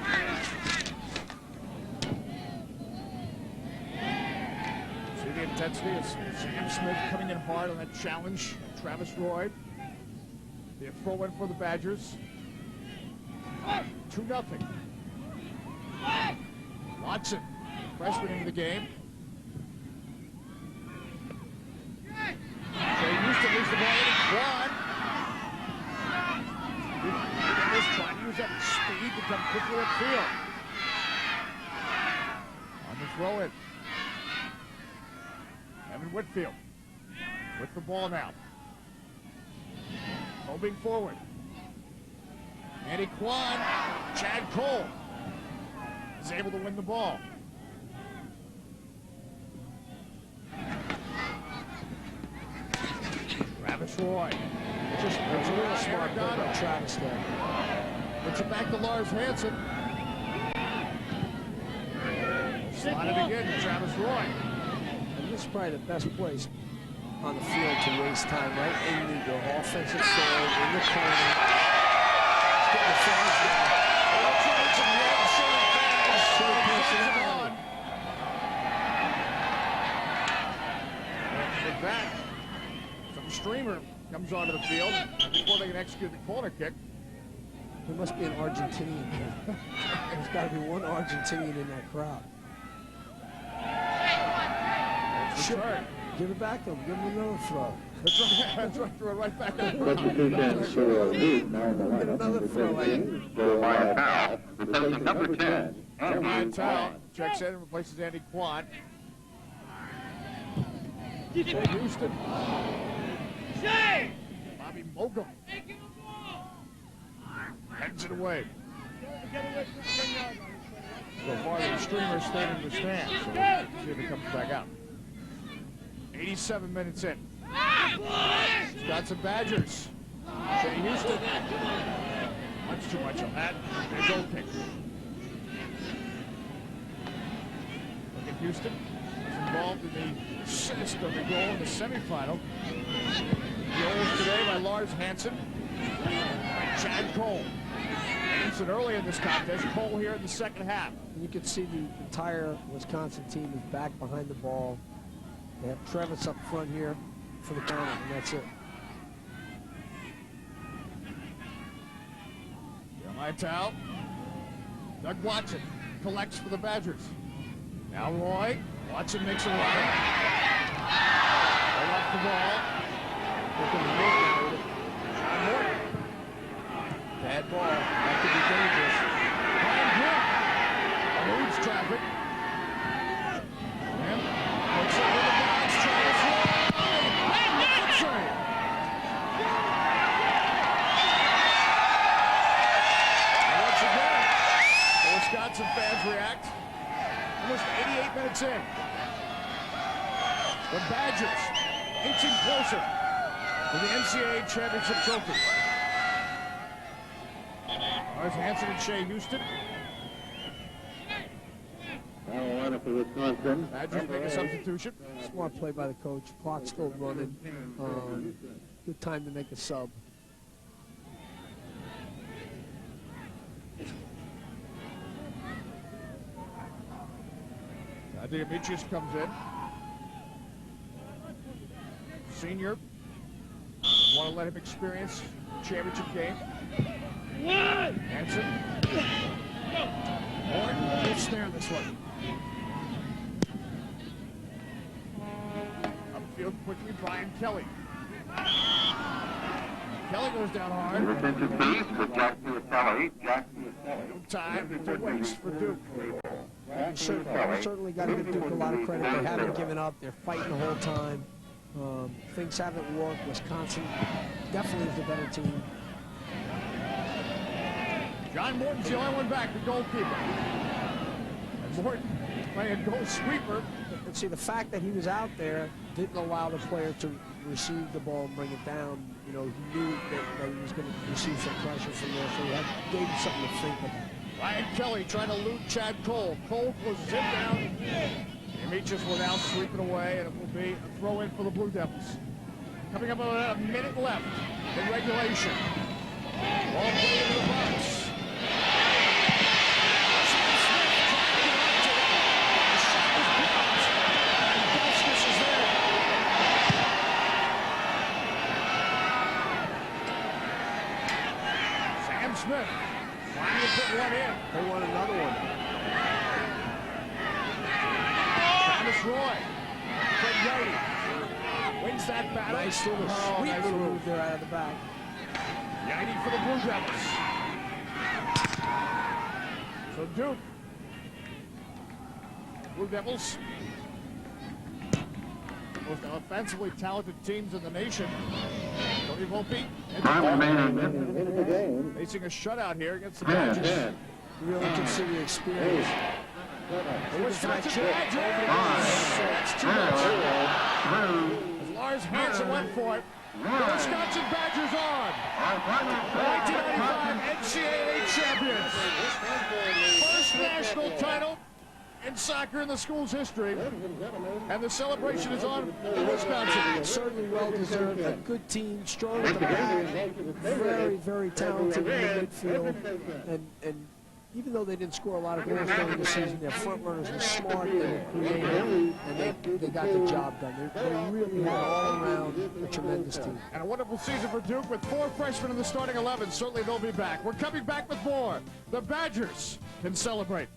See the intensity of Sam Smith coming in hard on that challenge. Travis Roy. The throw in for the Badgers. 2-0. Watson, freshman into the game. Jay Houston leaves the ball in. One. Trying to use that speed to come quickly upfield. On the throw in. Evan Whitfield with the ball now. Moving forward. Andy Kwan. Chad Cole is able to win the ball. Travis Roy. Just a real smart play by Travis there. Puts it back to Lars Hansen. Slotted again to Travis Roy. And this is probably the best place on the field to waste time, right in the offensive zone, in the corner. Let's get the fans down. With that, some streamer comes onto the field before they can execute the corner kick. There must be an Argentinian here. There's got to be one Argentinian in that crowd. Sure. Give it back to him. Give him another throw. That's right. Throw it right back up. Substitution for Lead, now in the Get another throw at it. Jeremiah Powell, replacing number 10, Jeremiah Andy Towell Kwan. checks in and replaces Andy Kwan. Jay Houston. Bobby Mogum. Heads it away. So far, the streamers stayed in the stand. So we'll see if it comes back out. 87 minutes in. Wisconsin Badgers. Jay Houston. Much too much on that. Big goal kick. Look at Houston. Was involved in the assist of the goal in the semifinal. Goals today by Lars Hansen. By Chad Cole. Hansen early in this contest. Cole here in the second half. And you can see the entire Wisconsin team is back behind the ball. They have Travis up front here for the counter, and that's it. Jeremiah Towell. Doug Watson collects for the Badgers. Now Roy. Watson makes a run. They off the ball. John Morton. Bad ball. That could be dangerous. Brian Grimm moves traffic. Grimm looks over the box. Travis Roy. Left side. And once again, the Wisconsin fans react. Almost 88 minutes in. The Badgers inching closer to the NCAA championship trophy. Lars Hansen and Shea Houston. Carolina for Wisconsin. Badgers make a substitution. Smart play by the coach. Clock's still running. Good time to make a sub. Diamitrius comes in. Senior. Want to let him experience championship game. Hansen. Morton can't snare this one. Upfield quickly, Brian Kelly. Kelly goes down hard. Defensive base for Jack Piatelli. Jack Piatelli. No time to waste for Duke. Certainly got to give Duke a lot of credit. They haven't given up. They're fighting the whole time. Things haven't worked. Wisconsin definitely is the better team. John Morton's the only one back, the goalkeeper. And Morton playing goal sweeper. And see, the fact that he was out there didn't allow the player to receive the ball and bring it down. You know, he knew that he was going to receive some pressure from there, so he gave him something to think about. Ryan Kelly trying to loot Chad Cole. Cole closes him down. Demetrius will now sweep it away, and it will be a throw in for the Blue Devils. Coming up on a minute left in regulation. Ball played into the box. Smith finally put one in. They want another one. Thomas Roy. Fred Yoti wins that battle. Nice little sweep nice move move. there out of the back. Yoti for the Blue Devils. So Duke. Blue Devils. Most offensively talented teams in the nation. Tony Volpe. Time remaining in the game. Facing a shutout here against the 10, Badgers. 10, Really consider the experience. 7, Wisconsin 6, Badgers. 5, It's too much. 4, 3, As Lars Hansen went for it. The Wisconsin Badgers on. our final The 1995 NCAA champions. First national title in soccer in the school's history. And the celebration is on in Wisconsin. Certainly well deserved. A good team, strong at the back, very, very talented in the midfield. And even though they didn't score a lot of goals during the season, their front runners were smart, they were creative, and they got the job done. They really had all around a tremendous team. And a wonderful season for Duke with 4 freshmen in the starting 11. Certainly they'll be back. We're coming back with more. The Badgers can celebrate.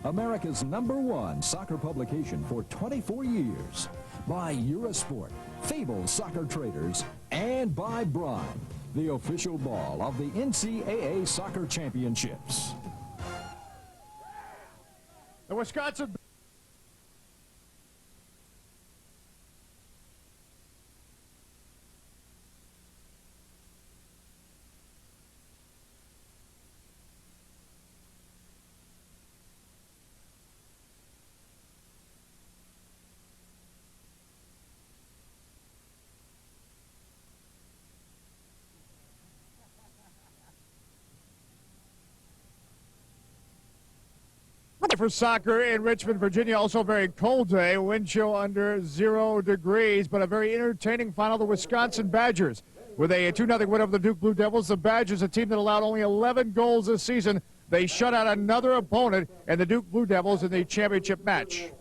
America's #1 soccer publication for 24 years. By Eurosport, Fable Soccer Traders, and by Brime, the official ball of the NCAA Soccer Championships. The Wisconsin for soccer in Richmond, Virginia. Also a very cold day. Wind chill under 0 degrees, but a very entertaining final. The Wisconsin Badgers with a 2-0 win over the Duke Blue Devils. The Badgers, a team that allowed only 11 goals this season, they shut out another opponent and the Duke Blue Devils in the championship match.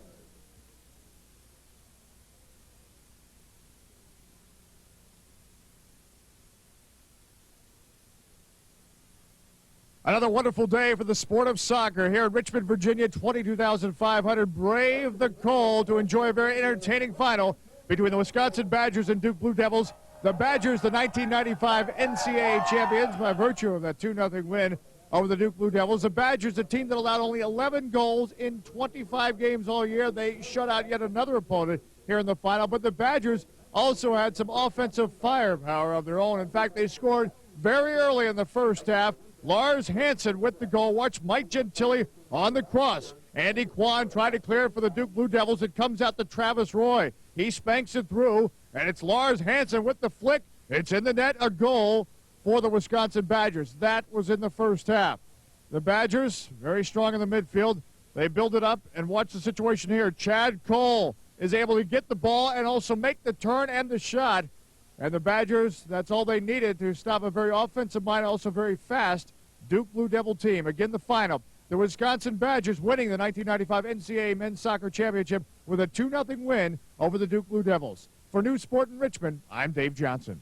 Another wonderful day for the sport of soccer here in Richmond, Virginia. 22,500 brave the cold to enjoy a very entertaining final between the Wisconsin Badgers and Duke Blue Devils. The Badgers, the 1995 NCAA champions, by virtue of that 2-0 win over the Duke Blue Devils. The Badgers, a team that allowed only 11 goals in 25 games all year. They shut out yet another opponent here in the final. But the Badgers also had some offensive firepower of their own. In fact, they scored very early in the first half. Lars Hansen with the goal. Watch Mike Gentile on the cross. Andy Kwan tried to clear it for the Duke Blue Devils. It comes out to Travis Roy. He spanks it through, and it's Lars Hansen with the flick. It's in the net, a goal for the Wisconsin Badgers. That was in the first half. The Badgers, very strong in the midfield. They build it up, and watch the situation here. Chad Cole is able to get the ball and also make the turn and the shot. And the Badgers, that's all they needed to stop a very offensive minded, also very fast Duke Blue Devil team. Again, the final. The Wisconsin Badgers winning the 1995 NCAA Men's Soccer Championship with a 2-0 win over the Duke Blue Devils. For News Sport in Richmond, I'm Dave Johnson.